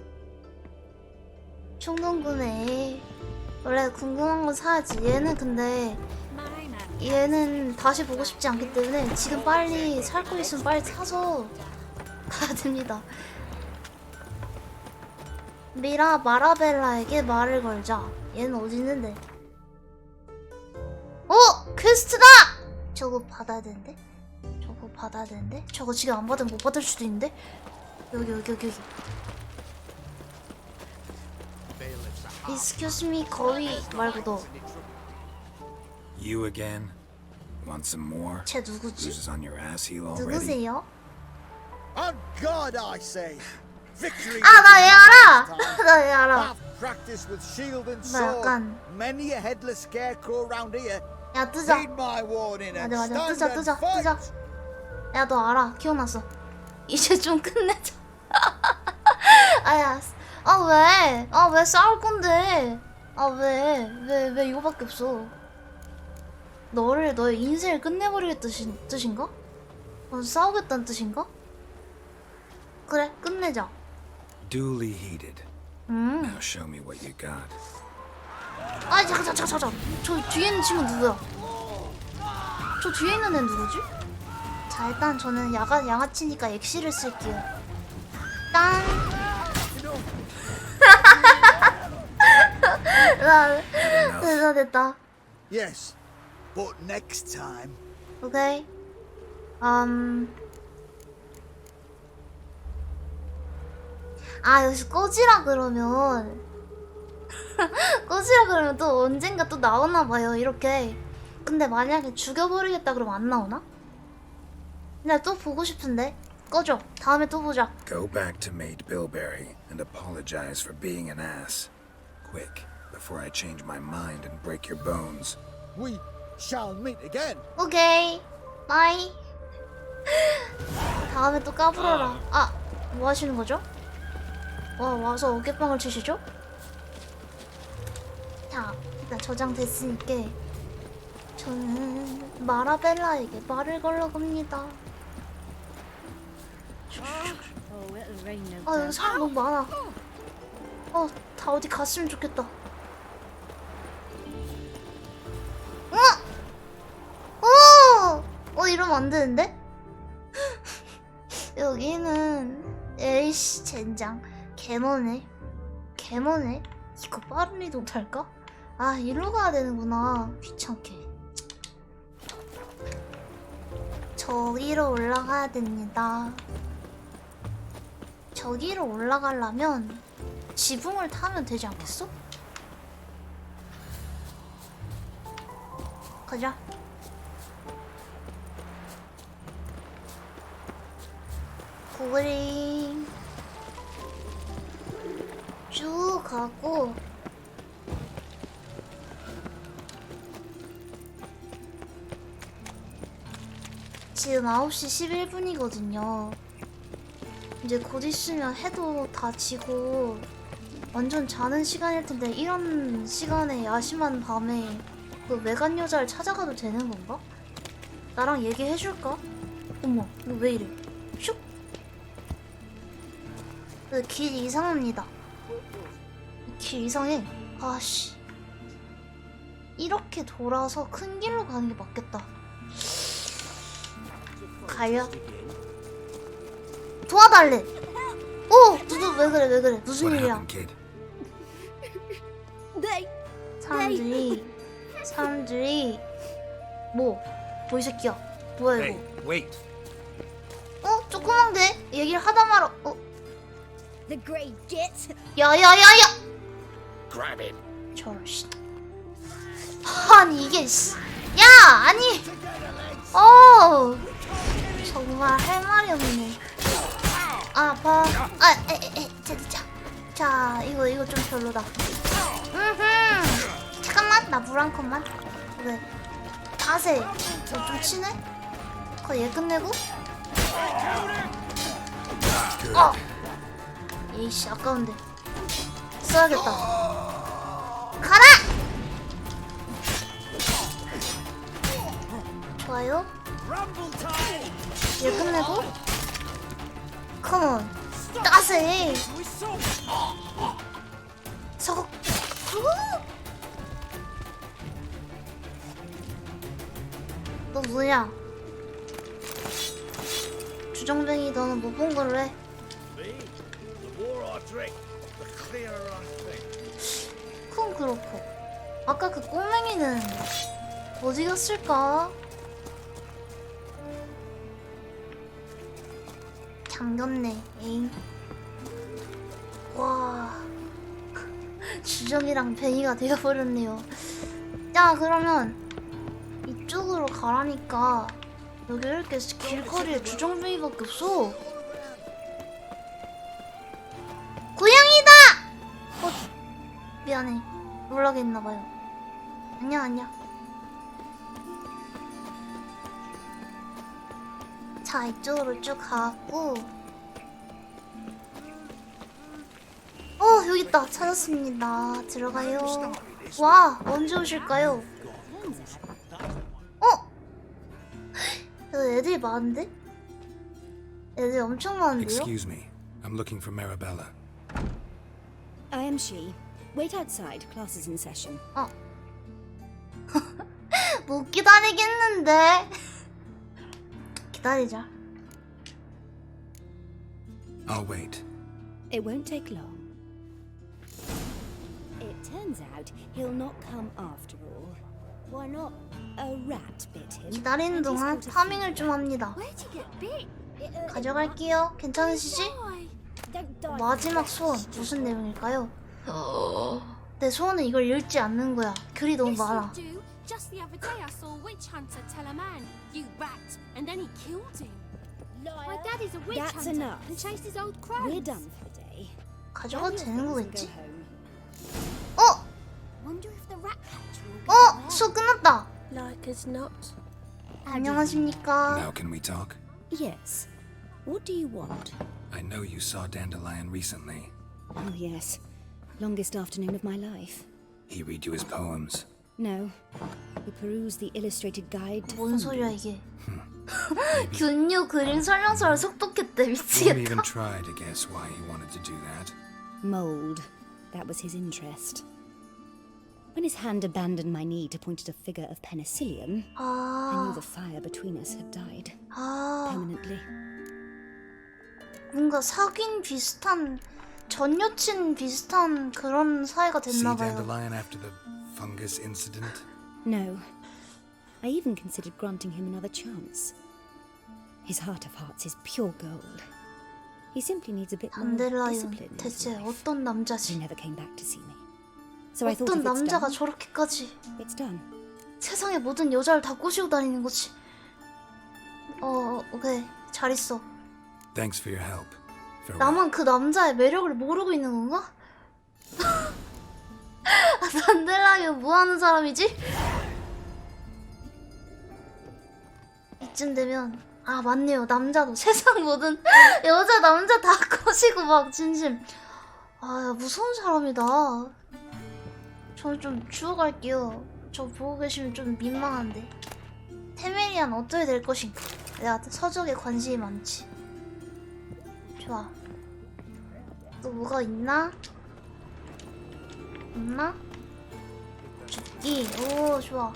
충동 구매. 원래 궁금한 거 사야지. 얘는 근데 얘는 다시 보고 싶지 않기 때문에 지금 빨리 살 거 있으면 빨리 사서 가야 됩니다. 마라벨라에게 말을 걸자. 얘는 어디 있는데? 퀘스트다! 저거 받아야 되는데? 저거 받아야 되는데? 저거 지금 안 받으면 못 받을 수도 있는데? 여기. Excuse me, 거위 말고 너. You again? Want some more? 쟤 누구지? Bruises on your ass heel already? 누구세요? On God, I say. Victory. 나 얘 알아! 나 얘 알아. Practice with shield and 나 sword. 약간 Many a headless scarecrow round here. 야 뜨자. Heed my warning and 맞아. stand and 뜨자. fight. 야 너 알아. 기억났어. 이제 좀 끝내자. 아야. 왜? 왜 싸울 건데? 왜 이거밖에 없어? 너의 인생을 끝내버리겠다는 뜻인가? 싸우겠다는 뜻인가? 그래, 끝내자. Duly heated. Now show me what you got. 잠깐. 저 뒤에 있는 친구 누구야? 저 뒤에 있는 애 누구지? 자, 일단 저는 양아치니까 엑시를 쓸게요. 딴. 됐다. Yes, but next time. 오케이. 여기서 꺼지라 그러면 또 언젠가 또 나오나봐요, 이렇게. 근데 만약에 죽여버리겠다 그러면 안 나오나? 나 또 보고 싶은데. 꺼져. 다음에 또 보자. Go back to Maid Bilberry and apologize for being an ass. Quick, before I change my mind and break your bones. We shall meet again. 오케이. 바이. 다음에 또 까불어라. 뭐 하시는 거죠? 와서 어깨빵을 치시죠? 자, 일단 저장됐으니까 저는 마라벨라에게 말을 걸러 갑니다. 여기 사람 너무 많아. 다 어디 갔으면 좋겠다. 이러면 안 되는데? 여기는 에이씨 젠장 개머네. 이거 빠른 이동 탈까? 일로 가야 되는구나. 귀찮게. 저기로 올라가야 됩니다. 저기로 올라가려면 지붕을 타면 되지 않겠어? 가자. 고그링 쭉 가고 지금 9시 11분이거든요. 이제 곧 있으면 해도 다 지고 완전 자는 시간일 텐데 이런 시간에 야심한 밤에 그 외간 여자를 찾아가도 되는 건가? 나랑 얘기해줄까? 어머, 너 왜 이래? 슉! 길 이상합니다. 길 이상해. 아씨. 이렇게 돌아서 큰 길로 가는 게 맞겠다. 가요. 도와달래. 누구 왜 그래? 무슨 일이야? 사람들이 뭐 이 새끼야? 뭐야 이거? Wait. 조그만 게 얘기를 하다 말아. The great git. 야야야야. Grab him. 저런 씨. 아니 이게 씨. 야 아니. 정말 할 말이 없네. 아파. 자 이거 좀 별로다. 잠깐만 나 물 한 컵만. 왜? 자세 좀 치네? 얘 끝내고. 에이씨 아까운데 써야겠다. 가라! 좋아요. 얘 끝내고. 컴온 따세. 서걱. 너 뭐냐? 주정뱅이 너는 못 본 걸로 해. 그건 그렇고 아까 그 꼬맹이는 어디 갔을까? 잠겼네. 에잉. 와 주정이랑 뱅이가 되어버렸네요. 자 그러면 이쪽으로 가라니까 여기 이렇게 길거리에 주정뱅이밖에 없어. 고양이다! 미안해. 놀라게 했나봐요. 아니야 아니야. 자 이쪽으로 쭉 가고 여기 있다. 찾았습니다. 들어가요. 와 언제 오실까요? 여기 애들이 많은데? 애들이 엄청 많은데요? Excuse me. I'm looking for Marabella. I am she. Wait outside. Class is in session. 못 기다리겠는데. 기다리자. I'll wait. It won't take long. It turns out he'll not come after all. Why not? A rat bit him. 기다리는 동안 파밍을 좀 합니다. 가져갈게요. 괜찮으시지? 마지막 소원 무슨 내용일까요? 내 소원은 이걸 읽지 않는 거야. 글이 너무 많아. Just the other day I saw a witch hunter tell a man, "You rat," and then he killed him. My daddy's a witch That's hunter enough. and chased his old crows. We're done for the day. 가져가도 되는 거겠지? Wonder if the rat catcher will get away. 수업 끝났다. Like as not. 안녕하십니까? Now can we talk? Yes. What do you want? I know you saw Dandelion recently. Oh, yes. Longest afternoon of my life. He read you his poems. No. We peruse the illustrated guide to 뭔 소리야 fondant. 이게? 균요 그림 설명서를 속독했대. Won't 미치겠다. even try to guess why he wanted to do that. Mold. That was his interest. When his hand abandoned my knee to point at a figure of penicillium, I knew the fire between us had died. Permanently. 뭔가 사귄 비슷한 전 여친 비슷한 그런 사이가 See 됐나 봐요. Dandelion after the fungus incident? No. I even considered granting him another chance. His heart of hearts is pure gold. He simply needs a bit more 단델라이온 discipline. in his 대체 life. 어떤 He 남자지? never came back to see me. So I thought 어떤 if it's 남자가 done, 저렇게까지 it's done. 세상의 모든 여자를 다 꼬시고 다니는 거지. 오케이. 잘 있어. Thanks for your help. Farewell. 나만 그 남자의 매력을 모르고 있는 건가? 단델라이온 뭐 하는 사람이지? 이쯤 되면 맞네요. 남자도 세상 모든 여자 남자 다 꼬시고 막 진심. 무서운 사람이다. 저는 좀 죽어갈게요. 저 보고 계시면 좀 민망한데. 테메리안 어떻게 될 것인가? 내가 서적에 관심이 많지. 좋아. 또 뭐가 있나? 없나? 죽기. 오 좋아.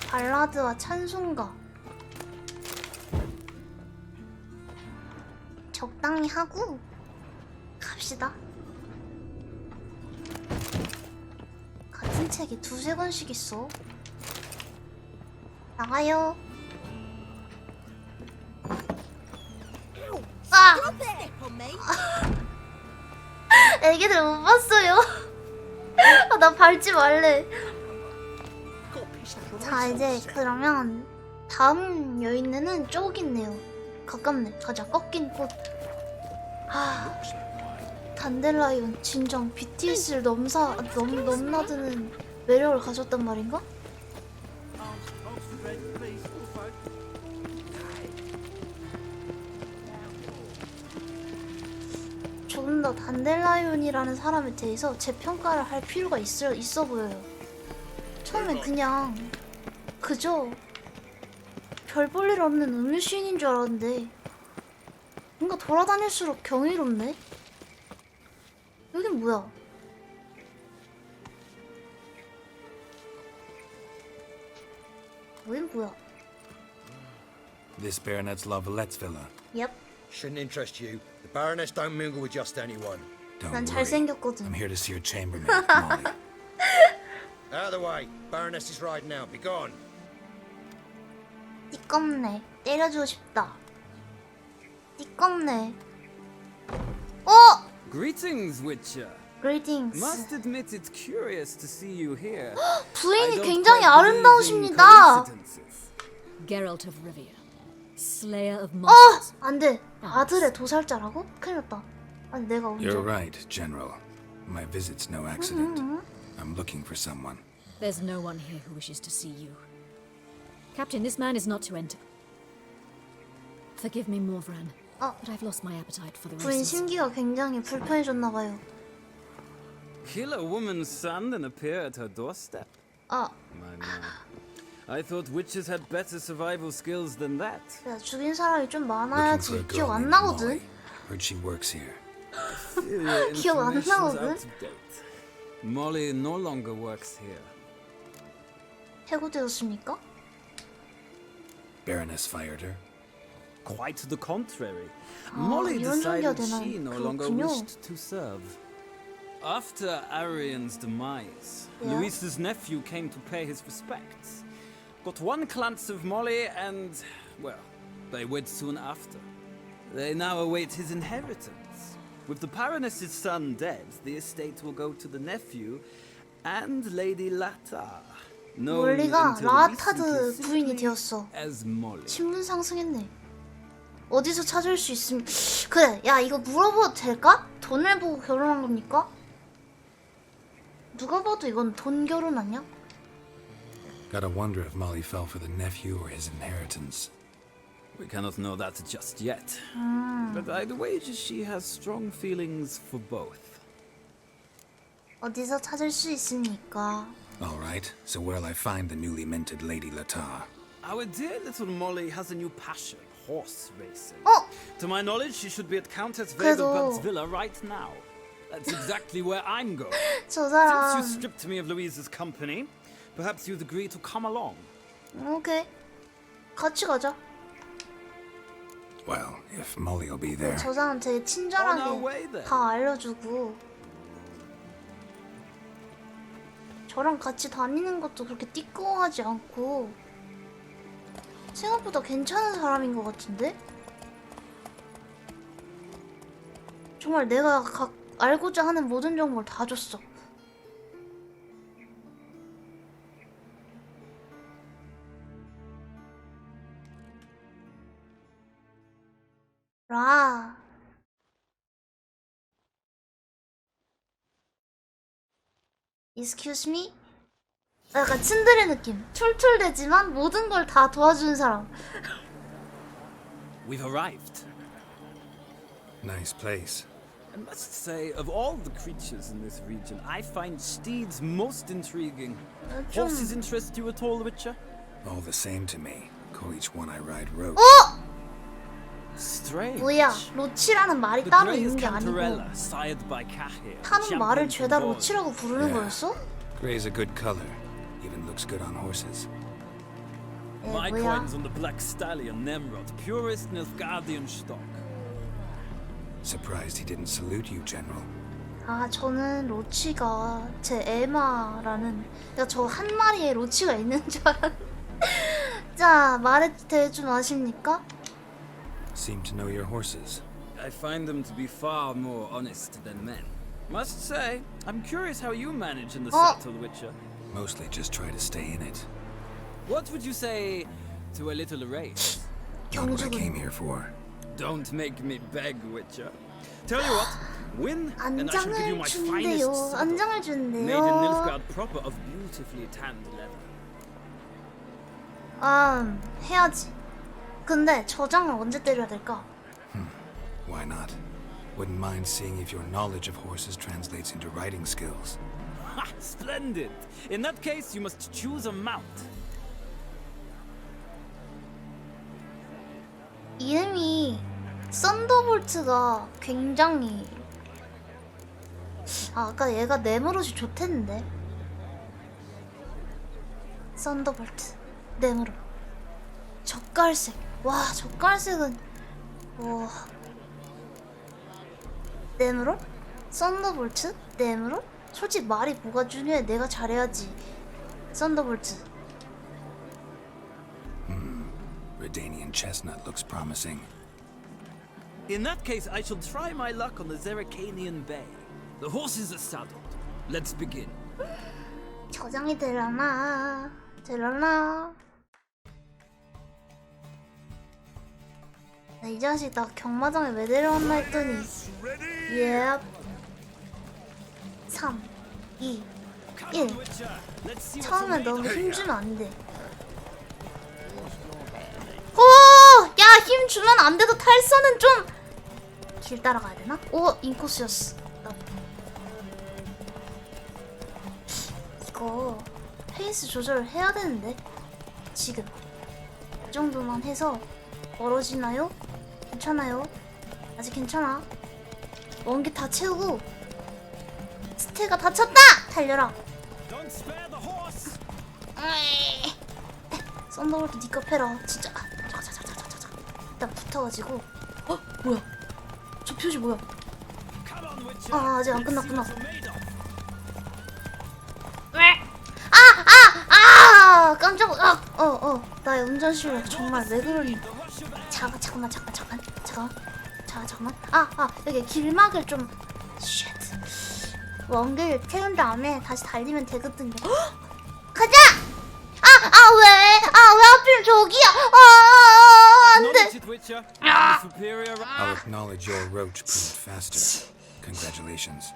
발라드와 찬송가. 적당히 하고 갑시다. 같은 책이 두세 권씩 있어. 나가요. 애기들 못 봤어요. 나 밟지 말래. 자 이제 그러면 다음 여인네는 저기 있네요. 가깝네. 가자. 꺾인 꽃. 단델라이온 진정 BTS를 넘나드는 매력을 가졌단 말인가? 조금 더 단델라이온이라는 사람에 대해서 재평가를 할 필요가 있어 보여요. 처음엔 그냥 그저 별 볼 일 없는 음유 시인인 줄 알았는데 뭔가 돌아다닐수록 경이롭네? 여긴 뭐야? 여긴 뭐야? This Baronet's Lavallette's villa. Yep. Shouldn't interest you. The Baroness don't mingle with just anyone. Don't 난 worry. 잘생겼거든. I'm here to see your chambermaid, Molly. Out of the way. Baroness is riding now. Be gone. 띠껍네. 때려주고 싶다. 띠껍네. Greetings, Witcher. Greetings. Must admit it's curious to see you here. 부인이 굉장히 아름다우십니다. Geralt of Rivia, Slayer of Monsters. 안 돼. 아들의 도살자라고? 큰일 났다. 아니 내가 언제? You're right, General. My visit's no accident. I'm looking for someone. There's no one here who wishes to see you. Captain, this man is not to enter. Forgive me, Morvran, but I've lost my appetite for the 부인 races. 심기가 굉장히 불편해졌나봐요. Kill a woman's son and appear at her doorstep? My man. I thought witches had better survival skills than that. 야, 죽인 사람이 좀 Looking for 많아야지 a 기억 girl 안 named 나거든. Molly. Heard she works here. 기억 안 Information's 나거든. out of date. Molly no longer works here. 해고되었습니까? Baroness fired her. Quite the contrary. Molly 이런 전개가 decided 되나? she no longer 그렇군요. wished to serve. After Arian's demise, Yeah. Luis's nephew came to pay his respects. Got one glance of Molly and, well, they wed soon after. They now await his inheritance. With the Baroness's son dead, the estate will go to the nephew and Lady Lata. known 몰리가 until 라타드 recently 부인이 되었어. as Molly. 신분 상승했네. 어디서 찾을 수 있음? 그래, 야 이거 물어봐도 될까? 돈을 보고 결혼한 겁니까? 누가 봐도 이건 돈 결혼 아니야? Gotta wonder if Molly fell for the nephew or his inheritance. We cannot know that just yet. But I'd wager she has strong feelings for both. 어디서 찾을 수 있습니까? All right, so where'll I find the newly minted Lady Lata? Our dear little Molly has a new passion, horse racing. To my knowledge, she should be at Countess Vegelbud's villa right now. That's exactly where I'm going. 저 사람. Since you stripped me of Louise's company, perhaps you'd agree to come along. 오케이. 같이 가자. Well, if Molly'll be there. 저 사람 되게 친절하게 다 알려주고 저랑 같이 다니는 것도 그렇게 띠꺼워하지 않고 생각보다 괜찮은 사람인 것 같은데? 정말 내가 알고자 하는 모든 정보를 다 줬어. 라. Excuse me? 약간 츤드레 느낌. 툴툴대지만 모든 걸 다 도와주는 사람. We've arrived. Nice place. I must say, of all the creatures in this region, I find steeds most intriguing. Horses interest you at all, Witcher? All the same to me. Call each one I ride rope. Strange. 뭐야, 로치라는 말이 따로 있는 게 아니고 타는 말을 죄다 로치라고 부르는 거였어? Gray's a good color. Even looks good on horses. My 뭐야? coin's on the Black Stallion, Nemrod, purest Nilfgaardian stock. Surprised he didn't salute you, General. 아, 저는 로치가 제 에마라는 그러니까 저 한 마리에 로치가 있는 줄 알았는데 자, 말해도 좀 아십니까? Seem to know your horses. I find them to be far more honest than men. Must say, I'm curious how you manage in the settle, Witcher. Mostly just try to stay in it. What would you say to a little race? Not what I came here for. Don't make me beg, Witcher. Tell you what, win and I shall give you my finest saddle. 안장을 Made in 준대요. Nilfgaard proper of beautifully tanned leather. 해야지. 근데 저장을 언제 때려야 될까? Why not? Wouldn't mind seeing if your knowledge of horses translates into riding skills. Ha! Splendid! In that case, you must choose a mount. 이름이 썬더볼트가 굉장히 아까 얘가 네모롯이 좋댔는데 썬더볼트 네모롯 젓갈색 와, 젓갈색은 와. 네므론? 썬더볼트? 네므론? 솔직히 말이 뭐가 중요해. 내가 잘해야지. 썬더볼트. Redanian chestnut looks promising. In that case, I shall try my luck on the Zeracanian Bay. The horses are saddled. Let's begin. 저장이 되려나? 되려나? 이 자식 나 경마장에 왜 데려왔나 했더니 예 3, 2, 1 처음에 너무 힘주면 안돼. 오! 야, 힘 주면 안 돼도 탈선은 좀 길 따라가야 되나? 오, 인코스였어. 이거 페이스 조절을 해야 되는데 지금 이 정도만 해서 멀어지나요? 괜찮아요? 아직 괜찮아. 원기 다 채우고 스테가 다 찼다! 달려라. 썬더볼트 니꺼 패라. 진짜. 자자자자자자. 일단 붙어가지고. 어? 뭐야? 저 표지 뭐야? 아, 아직 안 끝났구나. 깜짝. 나의 운전 실력 정말 왜 그러니? 잠깐만. 여기 길막을 좀. 쉣. 원길 태운 다음에 다시 달리면 되거든요. 가자! 왜 하필 저기야? 안 돼. I'll acknowledge your roach proved faster. Congratulations.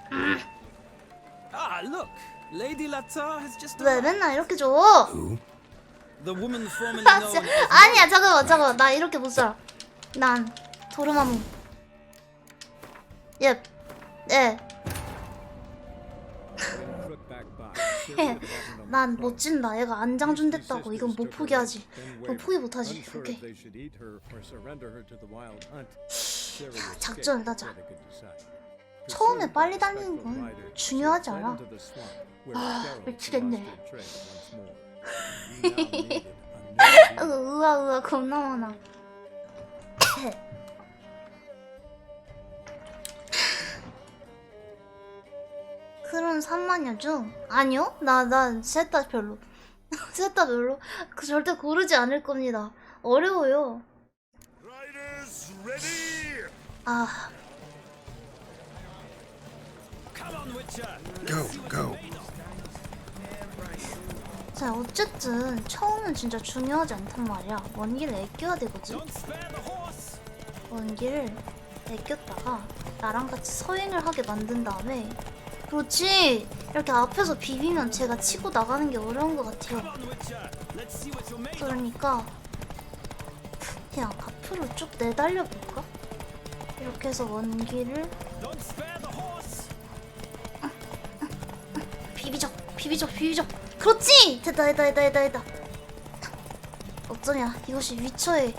Ah, look. Lady Latar has just 왜 맨날 이렇게 줘? Who? The woman formerly known as 아니야, 잠깐만. 나 이렇게 못 살아. 난 도르마무. 예. 난 멋진다. 얘가 안장준 됐다고. 이건 못 포기하지. 이건 포기 못하지. 오케이. 작전을 하자. 처음에 빨리 달리는 건 중요하지 않아. 미치겠네. 으아 겁나 많아. 그런 3만여 중? 아니요? 난 셋 다 별로. 셋 다 별로? 절대 고르지 않을 겁니다. 어려워요. Go. 자, 어쨌든 처음은 진짜 중요하지 않단 말이야. 원기를 아껴야 되거든. 원기를 아꼈다가 나랑 같이 서행을 하게 만든 다음에 그렇지! 이렇게 앞에서 비비면 제가 치고 나가는 게 어려운 것 같아요. 그러니까 그냥 앞으로 쭉 내달려볼까? 이렇게 해서 원기를 비비적. 그렇지! 됐다. 어쩌냐, 이것이 위쳐의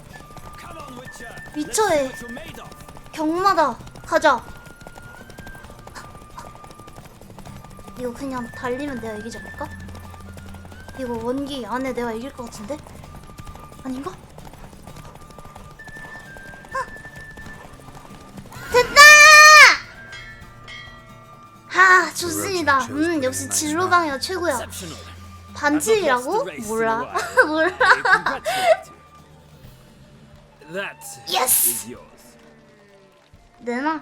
경마다. 가자. 이거 그냥 달리면 내가 이기지 않을까? 이거 원기 안에 내가 이길 것 같은데? 아닌가? 됐다! 좋습니다. 역시 진로방이가 최고야. 반칙이라고? 몰라. 예스! 내놔.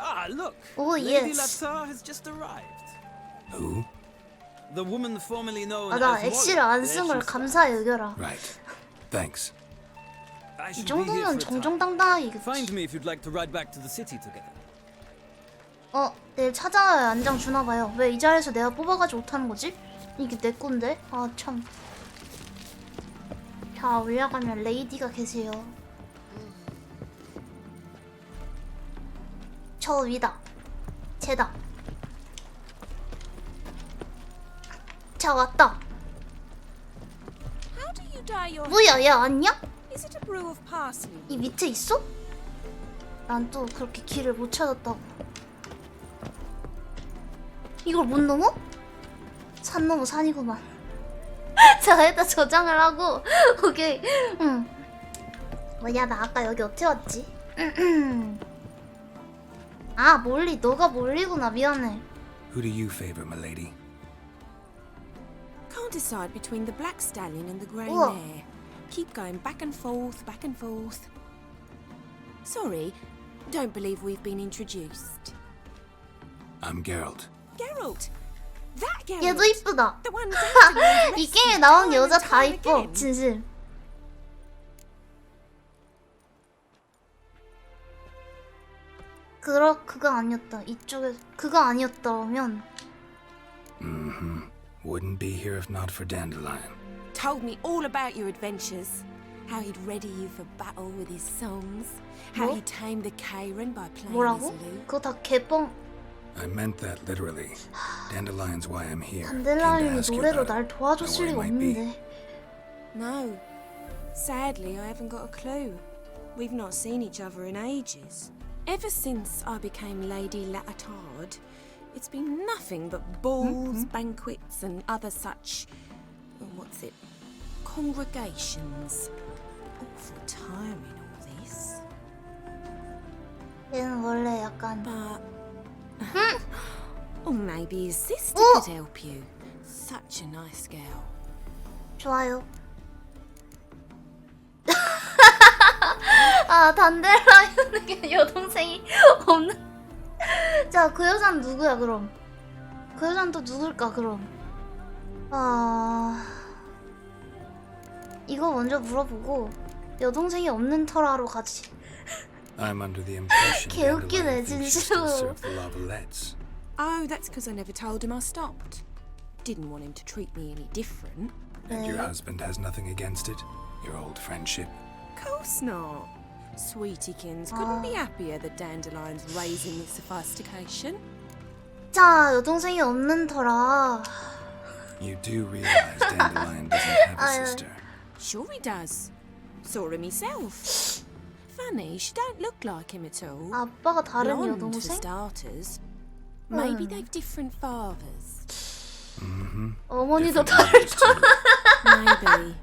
Ah, look. Oh, Lady yes. Latar has just arrived. Who? The woman formerly known 나 as 엑시를 안 쓴 걸 감사히 여겨라. Right. Thanks. 이 정도면 정정당당하게 Find me if you'd like to ride back to the city together. 내일 찾아와야 안장 주나봐요. 왜 이 자리에서 내가 뽑아가지 못하는 거지? 이게 내 건데? 참. 자, 올라가면 레이디가 계세요. 저 위다. 쟤다. 자, 왔다. 뭐야, 얘 아니야? 이 밑에 있어? 난 또 그렇게 길을 못 찾았다고. 이걸 못 넘어? 산 넘어 산이구만. 자, 일단 저장을 하고 오케이. 뭐야, 나 아까 여기 어떻게 왔지? 아, 몰리. 너가 몰리구나. 미안해. Who do you favor, milady? Can't decide between the black stallion and the grey 우와. mare. Keep going back and forth, back and forth. Sorry, don't believe we've been introduced. I'm Geralt. Geralt! That Geralt! 얘도 이쁘다. The one dancing 이 게임에 나온 여자 다 이뻐. 진심. 그거 아니었다. 이쪽에 그거 아니었다면. Wouldn't be here if not for Dandelion. Told me all about your adventures. How he'd ready you for battle with his songs. How 뭐? he tamed the Karen by playing 뭐라고? his lute. 그거 다 개뻥. I meant that literally. Dandelion's why I'm here. 단델라인이 노래로 날 도와줬을 리가 Know where it 없는데. No. Sadly, I haven't got a clue. We've not seen each other in ages. Ever since I became Lady Latard, it's been nothing but balls, banquets, and other such... what's it? Congregations. Awful tiring, all this. 얘는 원래 약간. But... or maybe his sister could help you. Such a nice girl. 좋아요. 아, 단델라이언에게 여동생이 없는. 자, 그 여자는 누구야 그럼? 그 여자는 또 누굴까 그럼? 이거 먼저 물어보고 여동생이 없는 터라로 가지. I'm under the impression 개웃기네 Dandelion thinks she still 진짜로. serves the Lavalettes. Oh, that's because I never told him I stopped. Didn't want him to treat me any different. And your husband has nothing against it? Your old friendship? Course not. Sweetiekins couldn't be happier that Dandelion's raising this sophistication. 자, 여동생이 없는 터라. You do realize Dandelion doesn't have a sister. Sure he does. Saw him myself. Funny, she don't look like him at all. 아빠가 다른 Blonde, for 여동생? starters. Maybe they've different fathers. 어머니도 다를 터라. Maybe.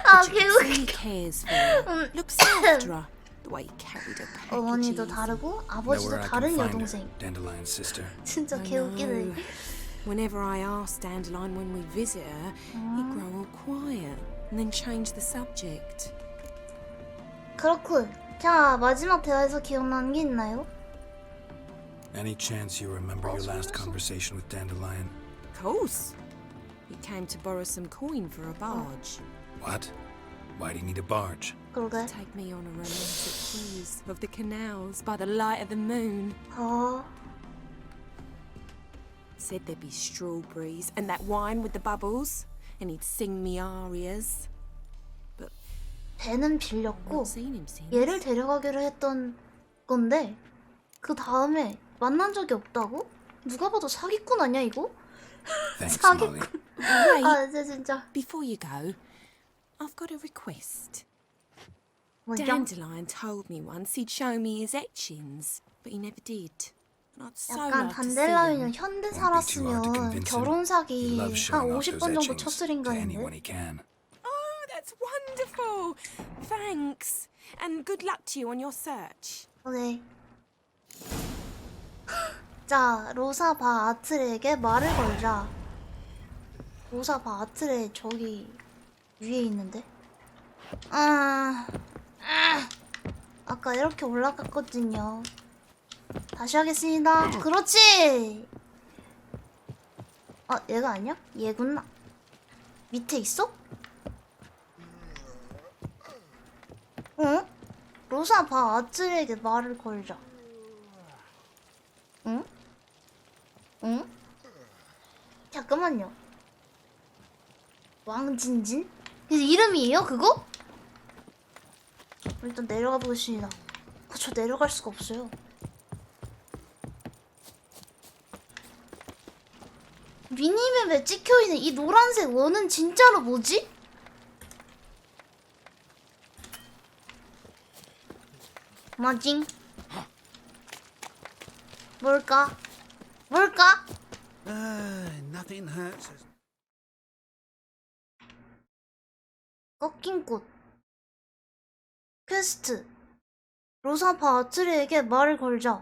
아, But you can see he 개웃겨. cares for her. Looks after her. The way he carried her packages. 어머니도 다르고 아버지도 Nowhere I 다른 can find 여동생. her. Dandelion's sister. 진짜 I 개웃기네. know. Whenever I ask Dandelion when we visit her, he'd grow all quiet and then change the subject. 그렇군. 자, 마지막 대화에서 기억나는 게 있나요? Any chance you remember your last conversation with Dandelion? Of course. He came to borrow some coin for a barge. What? Why do you need a barge? 그러게. Take me on a romantic cruise of the canals by the light of the moon. Said there'd be strawberries and that wine with the bubbles, and he'd sing me arias. But 배는 빌렸고 not seen him since. 얘를 데려가기로 했던 건데 그 다음에 만난 적이 없다고? 누가 봐도 사기꾼 아니야 이거? Thanks, 사기꾼. Molly. 아, 진짜. Before you go, I've got a request. 뭐죠? Dandelion told me once he'd show me his etchings, but he never did. And I'd so 약간 like to see 단델라이는 them. 현대 Won't be too hard to 살았으면 convince him. 결혼 He 사기 loves 한 showing off 50번 those 정도 etchings 쳤을 to 인간인데. anyone he can. Oh, that's wonderful! Thanks, and good luck to you on your search. 오케이. 자, 로사 바 아트레에게 말을 걸자. 로사 바 아트레 저기 위에 있는데. 아까 이렇게 올라갔거든요. 다시 하겠습니다. 그렇지. 아, 얘가 아니야? 얘구나. 밑에 있어? 응? 로사 바 아트레에게 말을 걸자. 응? 응? 잠깐만요. 왕진진? 그래서 이름이에요 그거? 일단 내려가 보겠습니다. 저 내려갈 수가 없어요. 미니맵에 찍혀있는 이 노란색 원은 진짜로 뭐지? 뭐지? 뭘까? 뭘까? Nothing hurts. 꺾인 꽃. 퀘스트. 로사파 아트리에게 말을 걸자.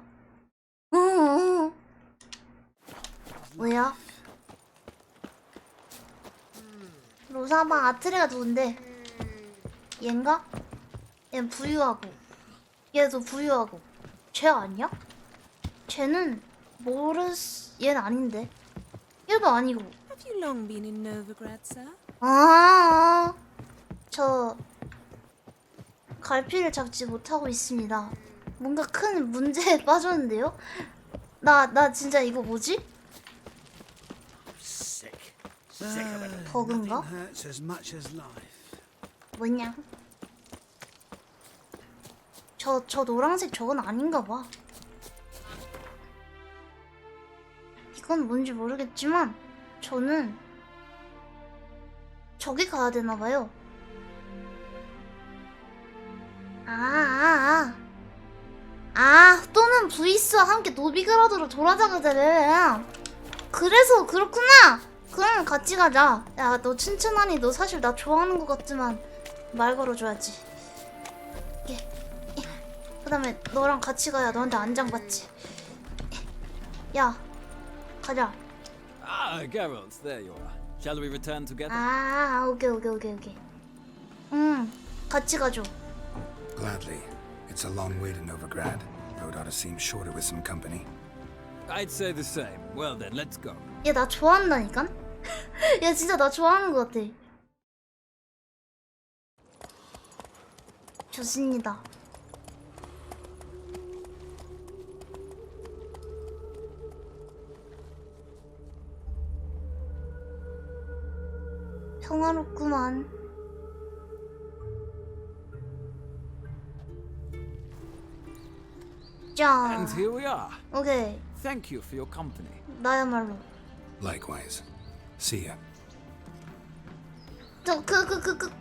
뭐야? 로사파 아트리가 누군데? 얘인가? 얘는 부유하고 얘도 부유하고 쟤 아니야? 쟤는 얘는 아닌데 얘도 아니고. Have you long been in Novigrad, sir? 저 갈피를 잡지 못하고 있습니다. 뭔가 큰 문제에 빠졌는데요? 나 진짜 이거 뭐지? 버그인가? 뭐냐? 저 노란색 저건 아닌가 봐. 이건 뭔지 모르겠지만 저는 저기 가야 되나 봐요. 또는 브이스와 함께 노비그라드로 돌아다가 되네. 그래서 그렇구나. 그럼 같이 가자. 야, 너 춘춘하니 너 사실 나 좋아하는 것 같지만 말 걸어줘야지. 그 다음에 너랑 같이 가야 너한테 안장 받지. 야, 가자. Geralt, there you are. Shall we return together? 오케이. 같이 가죠. Gladly. It's a long way to Novigrad. Road ought to seem shorter with some company. I'd say the same. Well then, let's go. 얘 나 좋아한다니까? 얘 진짜 나 좋아하는 것 같아. 좋습니다. 평화롭구만. 자. And here we are. 오케이. Thank you for your company. 나야말로. Likewise. See ya.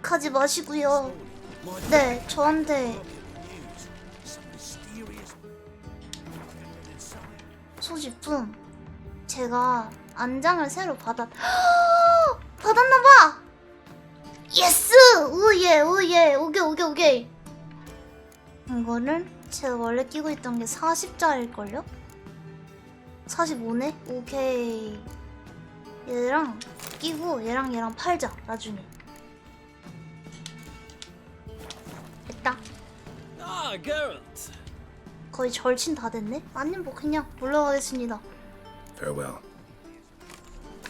가지 마시고요. 네, 저한테 소지품 제가 안장을 새로 받았나봐. 예스! 오예 오케이. 이거는 제가 원래 끼고 있던 게 40짜리일걸요? 45네? 오케이. 얘랑 끼고 얘랑 팔자 나중에. 됐다. Geralt. 거의 절친 다 됐네? 아님 뭐 그냥 물러가겠습니다. Farewell.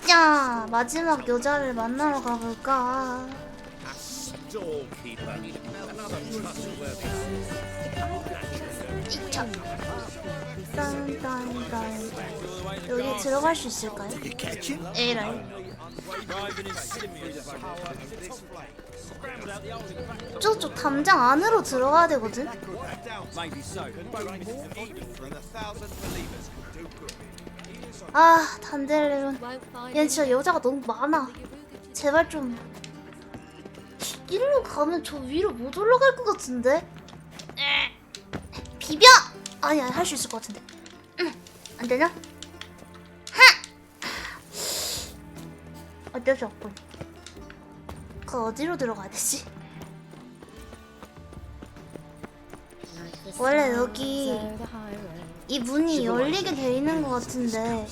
자, 마지막 여자를 만나러 가볼까? 여기 들어갈 수 있을까요? 에라이. 저쪽 담장 안으로 들어가야 되거든? 단델레론. 얘는 진짜 여자가 너무 많아. 제발 좀. 일로 가면 저 위로 못 올라갈 것 같은데? 비벼! 아니 할 수 있을 것 같은데. 안 되나? 어쩔 수 없군. 어디로 들어가야 되지? 원래 여기 이 문이 열리게 돼 있는 것 같은데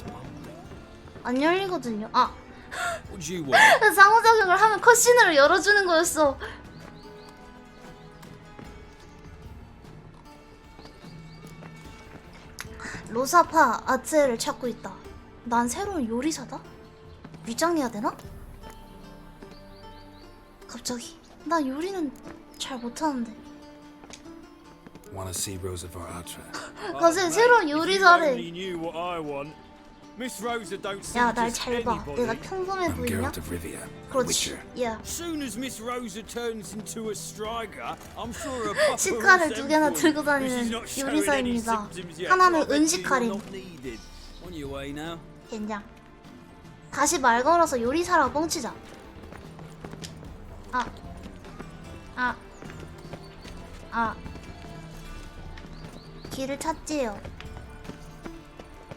안 열리거든요. 상호작용을 하면 컷신으로 열어주는 거였어. 로사파 아트를 찾고 있다. 난 새로운 요리사다? 위장해야 되나? 갑자기 나 요리는 잘 못하는데. Wanna see Rosavar Atra? 갑자기 새로운 요리사래. Miss Rosa don't seem 야, 날 just 잘 봐. anybody. 내가 평범해 I'm 보이냐? Geralt of Rivia, a 그렇지. witcher. 야. Soon as Miss Rosa turns into a striker, I'm sure a puffer 식칼을 will 두 개나 send for 들고 you. 다니는 This is not showing 요리사입니다. any symptoms yet, 하나는 so I bet you're 은식칼임. not needed. On your way now. 젠장. 다시 말 걸어서 요리사라고 뻥치자. 길을 찾지요.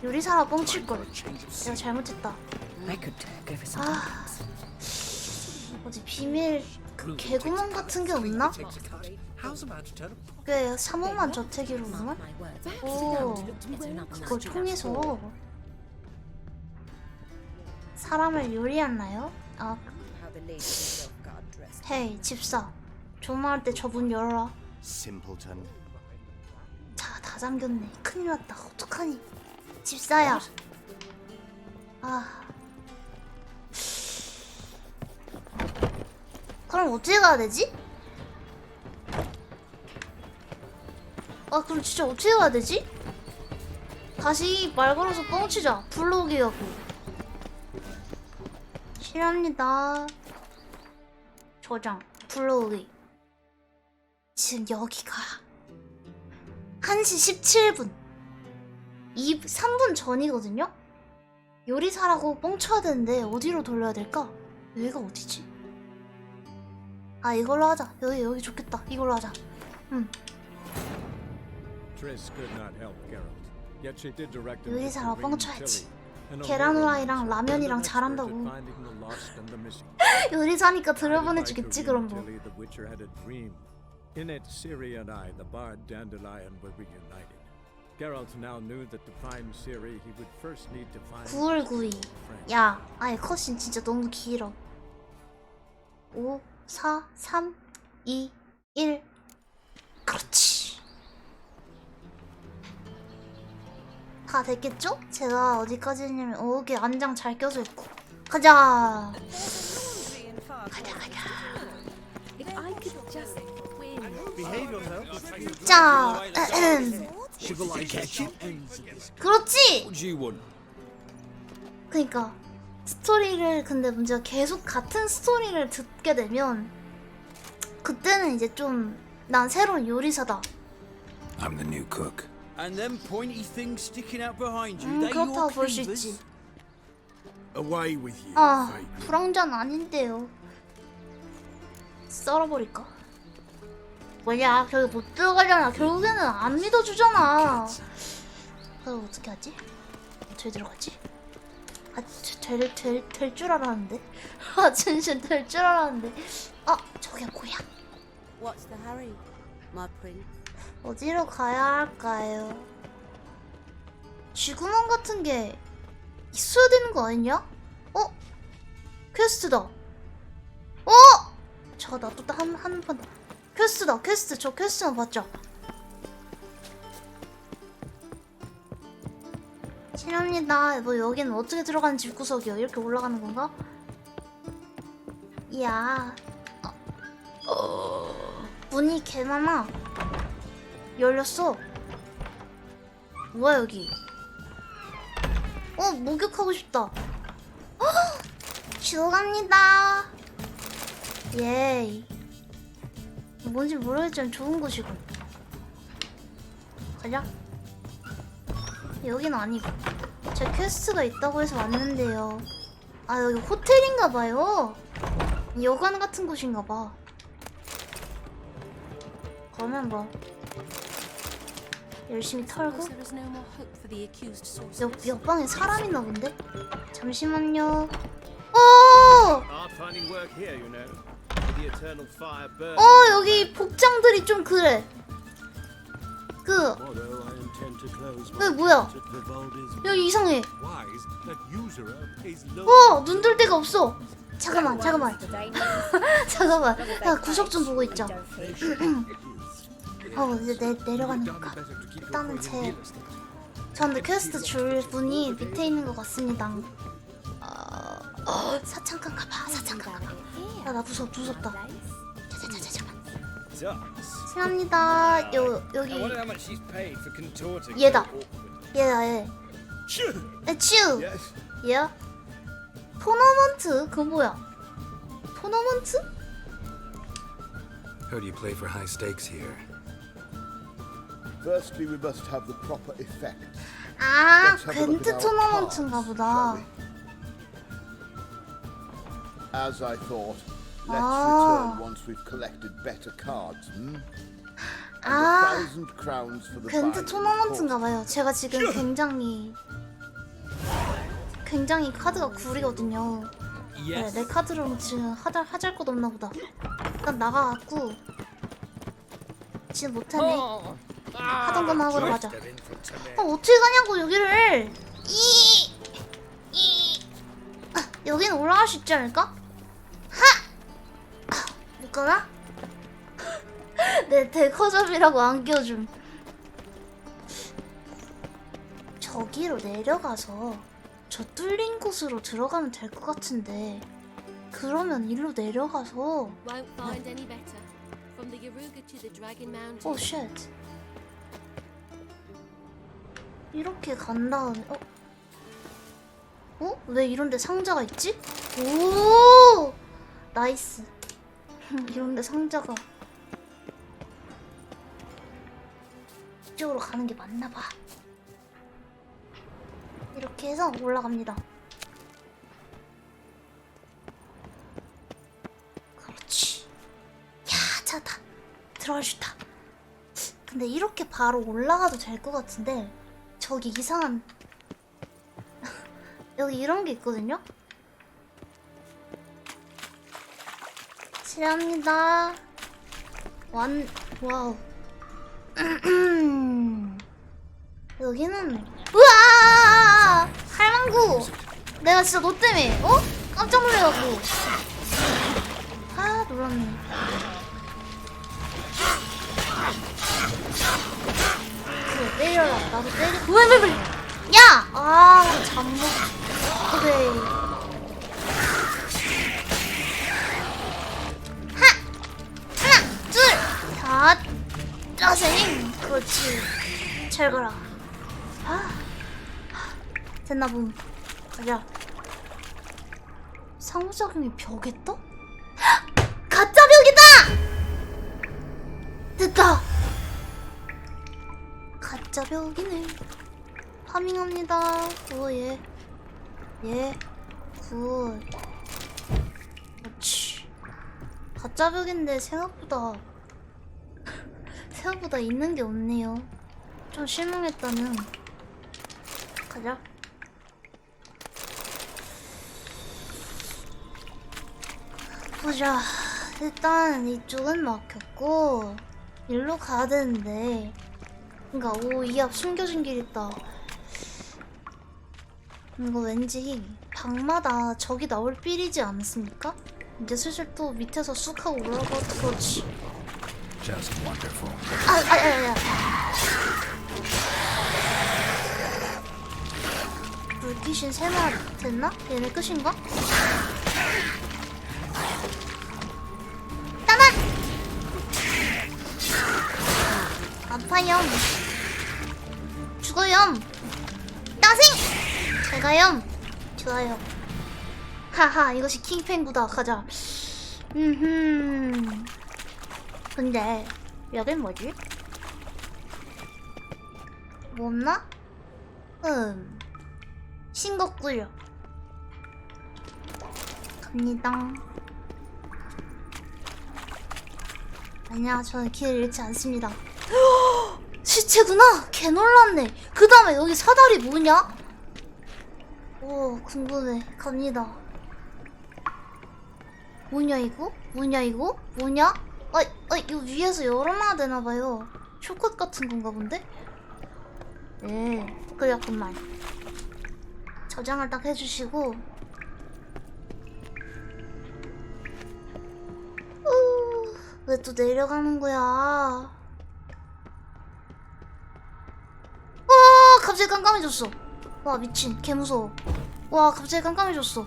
요리사라 뻥칠걸. 내가 잘못했다. 어디 비밀 그 개구멍 같은 게 없나? 꽤 삼호만 저택이로구만. 오, 그걸 통해서 사람을 요리했나요? 아, 헤이 집사, 조마할 때 저 문 열어라. 자, 다 잠겼네. 큰일 났다. 어떡하니? 집사야. 아, 그럼 어떻게 가야 되지? 아, 그럼 진짜 어떻게 가야 되지? 다시 말 걸어서 뻥치자. 불러오게 하고. 실합니다. 저장 불러오기. 지금 여기가 1시 17분 3분 전이거든요? 요리사라고 뻥쳐야 되는데 어디로 돌려야 될까? 여기가 어디지? 아, 이걸로 하자. 여기 좋겠다. 이걸로 하자. 요리사라고 뻥쳐야지. 계란 후라이랑 라면이랑 잘한다고. 요리사니까 들여보내주겠지 그럼 뭐. In it, Ciri and I, the bard Dandelion, were reunited. Geralt now knew that to find Ciri, he would first need to find 9월 9일. 야, 아니 컷신 진짜 너무 길어. 5, 4, 3, 2, 1. 그렇지. 다 됐겠죠? 제가 어디까지 했냐면 여기 안장 잘 껴져 있고. 가자. 자, 그렇지. 그러니까 스토리를 근데 문제가 계속 같은 스토리를 듣게 되면 그때는 이제 좀 난 새로운 요리사다. I'm the new cook. And them pointy things sticking out behind you, they 그렇다고 your 볼 수 cleavers? 있지. Away with you, 아, vagrant. 불황자는 아닌데요. 썰어버릴까? 뭐냐, 저기 못 들어가잖아. 결국에는 안 믿어주잖아. 그럼 어떻게 하지? 어떻게 들어가지? 아, 될 줄 알았는데. 아, 진짜 될 줄 알았는데. 아, 저게 뭐야? What's the hurry, my prince? 어디로 가야 할까요? 쥐구멍 같은 게 있어야 되는 거 아니냐? 어? 퀘스트다. 어? 저 나 또 한 번 더. 퀘스트다. 퀘스트. 저 퀘스트만 봤죠? 실합니다. 뭐 여기는 어떻게 들어가는 집구석이요? 이렇게 올라가는 건가? 이야. 문이 개 많아. 열렸어. 뭐야 여기? 목욕하고 싶다. 들어갑니다. 예이. 뭔지 모르겠지만 좋은 곳이군. 가자. 여긴 아니고. 제 퀘스트가 있다고 해서 왔는데요. 아, 여기 호텔인가봐요. 여관 같은 곳인가봐. 그러면 뭐 열심히 털고. 옆방에 사람 있나 본데? 잠시만요. 여기 복장들이 좀 그래. 뭐야? 여기 이상해. 눈 뜰 데가 없어. 잠깐만. 잠깐만. 야, 구석 좀 보고 있자. 이제 내려가는 건가? 일단은 저한테 퀘스트 줄 분이 밑에 있는 것 같습니다. 사창가 가봐. 야, 나 무섭다. 실합니다. 여기 얘다. 얘. 츄. 얘야. 토너먼트? 그거 뭐야? 토너먼트? Heard you play for high stakes here. Firstly, we must have the proper effect. 아, 겐트 토너먼트인가 보다. As I thought, let's return once we've collected better cards. 아, 1,000 crowns for the 겐트 토너먼트인가 봐요. 제가 지금 굉장히 카드가 구리거든요. 네, 내 카드로는 지금 하잘 것 없나 보다. 일단 나가갖고 지금 못하네. 하던 것만 하고 가자. 어떻게 가냐고 여기를. 여기는 올라갈 수 있지 않을까? 못 가나? 내 데커점이라고 안 끼워줌. 저기로 내려가서 저 뚫린 곳으로 들어가면 될 것 같은데. 그러면 일로 내려가서. 오 쉣. 이렇게 간 다음에 왜 이런데 상자가 있지? 오 나이스. 이런데 상자가. 이쪽으로 가는 게 맞나봐. 이렇게 해서 올라갑니다. 그렇지. 야 차다. 들어갈 수 있다. 근데 이렇게 바로 올라가도 될 것 같은데 저기 이상한 여기 이런 게 있거든요? 실례합니다. 와우. 여기는 우와! 할망구! 내가 진짜 너 때문에 깜짝 놀래가지고. 놀랐네. 그래 때려라. 나도 때려. 왜? 야! 잠복. 그래. 하나, 둘, 다, 짜생. 그렇지. 잘 가라. 됐나 봄. 가자. 상호작용이 벽에 떠? 가짜 벽이다! 됐다. 가짜 벽이네. 파밍합니다. 예. 굿. 그렇지. 가짜 벽인데 생각보다 있는 게 없네요. 좀 실망했다는. 가자. 보자. 일단 이쪽은 막혔고 일로 가야 되는데. 그니까 이 앞 숨겨진 길 있다. 이거 왠지 방마다 적이 나올 삘이지 않습니까? 이제 슬슬 또 밑에서 쑥 하고 올라가고. 그렇지. Just wonderful. 물귀신 3마리 됐나? 얘네 끝인가? 따만! 아파요. 죽어요. 따생! 잘가요. 좋아요. 하하, 이것이 킹팽구다. 가자. 근데 여긴 뭐지? 뭐 없나? 싱겁구려. 갑니다. 아니야, 저는 길을 잃지 않습니다. 시체구나! 개 놀랐네. 그 다음에 여기 사다리 뭐냐? 오, 궁금해. 갑니다. 뭐냐 이거? 뭐냐? 이거 위에서 열어놔야 되나봐요. 쇼컷 같은 건가 본데? 그랬구만. 저장을 딱 해주시고. 왜 또 내려가는 거야? 갑자기 깜깜해졌어. 와 미친, 개무서워. 와 갑자기 깜깜해졌어.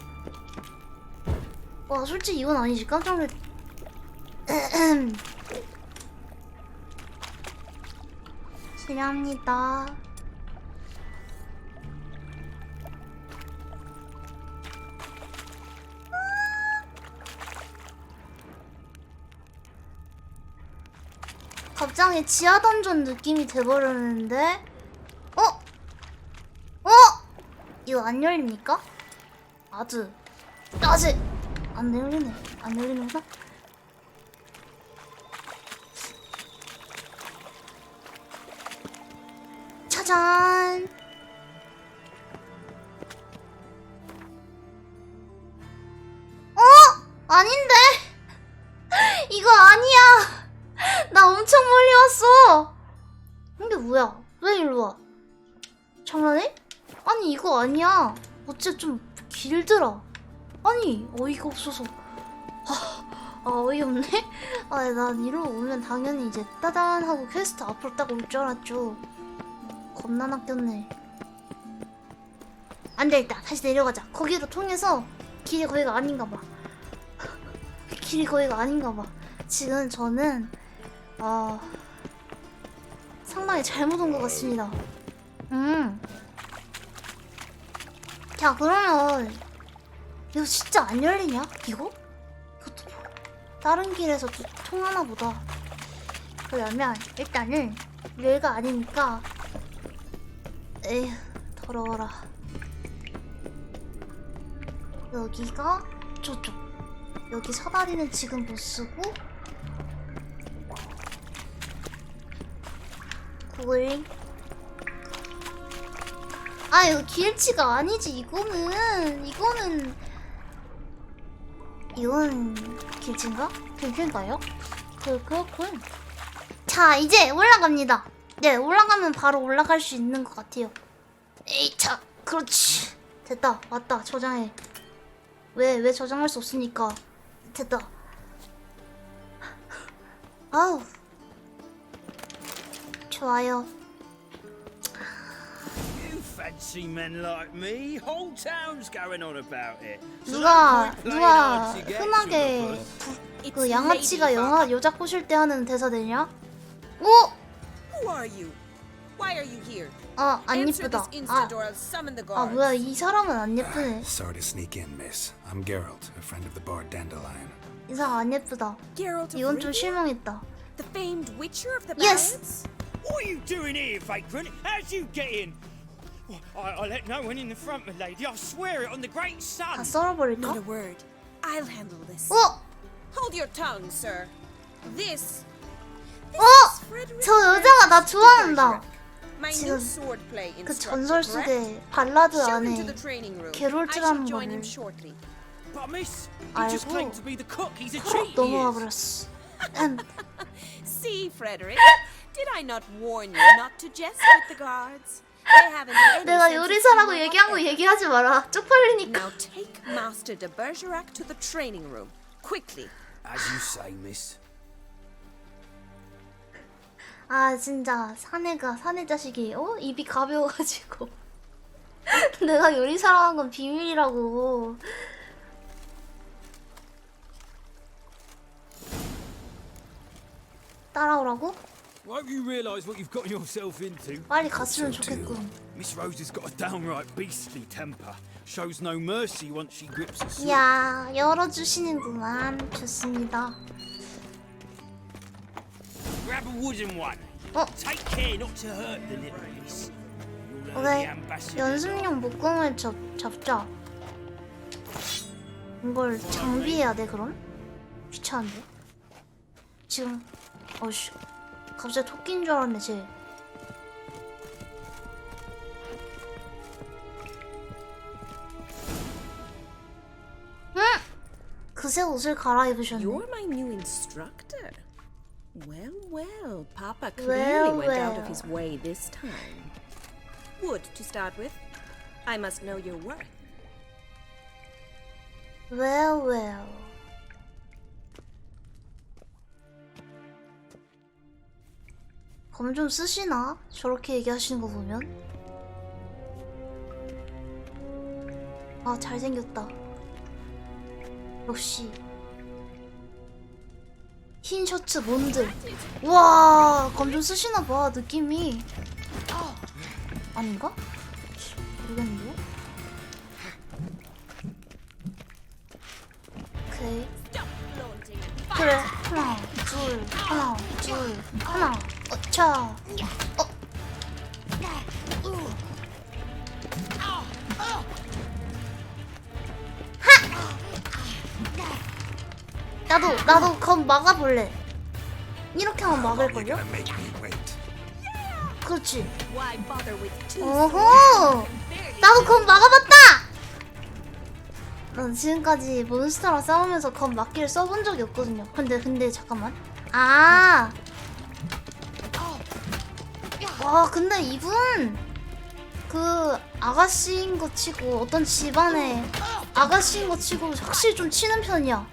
와 솔직히 이건 아니지. 깜짝 놀랐. 실례합니다. 갑자기 지하 던전 느낌이 돼버렸는데? 이거 안 열립니까? 아직 안 열리는구나. 짜잔. 아닌데? 이거 아니야. 나 엄청 멀리 왔어. 뭐야? 왜 일로 와? 장난해? 아니 이거 아니야. 어째 좀 길더라. 아니 어이가 없어서. 어이없네? 난 이리로 오면 당연히 이제 따단 하고 퀘스트 앞으로 딱 올 줄 알았죠. 겁나 낚였네. 안되겠다. 다시 내려가자. 거기로 통해서 길이 거기가 아닌가봐. 길이 거기가 아닌가봐. 지금 저는 상당히 잘못 온 것 같습니다. 자 그러면 이거 진짜 안 열리냐? 이거? 이것도 다른 길에서 또 통하나 보다. 그러면 일단은 여기가 아니니까 에휴 더러워라. 여기가 저쪽. 여기 사다리는 지금 못 쓰고 굴. 이거 길치가 아니지. 이거는 길치인가? 길치인가요? 그렇군. 자 이제 올라갑니다. 네 올라가면 바로 올라갈 수 있는 것 같아요. 에이 자 그렇지. 됐다. 왔다. 저장해. 왜 저장할 수 없으니까. 됐다. 아우 좋아요. Fancy men like me, whole town's going on about it. 누가 흔하게 그 양아치가 여자 꼬실 때 하는 대사 되냐? 오! Who are you? Why are you here? 안 예쁘다. 뭐야 이 사람은 안 예쁘네. Sorry to sneak in, miss. I'm Geralt, a friend of the bard Dandelion. 이 사람 안 예쁘다. 이건 좀 실망했다. The famed witcher of the Yes. ballads? What are you doing here, vagrant? How'd you get in? I let no one in the front, my lady. I swear it on the great sun. 다 썰어버릴까? Not a word. I'll handle this. Hold your tongue, sir. This is Frederick 저 여자가 나 좋아한다. My 지금 new swordplay 그 instructor, 전설 correct? 속의 발라드 Show him 안에 to the training room. 게롤트라는 I shall join him 거를 shortly. But miss, he just 알고 claimed to be the cook. He's a 훅 cheat. 넘어가 버렸어. See, Frederick, did I not warn you not to jest with the guards? They haven't any 내가 sense of 요리사라고 humor 얘기한 거 whatever. 얘기하지 마라. 쪽팔리니까. Now take Master de Bergerac to the training room, quickly. As you say, miss. 진짜 사내 자식이 입이 가벼워가지고 내가 요리사라는 건 비밀이라고. 따라오라고? Won't you realise what you've gotten yourself into? 빨리 갔으면 좋겠군. Miss Rose has got a downright beastly temper. Shows no mercy once she grips a sword. 이야 열어주시는구만. 좋습니다. Grab a wooden one. Take care not to hurt the little miss. 오케이. 연습용 목공을 잡자. 이걸 장비해야 돼 그럼? 귀찮은데? 지금 어이씨 갑자기 토끼인 줄 알았네 쟤. 그새 옷을 갈아입으셨네. You're my new instructor. Well, well, Papa clearly went out of his way this time. Wood, to start with. I must know your worth. Well. 검 좀 쓰시나? 저렇게 얘기하시는 거 보면. 잘생겼다. 역시 흰 셔츠 몬드. 와, 검 좀 쓰시나 봐. 느낌이 아닌가? 모르겠는데요? 오케이. 그래. 하나, 둘. 차. 나도 검 막아볼래. 이렇게 하면 막을걸요? 그렇지. 오호! 나도 검 막아봤다! 난 지금까지 몬스터랑 싸우면서 검 막기를 써본 적이 없거든요. 근데 잠깐만. 와, 아 근데 이분 그 아가씨인 거 치고 어떤 집안의 아가씨인 거 치고 확실히 좀 치는 편이야.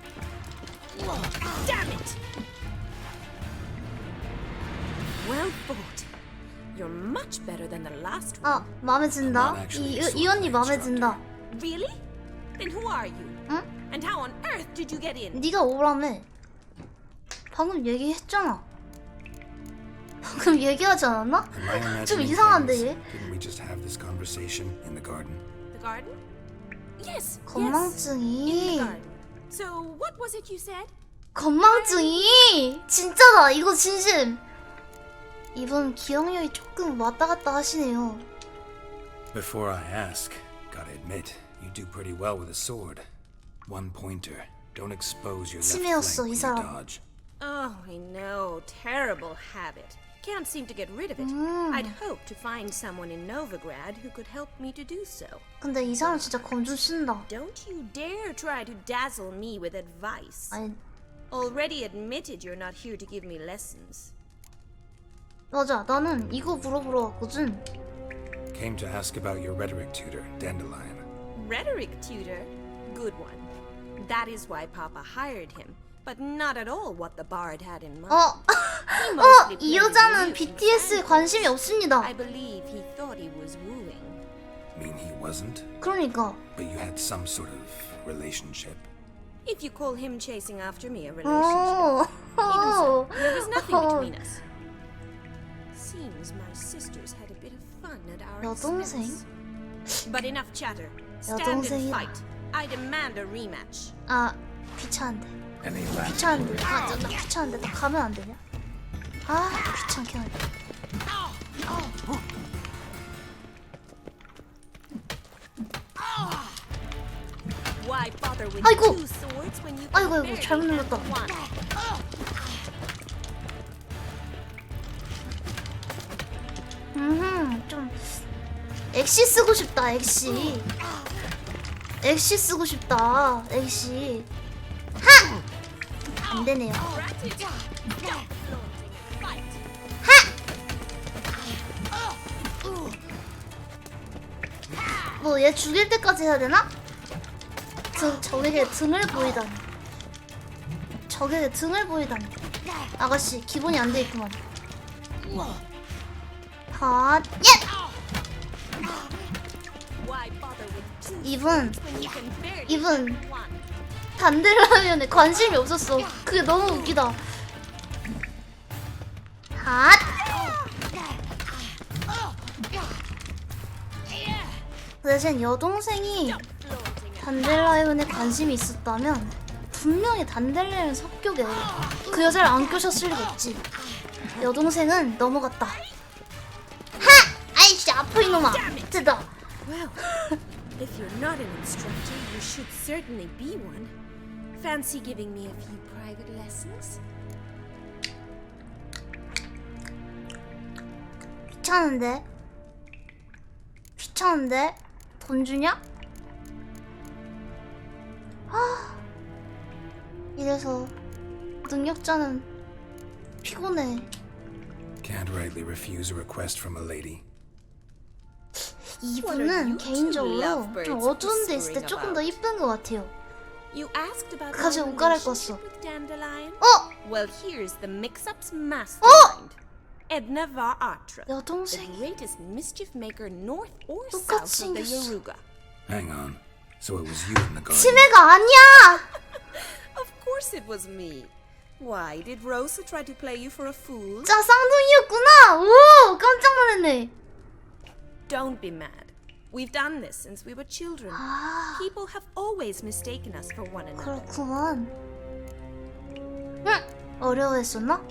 Damn it! Well fought. You're much better than the last one. 아 마음에 든다. 이 언니 마음에 든다. Really? Then who are you? 응? And how on earth did you get in? 네가 오라며. 방금 얘기했잖아. 방금 얘기하지 않았나? 좀 이상한데 얘. Didn't we just have this conversation in the garden? The garden? Yes. 건망증이. Yes. In the garden. So what was it you said? 건망증이 진짜다. 이거 진심. 이분 기억력이 조금 왔다 갔다 하시네요. Before I ask, gotta admit, you do pretty well with a sword. One pointer. Don't expose your left 치매였어 flank 이 when you 사람. dodge. Oh, I know. Terrible habit. Can't seem to get rid of it. I'd hoped to find someone in Novigrad who could help me to do so. 근데 이 사람 진짜 검좀 쓴다. Don't you dare try to dazzle me with advice. 아니 Already admitted you're not here to give me lessons. 맞아. 나는 이거 물어보러 왔거든. Came to ask about your rhetoric tutor, Dandelion. Rhetoric tutor? Good one. That is why Papa hired him, but not at all what the bard had in mind. 이 여자는 BTS에 관심이 없습니다. I believe he thought he was wooing. Mean he wasn't? 그러니까. But you had some sort of relationship. If you call him chasing after me a relationship. Even so, there was nothing between us. Seems my sisters had a bit of fun at our expense. But enough chatter. Stand and fight. I demand a rematch. 아 귀찮은데. 귀찮은데. 나 귀찮은데. 나 가면 안 되냐? 아 귀찮게 하네. Why bother with 아이고. two swords when you 아이고 can 아이고 잘못 barely 눌렀다. handle one? 좀 엑시 쓰고 싶다. 엑시. 엑시 쓰고 싶다. 엑시. 하! 안 되네요. 뭐 얘 죽일 때까지 해야 되나? 적에게 등을 보이다니. 적에게 등을 보이다니. 아가씨 기본이 안 돼 있구만. 핫, 예! 이분 단델라면에 관심이 없었어. 그게 너무 웃기다. 핫! 그 대신 여동생이 단델라이온에 관심이 있었다면 분명히 단델라이온 성격에 그 여자를 안 껴셨을 리가 없지. 여동생은 넘어갔다. 하! 아이씨 아파 이놈아. 됐다. Well, if you're not an instructor, you should certainly be one. Fancy giving me a few private lessons? 귀찮은데? 귀찮은데? 돈 주냐? 아, 이래서 능력자는 피곤해. Can't rightly refuse a request from a lady. 이분은 개인적으로 좀 어두운 데 있을 때 조금 더 이쁜 것 같아요. 갑자기 옷 갈아입고 왔어. Well, here's the mix-up's mastermind. Edna Va'atra, the greatest mischief maker north or south of the Yoruga. Hang on. So it was you in the garden. 치매가 아니야! Of course it was me. Why, did Rosa try to play you for a fool? 짜 쌍둥이였구나! 오! 깜짝 놀랐네. Don't be mad. We've done this since we were children. People have always mistaken us for one another. 그렇구만. 어려워했었나?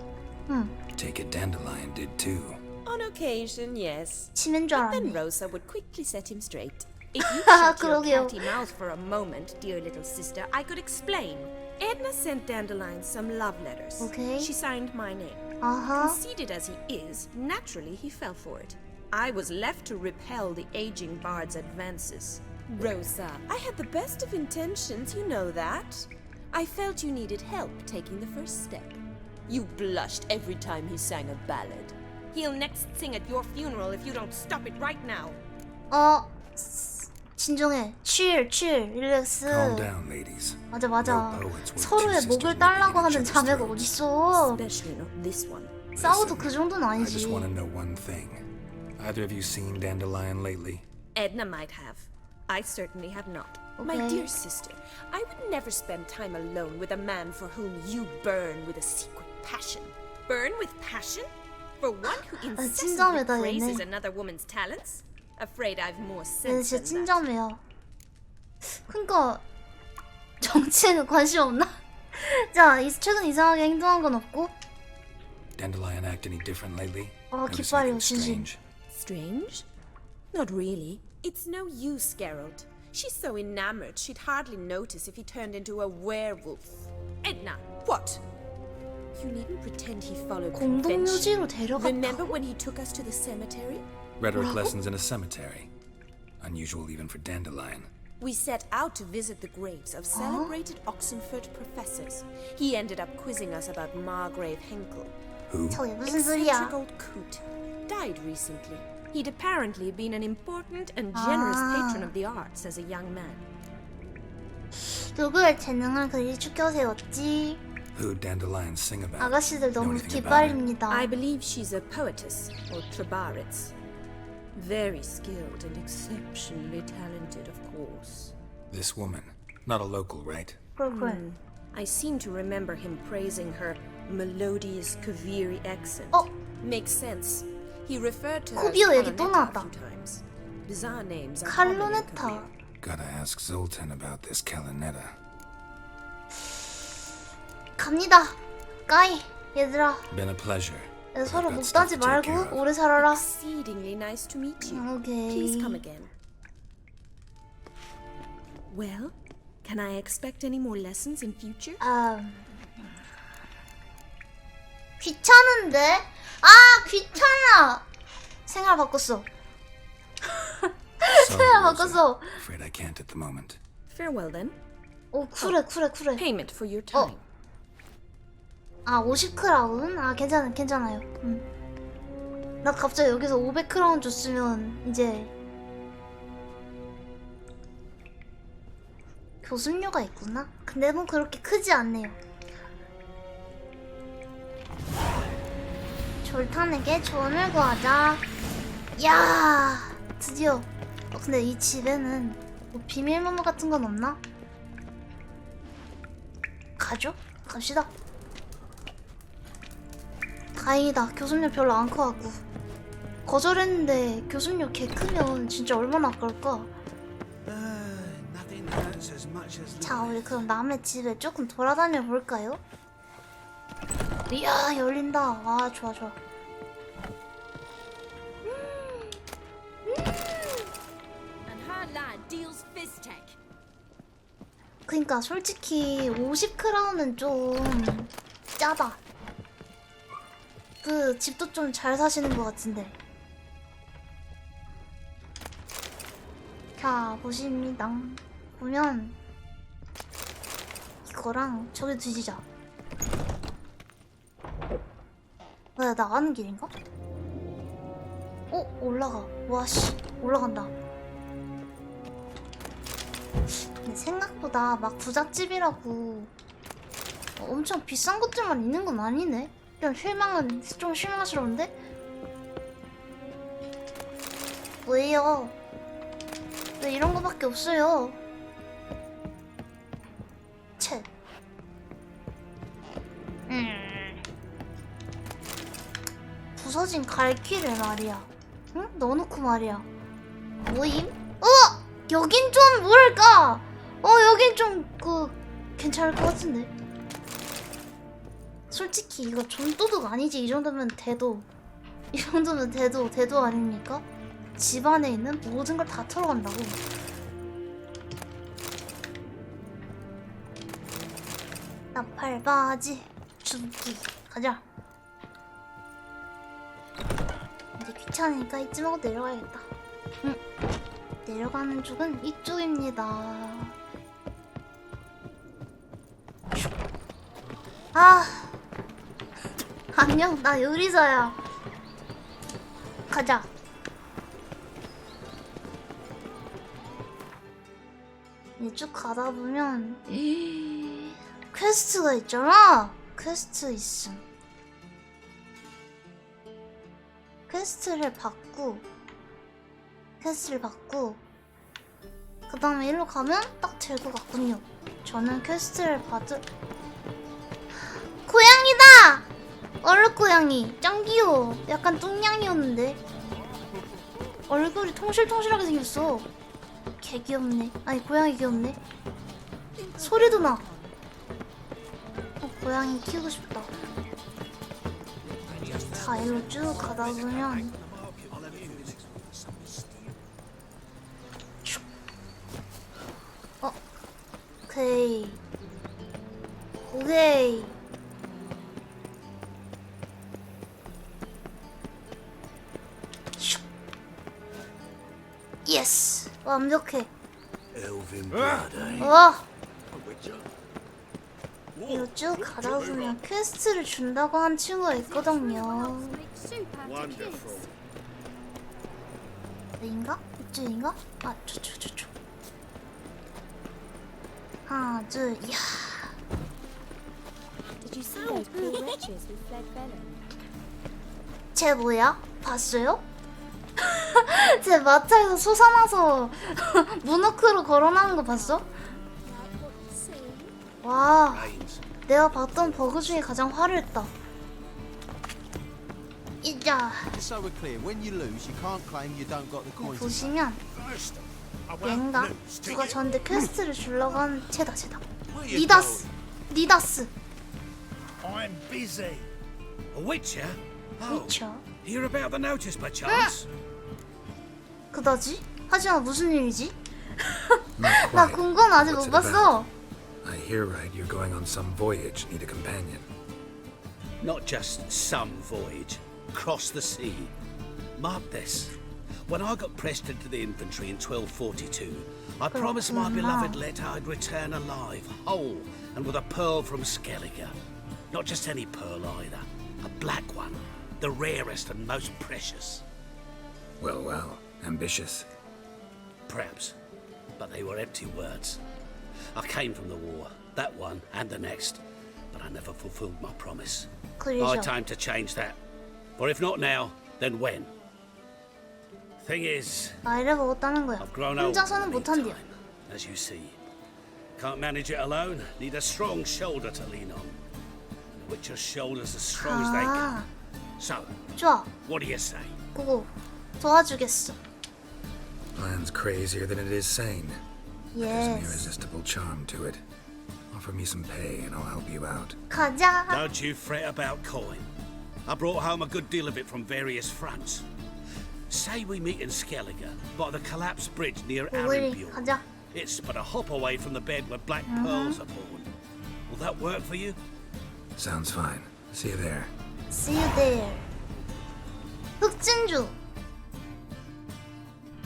Take it, Dandelion did too. On occasion, yes. 치매인 줄 But then 알았네. Rosa would quickly set him straight. If you shut your 그러게요. catty mouth for a moment, dear little sister, I could explain. Edna sent Dandelion some love letters. Okay. She signed my name. Conceited as he is, naturally he fell for it. I was left to repel the aging bard's advances. Rosa, I had the best of intentions, you know that. I felt you needed help taking the first step. You blushed every time he sang a ballad. He'll next sing at your funeral if you don't stop it right now. 진정해. chill, 릴렉스. Calm down, ladies. 맞아, 맞아. No poets were 서로의 two 목을 sisters 딸라고 ripping 하는 each other's 자매가 throats. 어딨어. Especially not this one. 싸워도 그 정도는 I just 아니지. want to know one thing. Either of you seen Dandelion lately? Edna might have. I certainly have not. My Okay. dear sister, I would never spend time alone with a man for whom you burn with a secret passion. Burn with passion? For one who incessantly 진정해다, praises 얘네. another woman's talents? Afraid I've more 얘네 sense 진짜 than that. 친절해요. 그니까 정치에는 관심 없나? 자, 최근 이상하게 행동한 건 없고. Dandelion act any different lately? 아, Notice 기빨려, anything 진심. strange? Strange? Not really. It's no use, Geralt. She's so enamored she'd hardly notice if he turned into a werewolf. Edna, what? You needn't pretend he followed 공동묘지로 convention. 데려갔다. Remember when he took us to the cemetery? Rhetoric 뭐라고? lessons in a cemetery. Unusual even for Dandelion. We set out to visit the graves of celebrated Oxenford professors. He ended up quizzing us about Margrave Henkel. Who? 저게 무슨 소리야? Eccentric old coot. Died recently. He'd apparently been an important and generous patron of the arts as a young man. 누구의 재능을 그리 축혀세웠지? Who Dandelion sing about? 아가씨들 Know 너무 anything about it? 기빨립니다. I believe she's a poetess, or trebarits. Very skilled and exceptionally talented, of course. This woman. Not a local, right? 그래. I seem to remember him praising her melodious Kaviri accent. Makes sense. He referred to her as 코비오 얘기 또 Carlonetta a 나왔다. few times. Bizarre names are common in 칼로네타. Kavir. Gotta ask Zoltan about this Calonetta. 갑니다. 까이, 얘들아. Been a pleasure. 서로 I've got 목 stuff 따지 to take care 말고 of. 오래 살아라. Exceedingly nice to meet you. Okay. Please come again. Well, can I expect any more lessons in future? 귀찮은데? 귀찮아. 생활 바꿨어. 생활 바꿨어. Afraid I can't at the moment. Farewell then. 그래. Payment for your time. 50크라운? 괜찮아요. 나 갑자기 여기서 500크라운 줬으면 이제 교습료가 있구나? 근데 뭐 그렇게 크지 않네요. 졸탄에게 조언을 구하자. 야, 드디어. 근데 이 집에는 뭐 비밀번호 같은 건 없나? 가죠? 갑시다. 다행이다. 교습료 별로 안 커갖고. 거절했는데 교습료 개 크면 진짜 얼마나 아까울까? 자, 우리 그럼 남의 집에 조금 돌아다녀 볼까요? 이야, 열린다. 좋아. 그니까 솔직히 50크라운은 좀 짜다. 그 집도 좀 잘 사시는 것 같은데. 자, 보십니다. 보면 이거랑 저기 뒤지자. 뭐야, 나가는 길인가? 올라가. 와씨, 올라간다. 근데 생각보다 막 부잣집이라고 엄청 비싼 것들만 있는 건 아니네. 그냥 좀 실망스러운데? 왜요? 왜 이런 거밖에 없어요? 채. 부서진 갈퀴를 말이야. 응? 넣어놓고 말이야. 모임? 여긴 좀 뭐랄까? 여긴 좀 괜찮을 것 같은데. 솔직히 이거 좀도둑 아니지? 이 정도면 대도 아닙니까? 집 안에 있는 모든 걸 다 털어간다고. 나팔바지 주기 가자. 이제 귀찮으니까 이쯤 하고 내려가야겠다. 내려가는 쪽은 이쪽입니다. 안녕, 나 요리사야. 가자. 이제 쭉 가다 보면 퀘스트가 있잖아. 퀘스트 있음. 퀘스트를 받고 그 다음에 일로 가면 딱 될 것 같군요. 저는 퀘스트를 받을 고양이다! 얼룩고양이 짱 귀여워. 약간 뚱냥이었는데 얼굴이 통실통실하게 생겼어. 개 귀엽네. 아니 고양이 귀엽네. 소리도 나. 고양이 키우고 싶다. 자, 일로 쭉 가다 보면 오케이. 예스! 완벽해. 이거 쭉 가다 보면 퀘스트를 준다고 한 친구가 있거든요. 여긴가? 이쪽인가? 아, 저쪽. 하나, 둘, 이야. Did you see those poor wretches who fled Velen? 쟤 뭐야? 봤어요? 쟤 마차에서 솟아나서 문어크로 걸어나는 거 봤어? 와, 내가 봤던 버그 중에 가장 화려했다. 이자. 보시면 얘인가? 누가 저한테 퀘스트를 주려고 하는 쟤다. 니다스. I'm busy. A witcher? Witcher? Hear about the notice by chance? 그다지? 하지만 무슨 일이지? Not 나 quite. 궁금 아직 What's 못 it 봤어. I hear right, you're going on some voyage, need a companion. Not just some voyage. Cross the sea. Mark this. When I got pressed into the infantry in 1242, I promised my beloved Let I'd return alive, whole, and with a pearl from Skellige. Not just any pearl either. A black one. The rarest and most precious. Well, ambitious. Perhaps. But they were empty words. I came from the war, that one and the next, but I never fulfilled my promise. High time to change that. For if not now, then when? Thing is, 나이를 먹었다는 거야. I've grown old. 혼자서는 못한대요. As you see. Can't manage it alone. Need a strong shoulder to lean on. And which are shoulders as strong as they can. So, 좋아. what do you say? 그거 도와주겠어. Plan's crazier than it is sane. There's an Yes. irresistible charm to it. Offer me some pay and I'll help you out. 가자. Don't you fret about coin. I brought home a good deal of it from various fronts. Say we meet in Skellige, by the collapsed bridge near 우리 Arinbjorn. 가자. It's but a hop away from the bed where black pearls are born. Will that work for you? Sounds fine. See you there. See you there.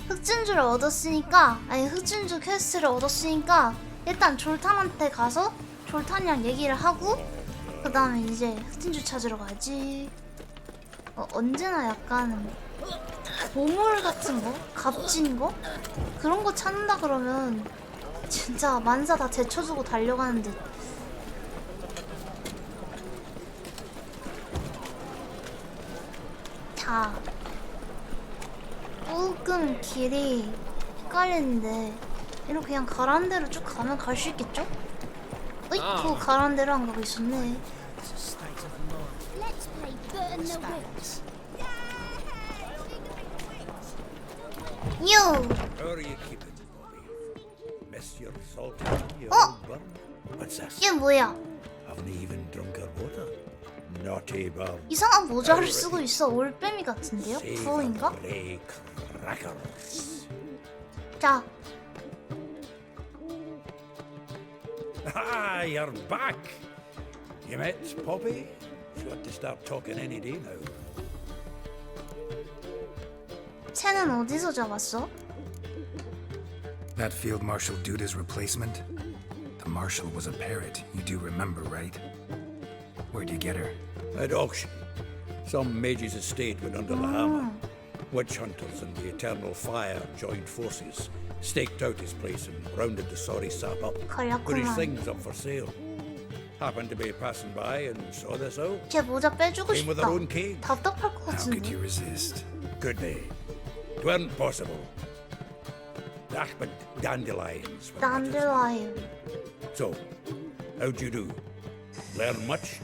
흑진주를 얻었으니까, 아니 흑진주 퀘스트를 얻었으니까 일단 졸탄한테 가서 졸탄이랑 얘기를 하고 그 다음에 이제 흑진주 찾으러 가야지. 언제나 약간 보물 같은 거? 값진 거? 그런 거 찾는다 그러면 진짜 만사 다 제쳐주고 달려가는데. 자, 조금 길이 헷갈리는데 이렇게 그냥 가라는 대로 쭉 가면 갈 수 있겠죠? 어이쿠, 가라는 대로 안 가고 있었네. Let's play Burn the Witch. 유! How are you keeping, Bobby? Miss your salt, your old burn? What's this? 얘 뭐야? Haven't even drunk her water. Naughty bird. 이상한 모자를 쓰고 있어. 올빼미 같은데요? 부엉인가? Savory crackers. 자, Ah, you're back. You met Poppy? She ought to start talking any day now. 쟤는 어디서 잡았어? That Field Marshal Duda's replacement? The Marshal was a parrot, you do remember, right? Where'd you get her? At auction. Some mage's estate went under the hammer. Witch hunters and the Eternal Fire joined forces, staked out his place and rounded the sorry sap up. Put his things up for sale. Happened to be passing by and saw this out. 걔 모자 빼주고 Came with 싶다. her own cage. 답답할 것 How could 같은데. you resist? Could be. 'Tweren't possible. Ah, but dandelions. were not as dandelion. So, how'd you do? Learn much?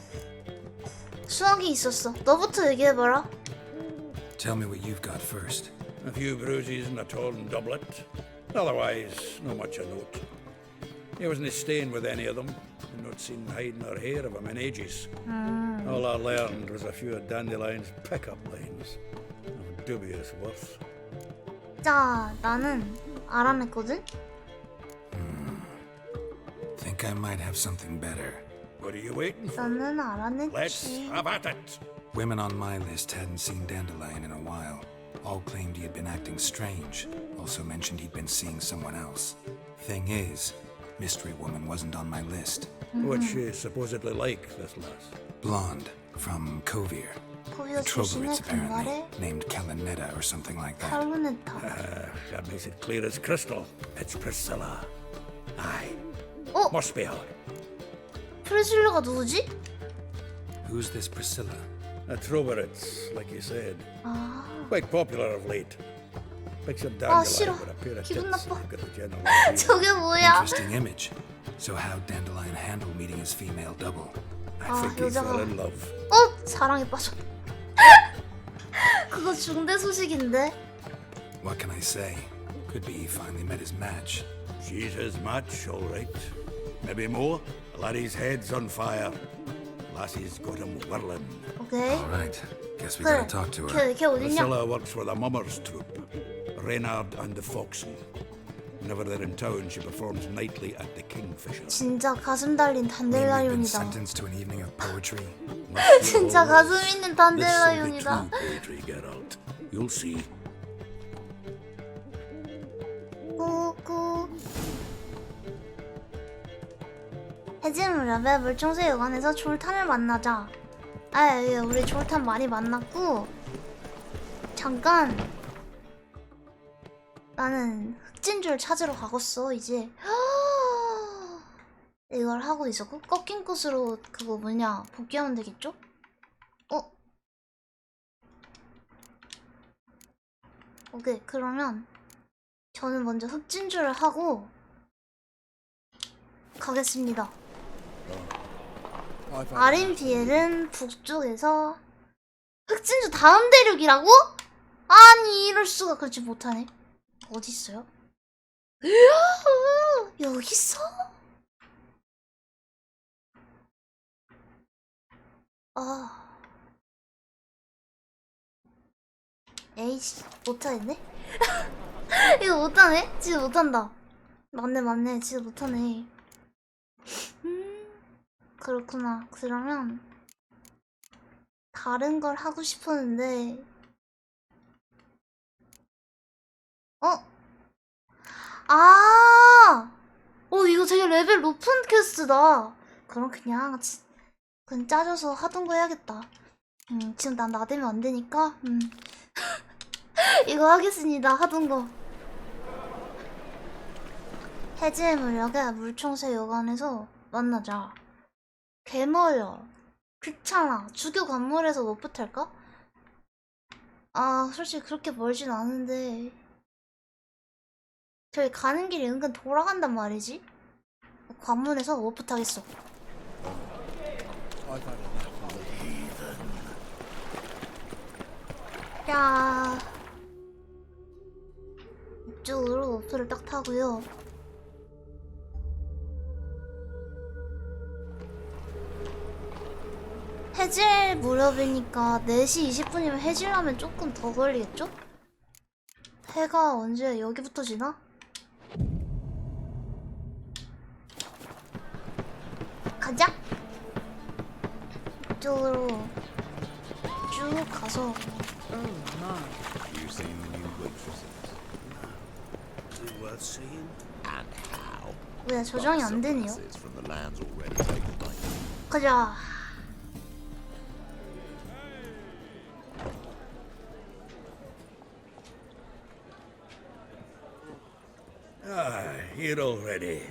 수학이 있었어. 너부터 얘기해봐라. Tell me what you've got first. A few bruises and a torn doublet. Otherwise, not much of note. He wasn't staying with any of them, and not seen hide nor hair of him in ages. All I learned was a few of Dandelion's pickup lines of dubious worth. 자, 나는 알아냈거든? Think I might have something better. What are you waiting for? 나는 Let's 알아냈지. have at it. Women on my list hadn't seen Dandelion in a while. All claimed he had been acting strange. Also mentioned he'd been seeing someone else. Thing is, Mystery Woman wasn't on my list. What's she supposedly like, this lass? Blonde, from Kovir. 코비어 Troglodytes, 출신의 apparently. 금발의 Named Kalanetta or something like that. 칼루네타. That makes it clear as crystal. It's Priscilla. Aye. 어? Must be her. 프리실라가 누구지? Who's this Priscilla? A Troglodytes, like you said. 아, Quite popular of late. Picture 아 Dandelion 싫어. with a pair of 기분 tits. 나빠. You've got the general idea. 저게 뭐야? Interesting image. So how'd Dandelion handle meeting his female double? I 아, think he 여자가. fell in love. 어? 사랑에 빠져. 그거 중대 소식인데? What can I say? Could be he finally met his match. She's his match, all right. Maybe more. Laddie's head's on fire. Lassie's got him whirling. 오케이. All right. Guess we 그래. gotta talk to her. 걔 어딨냐? Priscilla works for the Mummers troupe. Reynard and the Foxen. Whenever they're in town, she performs nightly at the Kingfisher. 진짜 가슴 달린 We've been 단델라ion이다. sentenced to an evening of poetry. 진짜 가슴 있는 This'll be 단델라ion이다. true poetry, Geralt. You'll see. 꾸꾸. 해질 무렵에 물총새 요관에서 졸탄을 만나자. 아, 예, 우리 졸탄 많이 만났고. 잠깐. 나는 흑진줄 찾으러 가겠어 이제. 이걸 하고 있었고 꺾인 곳으로 그거 뭐냐 복귀하면 되겠죠? 어? 오케이, 그러면 저는 먼저 흑진줄을 하고 가겠습니다. 아린비엘은 북쪽에서 흑진주 다음 대륙이라고? 아니 이럴 수가. 그렇지 못하네. 어디 있어요? 여기 있어? 아, 에이씨 못하겠네. 이거 못하네. 진짜 못한다. 맞네 진짜 못하네. 그렇구나. 그러면 다른 걸 하고 싶었는데 이거 되게 레벨 높은 퀘스트다. 그럼 그냥 짜줘서 하던 거 해야겠다. 지금 난 나대면 안 되니까 이거 하겠습니다. 하던 거. 해지의 물약에 물총새 요관에서 만나자. 개멀려. 귀찮아. 주교 건물에서 못 붙을까? 아, 솔직히 그렇게 멀진 않은데 저기 가는 길이 은근 돌아간단 말이지? 관문에서 못 붙하겠어. 야, 이쪽으로 오프를 딱 타고요. 해질 무렵이니까 4시 20분이면 해질하면 조금 더 걸리겠죠? 해가 언제 여기부터 지나? 가자! 이쪽으로 쭉 가서 You seen the new waitresses? Is it worth seeing? And how? 왜 조정이 안 되네요? From the lands already taken by you. 가자. here already.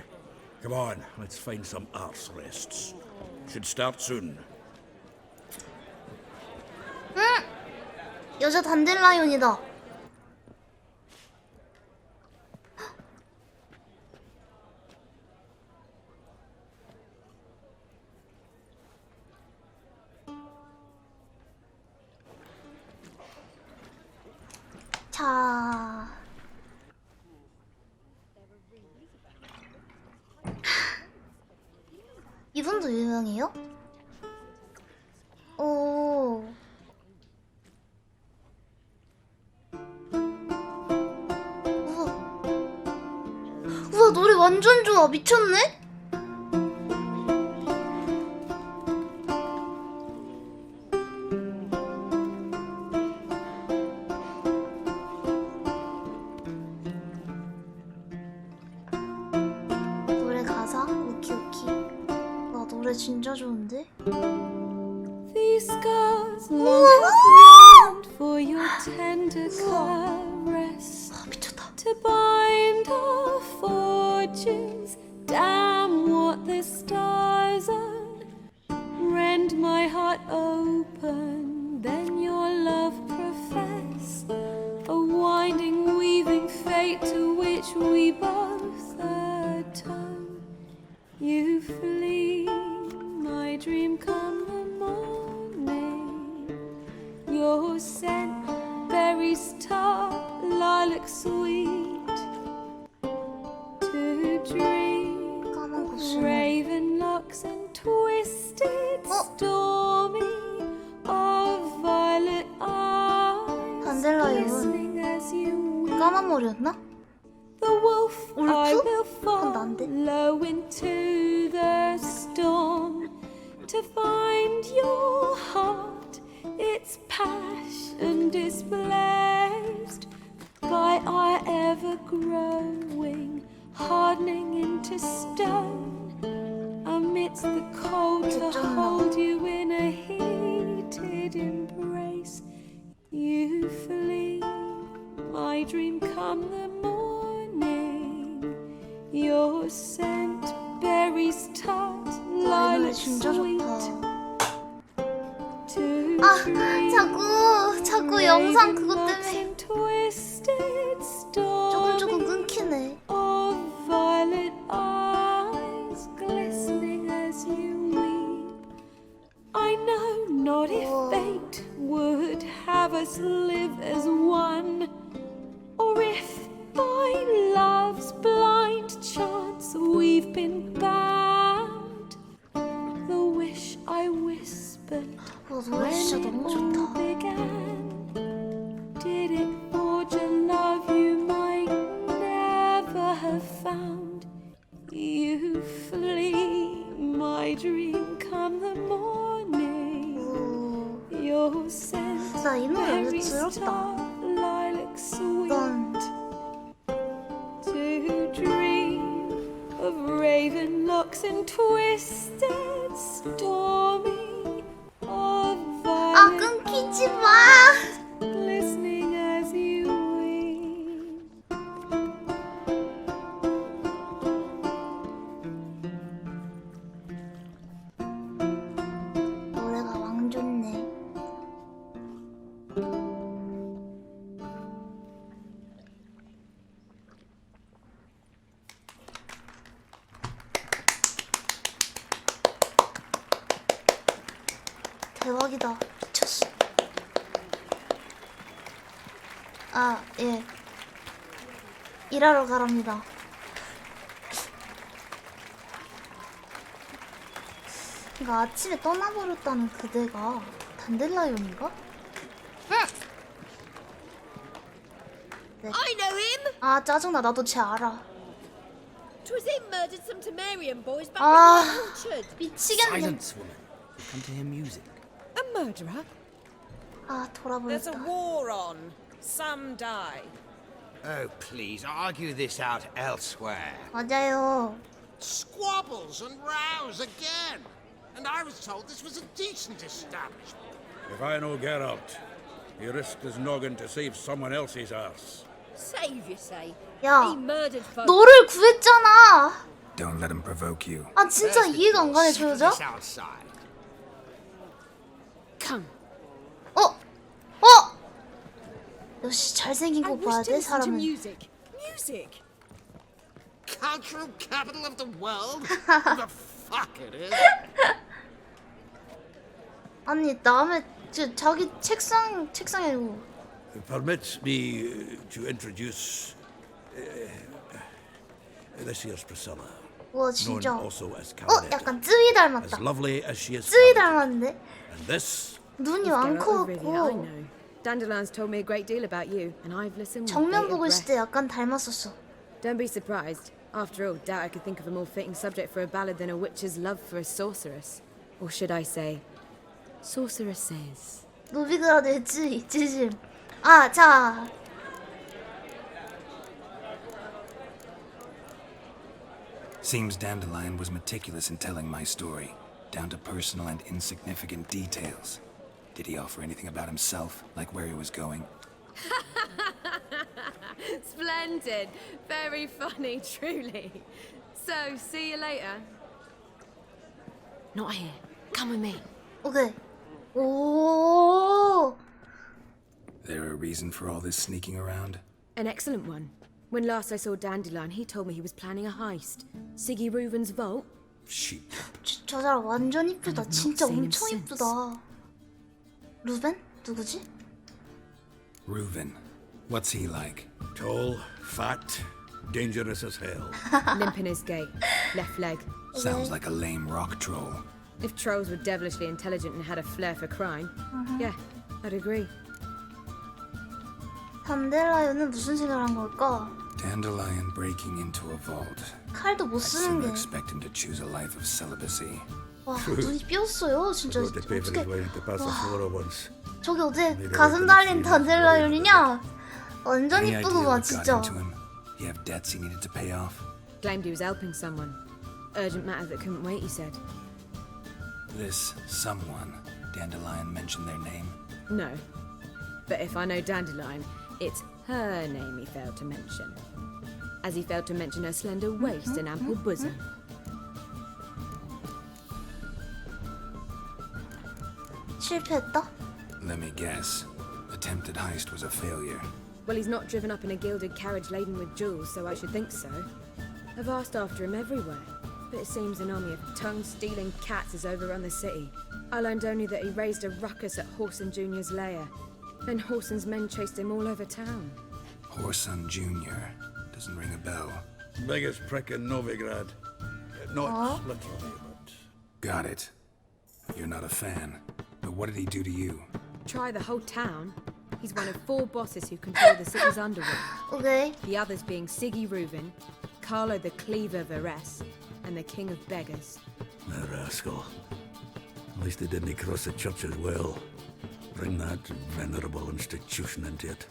Come on, let's find some arse rests. Should start soon. 여자 단델라이온이다. 자, 이분도 유명해요? 오, 우와 노래 완전 좋아. 미쳤네? 노래 가사? 오키. 와 노래 진짜 좋은데? These scars long have yearned for your tender caress. To bind our fortunes, damn what the stars are. Rend my heart open, then your love profess. A winding, weaving fate to which we both atone. You flee, my dream come the morning. Your scent, berries tart, lilac sweet. To dream of raven locks and twisted stormy of violet eyes. 단델라이온 까만 머리였나? The wolf I 울프? will 그건 난데. follow into the storm to find your heart, its passion displaced by our ever-growing, hardening into stone. Amidst the cold to hold you in a heated embrace. You flee, my dream come the morning. Your scent, berries tart, lilac sweet. 자꾸 영상 그것 때문에 조금 끊기네. Of violet eyes glistening as you weep. I know not if fate would have us live as one, or if by love's blind chance we've been bound. The wish I whispered 노래 진짜 너무 좋다. began. Did it forge a love you might never have found? You flee, my dream come the morning. Your scent, 나 이 노래 berry 완전 tart, 들었다. lilac sweet. To dream of raven locks and twisted stormy of violet 끊기지 마. glistening as you weep. 노래가 왕 좋네. 대박이다. 미쳤어. 아, 예. 일하러 가랍니다. 그러니까 아침에 떠나버렸다는 그대가 단델라이온인가? 응! 네. I know him. 아, 짜증나. 나도 쟤 알아. 'Twas him murdered some Temerian boys back 아, in the orchard. 미치겠네. Silence, woman. We come to hear music. A murderer? 아, There's a 돌아버렸다. war on. Some die. Oh, please, argue this out elsewhere. 맞아요. Squabbles and rows again. And I was told this was a decent establishment. If I know Geralt, he risked his noggin to save someone else's arse. Save you say. 야, He murdered folk. 너를 구했잖아. Don't let him provoke you. 아 진짜 이해가 안 가네 저 여자. Come. 역시 잘생긴 거 I 봐야 wish to 돼 listen to 사람은. music. Music. Cultural capital of the world? Who the fuck it is? 아니 남의 자기 책상에 이거. Permit me to introduce this here's Priscilla, 와 known 진짜. also as Cavaletta. 약간 쯔위 As 닮았다. lovely as she is 쯔위 talented. 닮았는데? And this 눈이 Miss 안 Garrett, really, I 커갖고 know. Dandelion's told me a great deal about you, and I've listened with 정면 bated 보고 있을 breath. 때 약간 닮았었어. Don't be surprised. After all, doubt I could think of a more fitting subject for a ballad than a witch's love for a sorceress. Or should I say, sorceresses. 노비그라드의 찌짐. 아, 자. Seems Dandelion was meticulous in telling my story, down to personal and insignificant details. Did he offer anything about himself, like where he was going? Splendid. Very funny, truly. So, see you later. Not here. Come with me. 오케이. 오. There a reason for all this sneaking around? An excellent one. When last I saw Dandelion, he told me he was planning a heist. Siggy Reuven's vault. Sheep. 저 사람 완전 이쁘다. I've not 진짜 seen him 엄청 since. 이쁘다. 루벤? 누구지? Reuven. What's he like? tall, fat, dangerous as hell. Limp in his gait. Left leg. Sounds like a lame rock troll. If trolls were devilishly intelligent and had a flair for crime, yeah, I'd agree. 단델라이언은 무슨 생각을 한 걸까? Dandelion breaking into a vault. 칼도 못 I'd 쓰는 sooner 게. expect him to choose a life of celibacy. 와, 눈이 삐었어요. 진짜 Wrote the paper 어떻게? his way into pass the floor once. 저게 어제 가슴 달린 단델라이언이냐? 완전 Any idea 이쁘구만 what got 진짜. into him? He have debts he needed to pay off? Claimed he was helping someone. Urgent matter that couldn't wait, he said. This someone, Dandelion mentioned their name? No. But if I know Dandelion, it's her name he failed to mention. As he failed to mention her slender waist and ample bosom. 실패했다? Let me guess. Attempted heist was a failure. Well, he's not driven up in a gilded carriage laden with jewels, so I should think so. I've asked after him everywhere, but it seems an army of tongue-stealing cats has overrun the city. I learned only that he raised a ruckus at Horson Jr.'s lair. Then Horson's men chased him all over town. Horson Jr. Doesn't ring a bell. Biggest prick in Novigrad. Not literally, but... Got it. You're not a fan. But what did he do to you? Try the whole town. He's one of 4 bosses who control the city's underworld. Okay. The others being Siggy Reuven, Carlo the Cleaver Varese, and the King of Beggars. The rascal. At least he didn't cross the church as well. Bring that venerable institution into it.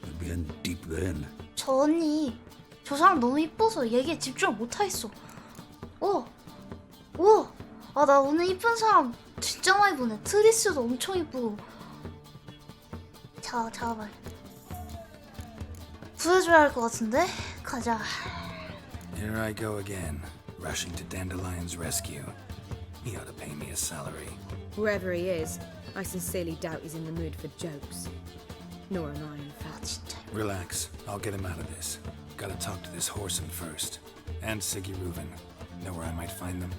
We'd be in deep then. 저 언니, 저 사람 너무 이뻐서 얘기에 집중을 못하겠어. 오! 아, 나 오늘 이쁜 사람 진짜 많이 보네. 트리스도 엄청 이쁘고. 잠깐만. 구해줘야 할 것 같은데? 가자. Here I go again, rushing to Dandelion's rescue. He ought to pay me a salary. Wherever he is, I sincerely doubt he's in the mood for jokes. Nor am I, in fact. Relax, I'll get him out of this. Gotta talk to this Horson first. And Siggy Reuven. Know where I might find them?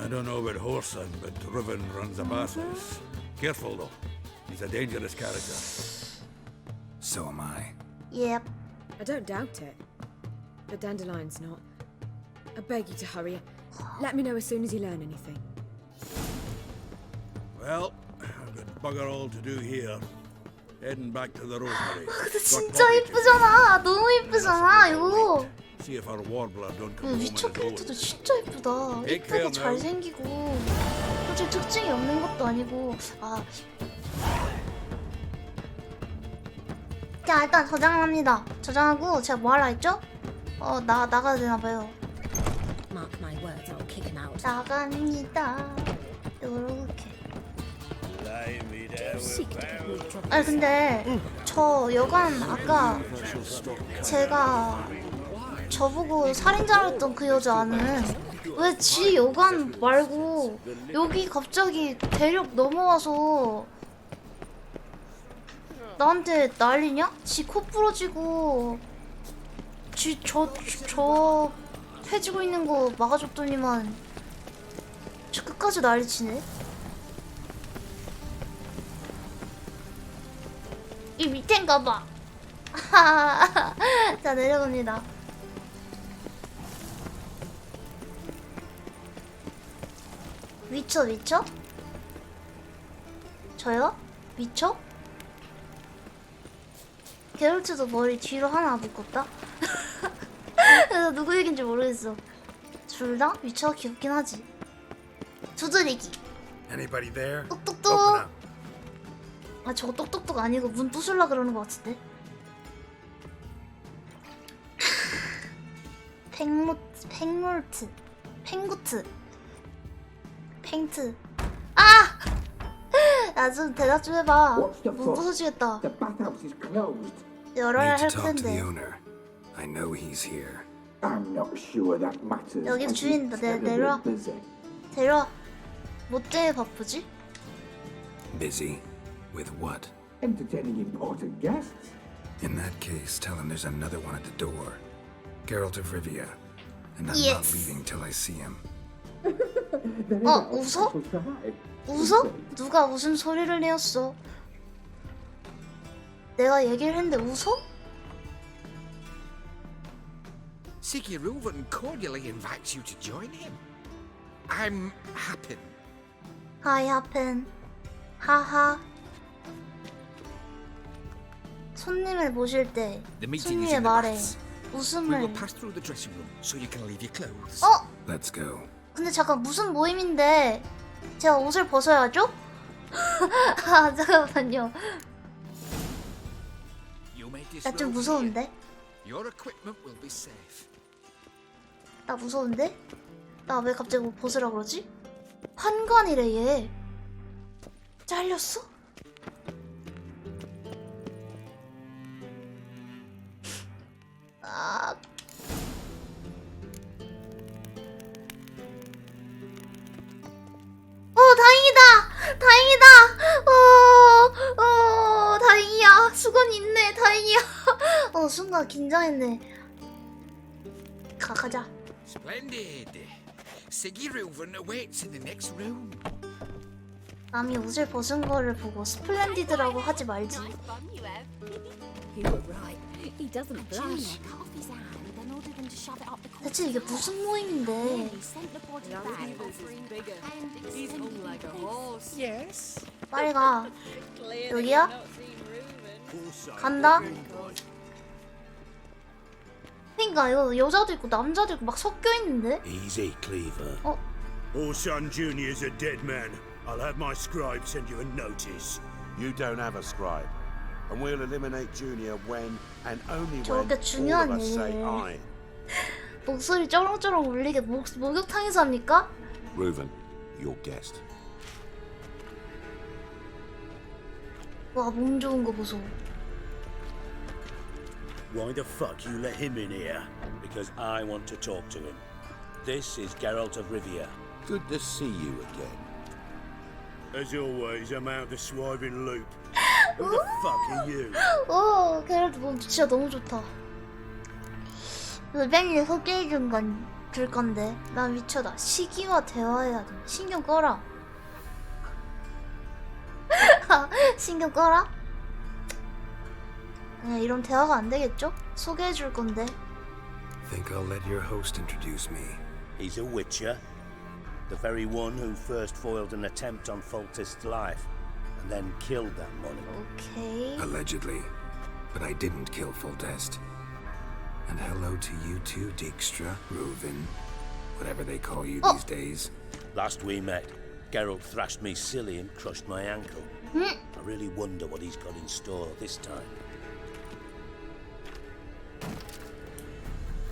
I don't know about Horson, but Reuven runs a bathhouse. Careful though. He's a dangerous character. So am I. Yep. I don't doubt it. But Dandelion's not. I beg you to hurry. Let me know as soon as you learn anything. Well, I've got bugger all to do here. Heading back to the Rosemary. 근데 진짜 이쁘잖아. 너무 이쁘잖아, 이거. See if our warbler don't come home 위쳐 in the door. 캐릭터도 진짜 이쁘다. 이쁘고 잘생기고. 솔직히 특징이 없는 것도 아니고. 아. 자, 일단 저장합니다. 저장하고 제가 뭐 하라 했죠? 나가야 되나봐요. Mark my words, I'll kick him out. 나갑니다. 요렇게. Seek to get me trouble. 아니 근데 저 저 여관 아까 제가 저보고 살인자였던 그 여자는 왜 지 여관 말고 여기 갑자기 대륙 넘어와서 나한테 난리냐? 지 코 부러지고 저 패지고 있는 거 막아줬더니만 저 끝까지 난리치네. 이 밑엔가 봐. 자, 내려갑니다. 위쳐? 저요? 위쳐? 게롤트도 머리 뒤로 하나 묶었다? 그래서 누구 얘긴지 모르겠어. 둘 다 위쳐가 귀엽긴 하지. 두드리기. Anybody there? 똑똑똑. 아, 저거 똑똑똑 아니고 문 부술라 그러는 것 같은데. 팽구트 팽트. 아! 야, 좀 대답 좀 해봐. 문 부서지겠다. 열어야 할 텐데. I know he's here. I'm not sure that matters. 여기 주인다. 내려와. 데려와. 뭐 때문에 바쁘지? Busy? With what? Entertaining important guests. In that case, tell him there's another one at the door. Geralt of Rivia. And I'm Yes. not leaving till I see him. 웃어? 웃어? 누가 무슨 소리를 내었어? 내가 얘기를 했는데 웃어? Sigurd cordially invites you to join him. I'm happy. Hi, happen. 하하. 손님을 모실 때 The meeting is 손님의 in the 말에 baths. We 웃음을. will pass through the dressing room so you can leave your clothes. Let's go. 근데 잠깐 무슨 모임인데 제가 옷을 벗어야죠? 아, 잠깐만요. You may 나 좀 disrobe 무서운데? here. Your equipment will be safe. 나 무서운데? 나 왜 갑자기 옷 벗으라 그러지? 환관이래 얘. 잘렸어? 아. 다행이다! 다행이다! 다행이야. 수건 있네. 다행이야. 순간 긴장했네. 가자. Splendid. Sigurd awaits in the next room. 남이 옷을 벗은 거를 보고 스플렌디드라고 하지 말지. You were right. He doesn't blush. 대체 이게 무슨 모임인데? Yes. 빨리 가. 여기야? 간다? 그니까 이거 여자도 있고 남자도 있고 막 섞여 있는데? Easy, Cleaver. Orson Jr.'s a dead man. I'll have my scribe send you a notice. You don't have a scribe. And we'll eliminate Junior when and only when 저렇게 all 중요한 of us say 얘기를. aye. 목소리 쩌렁쩌렁 울리게 목욕탕에서 합니까? Reuven, your guest. 와, 몸 좋은 거 보소. Why the fuck you let him in here? Because I want to talk to him. This is Geralt of Rivia. Good to see you again. As always, I'm out the swiving loop. Who the fuck are you? 게롤트 몸 진짜 너무 좋다. 루벤이 소개해준 줄 건데 난 미쳐다. 시기와 대화해야 돼. 신경 꺼라. 신경 꺼라? 그냥 이런 대화가 안 되겠죠? 소개해줄 건데. Think I'll let your host introduce me. He's a witcher. The very one who first foiled an attempt on Foltest's life and then killed that money. Okay. Allegedly. But I didn't kill Foltest. And hello to you too, Dijkstra, Reuven, whatever they call you these days. Last we met, Geralt thrashed me silly and crushed my ankle. I really wonder what he's got in store this time.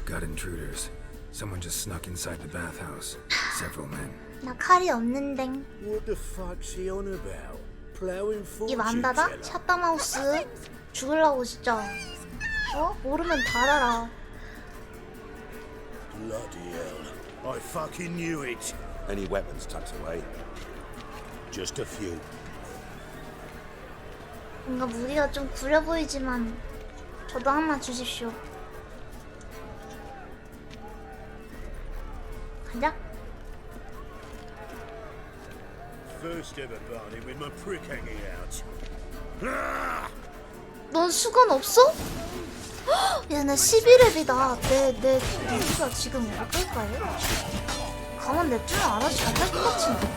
Got intruders. Someone just snuck inside the bathhouse. Several men. 나 칼이 없는데. What the fuck's he on about? Plowing 이 fortune 만다다? teller? 샷다마우스. 죽으려고 진짜. 어? 모르면 달아라. Bloody hell. I fucking knew it. Any weapons tucked away? Just a few. 뭔가 무기가 좀 구려 보이지만 저도 하나 주십시오. 가자. First ever party with my prick hanging out. 넌 수건 없어? 야, 나 11렙이다. 내 무기가 지금 어떨까요? 가만 냅두면 알아서 잘할 것 같은데.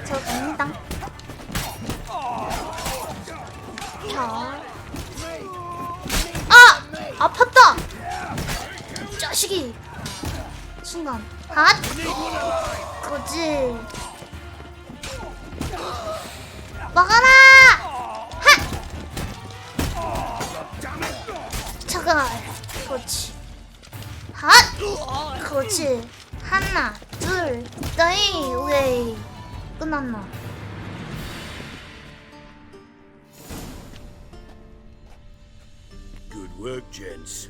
저 갑니다. 자. 아! 아팠다! 자식이! 순간. 핫! 그렇지. 막아라! 핫! 잠깐. 그렇지. 핫! 그렇지. 하나, 둘, 셋, 오케이. 끝났나? Good work, gents.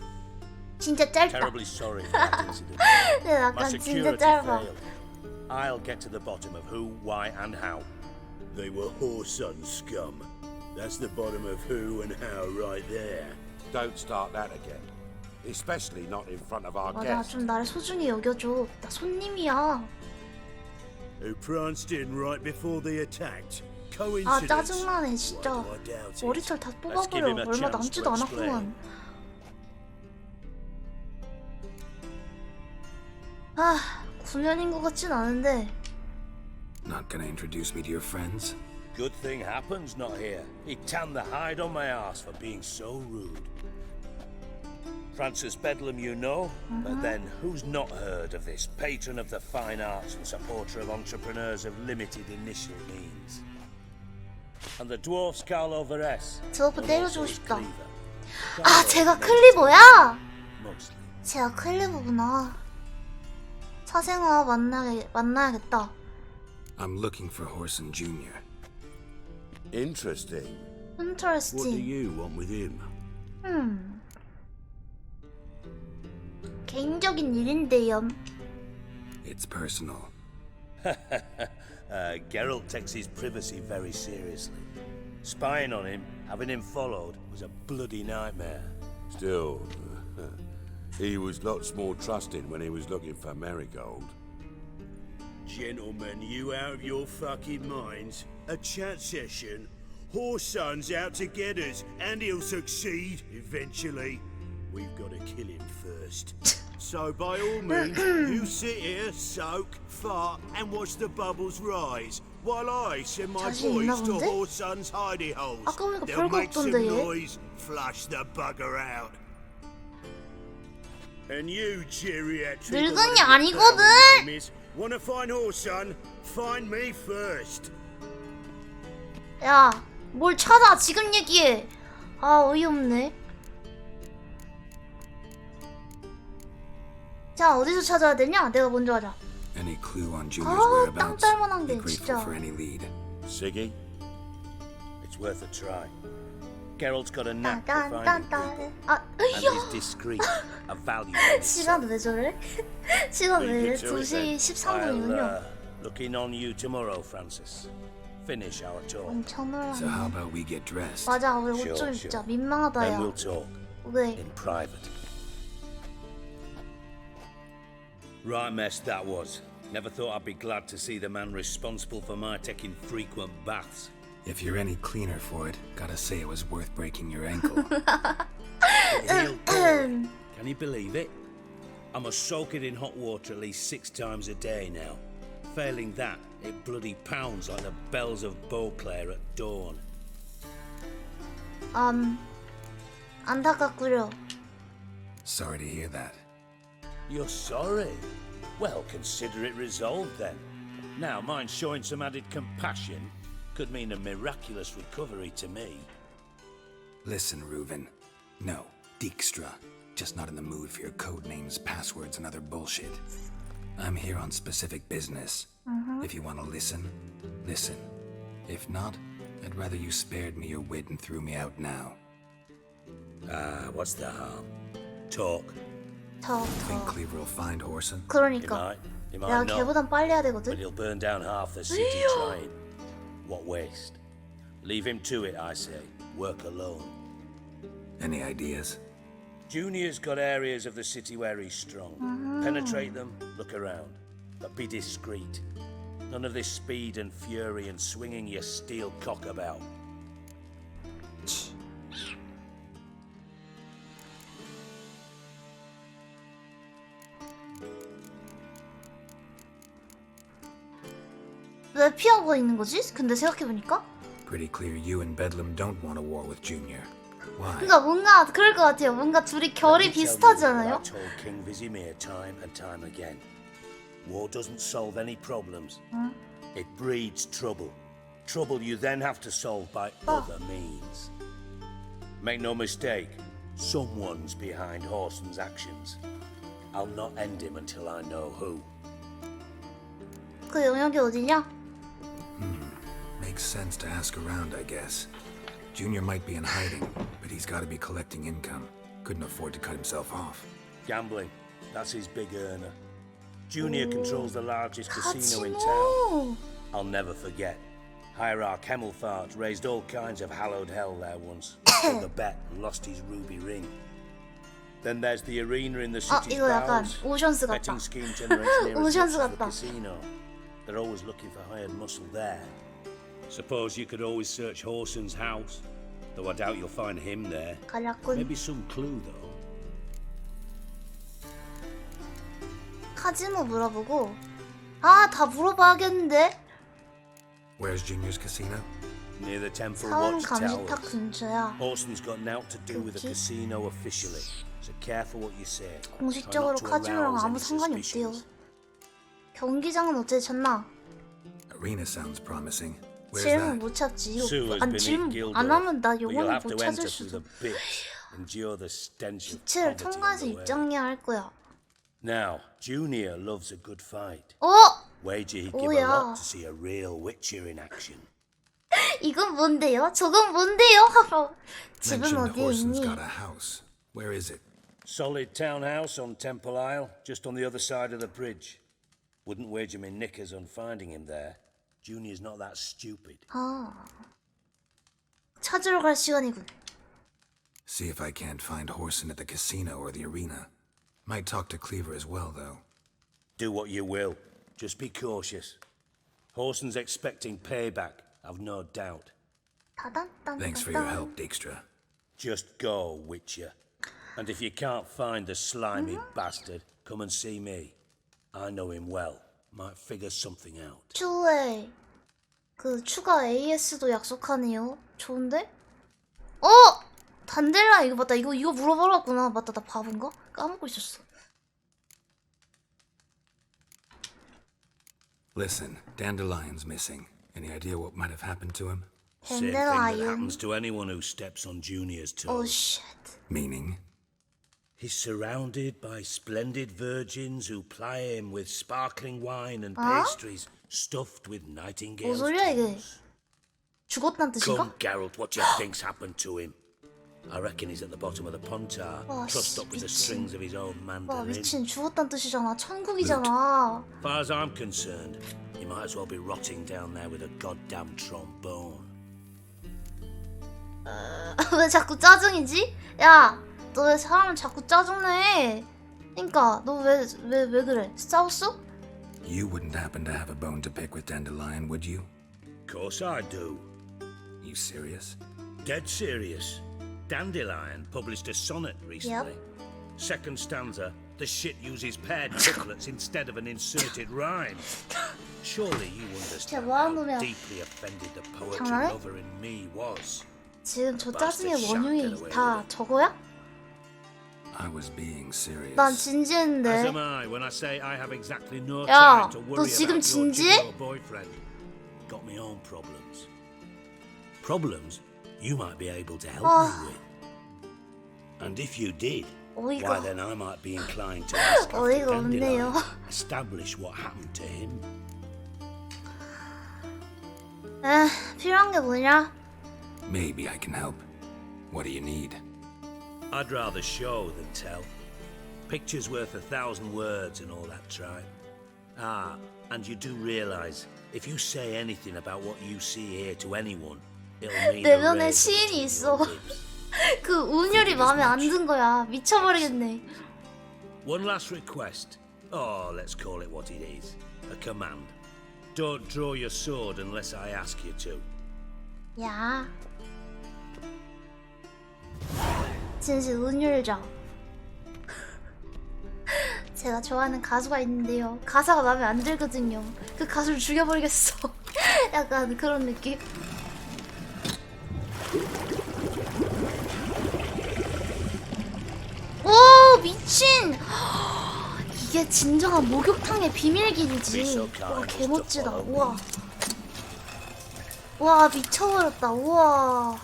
진짜 짧다. Terribly sorry for that incident. 네, My 약간 진짜 security 짧아. failed. I'll get to the bottom of who, why, and how. They were whoreson scum. That's the bottom of who and how right there. Don't start that again. Especially not in front of our 맞아, guests. 좀 나를 소중히 여겨줘. 나 손님이야. Who pranced in right before they attacked. 아, Coincidence? 짜증나네 진짜. Why do I doubt it? 머리털 다 Let's give him 뽑아버려. a 얼마 chance 남지도 to explain. 않았구만. 아, 구면인 것 같진 않은데. Not gonna introduce me to your friends? Good thing happens not here. He tanned the hide on my ass for being so rude. Francis Bedlam, you know, but then who's not heard of this patron of the fine arts and supporter of entrepreneurs of limited initial means? And the dwarf's Carlo Veres. 드워프 때려주고 싶다. 아, 제가 클리버야? 제가 클리버구나. 사생아 만나야겠다. I'm looking for Horson Jr. Interesting. What do Interesting. you want with him? 개인적인 일인데요. It's personal. Geralt takes his privacy very seriously. Spying on him, having him followed, was a bloody nightmare. Still, he was lots more trusting when he was looking for Marigold. Gentlemen, you out of your fucking minds? A chat session? Whoreson's out to get us, and he'll succeed eventually. We've got to kill him first. So by all means, you sit here, soak, fart, and watch the bubbles rise, while I send my 자신 boys 있나 to 본데? Whoreson's hidey holes. 아까 보니까 They'll 별거 make some 없던데, 얘? noise, flush the bugger out. And you, geriatric, 늙은이 아니거든. wanna find Whoreson? Find me first. 야, 뭘 찾아? 지금 얘기해. 아, 어이없네. 자, 어디서 찾아야 되냐? 내가 먼저 하자. Any clue on Junior's 아, 땅 whereabouts? 딸만한데 Be grateful 진짜. for any lead. Siggy, it's worth a try. Geralt's got a knack for finding people, 딴딴딴딴. 아, and 으이야. he's discreet, a value in itself. 시간 왜 저래? 시간 왜 Leave 이래? it to it 2시 then. 13분이군요. I'll look in on you tomorrow, Francis. Finish our talk. 엄청나네. So how about we get dressed? 맞아, 우리 옷 Sure, 좀 sure. 입자. 민망하다, Then 야. we'll talk 왜? in private. Right mess that was. Never thought I'd be glad to see the man responsible for my taking frequent baths. If you're any cleaner for it, gotta say it was worth breaking your ankle. He'll go. Can you believe it? I must soak it in hot water at least 6 times a day now. Failing that, it bloody pounds like the bells of Beauclair at dawn. 안타깝구려. Sorry to hear that. You're sorry? Well, consider it resolved then. Now, mind showing some added compassion could mean a miraculous recovery to me. Listen, Reuven. No, Dijkstra. Just not in the mood for your code names, passwords, and other bullshit. I'm here on specific business. If you want to listen, listen. If not, I'd rather you spared me your wit and threw me out now. What's the harm? Talk. Think Cleaver will find Horson? 그러니까 He 내가 might not, 걔보단 빨리 해야 되거든. but he'll burn down half the city trying. What waste? Leave him to it, I say. Work alone. Any ideas? Junior's got areas of the city where he's strong. Penetrate them, look around. But be discreet. None of this speed and fury and swinging your steel cock about. 왜 피하고 있는 거지? 근데 생각해보니까 Pretty clear you and Bedlam don't want a war with Junior. Why? 그러니까 뭔가 그럴 것 같아요. 뭔가 둘이 결이 비슷하지 않아요? I told King Vizimir time and time again. War doesn't solve any problems. It breeds trouble. Trouble you then have to solve by other means. Make no mistake, someone's behind Horson's actions. I'll not end him until I know who. 그 영역이 어디냐? Makes sense to ask around, I guess. Junior might be in hiding, but he's got to be collecting income. Couldn't afford to cut himself off. Gambling, that's his big earner. Junior controls the largest casino in town. I'll never forget. Hierarch Hemmelfart raised all kinds of hallowed hell there once. Took a bet and lost his ruby ring. Then there's the arena in the city's 이거 약간 bowels. 오션스 Betting 같다. scheme generates near as 오션스 much as the 같다. casino. They're always looking for hired muscle there. Suppose you could always search Horson's house, though I doubt you'll find him there. 가략군. Maybe some clue though. 카지노 물어보고 다 물어봐야겠는데? Where's Junior's casino? Near the Temple 사원 Watchtowers. 감시탑 근처야. Horson's got naught to do with the 그렇지? casino officially, so careful what you say. 공식적으로 Try not to 카지노랑 arouse 아무 any 상관이 없대요. suspicions. 경기장은 어떻게 찾나? Arena sounds promising. Where's 질문 that? 못 찾지. 이거 Sewers 안 beneath 질문 Guildhall, 안 하면 나 but you'll 영원히 have 못 to 찾을 enter through 수도. the pits, endure the stench of 빛을 poverty 통과해서 on the way. 입장해야 할 거야. Now, Junior loves a good fight. Wager he'd give a 뭐야? lot to see a real Witcher in action. 이건 뭔데요? 저건 뭔데요? 하고 집은 Mentioned 어디에 Horson's 있니? got a house. Where is it? Solid townhouse on Temple Isle, just on the other side of the bridge. Wouldn't wager me knickers on finding him there. Junior's not that stupid. 찾으러 갈 시간이군. See if I can't find Horson at the casino or the arena. Might talk to Cleaver as well, though. Do what you will. Just be cautious. Horson's expecting payback, I've no doubt. Thanks for your help, Dijkstra. Just go, Witcher. And if you can't find the slimy bastard, come and see me. I know him well. Might figure something out. 추후에 그 추가 AS도 약속하네요. 좋은데? 단델라 이거 맞다. 이거 물어보러 왔구나. 맞다. 나 바본가? 까먹고 있었어. Listen, Dandelion's missing. Any idea what might have happened to him? Same thing that happens to anyone who steps on Junior's toes. Oh shit. Meaning? He's surrounded by splendid virgins who ply him with sparkling wine and pastries stuffed with nightingales. 뭔 소리야 이게? 죽었단 뜻인가? Come, Geralt, what do you think's happened to him? I reckon he's at the bottom of the Pontar, trussed up with the strings of his own 와 mandolin. 미친 죽었단 뜻이잖아. 천국이잖아. As far as I'm concerned, he might as well be rotting down there with a goddamn trombone. 왜 자꾸 짜증이지? 야, 너 왜 사람을 자꾸 짜증내? 그니까 너 왜 그래? 싸웠어? You wouldn't happen to have a bone to pick with Dandelion, would you? Of course I do. You serious? Dead serious. Dandelion published a sonnet recently. Second stanza, the shit uses paired triplets instead of an inserted rhyme. Surely you understand how deeply offended the poetry lover in me was. 지금 저 짜증의 원흉이 다 저거야? I was being serious. 난 진지했는데. As am I when I say I have exactly no 야, time to 너 worry 지금 about your 진지해? gigolo boyfriend. Got my own problems. Problems you might be able to help me with. And if you did, why then I might be inclined to ask after Dandelion, establish what happened to him. 필요한 게 뭐냐? Maybe I can help. What do you need? I'd rather show than tell. Picture's worth 1,000 words and all that tripe. Ah, and you do realize, if you say anything about what you see here to anyone, it'll mean 내 a 면에 raise 시인이 between 있어. your lips. 그 운율이 마음에 안 든 거야. 미쳐버리겠네. One last request. Oh, let's call it what it is. A command. Don't draw your sword unless I ask you to. 야. 진실 운율자. 제가 좋아하는 가수가 있는데요. 가사가 마음에 안 들거든요. 그 가수를 죽여버리겠어. 약간 그런 느낌. 오 미친. 이게 진정한 목욕탕의 비밀길이지. 와 개멋지다. 우와. 와 미쳐버렸다. 우와.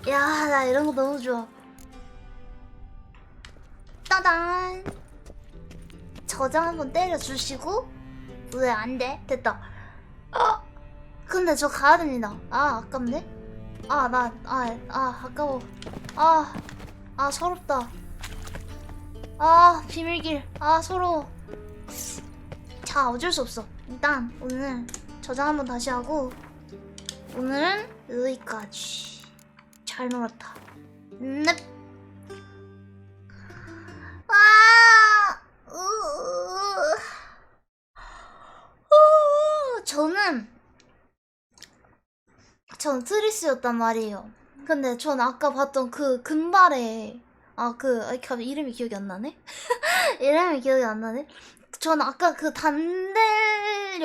야 나 이런 거 너무 좋아. 따단. 저장 한번 때려주시고. 왜 안 돼? 됐다. 근데 저 가야 됩니다. 아깝네. 아까워. 서럽다. 비밀길. 서러워. 자, 어쩔 수 없어. 일단 오늘 저장 한번 다시 하고 오늘은 여기까지. 잘 놀았다. 넵. 저는 트리스였단 말이에요. 근데 전 아까 봤던 그 금발에 갑자기 이름이 기억이 안 나네? 이름이 기억이 안 나네? 전 아까 그 단델라이온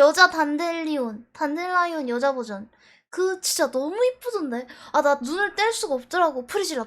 여자 버전 그 진짜 너무 이쁘던데? 나 눈을 뗄 수가 없더라고. 프리실라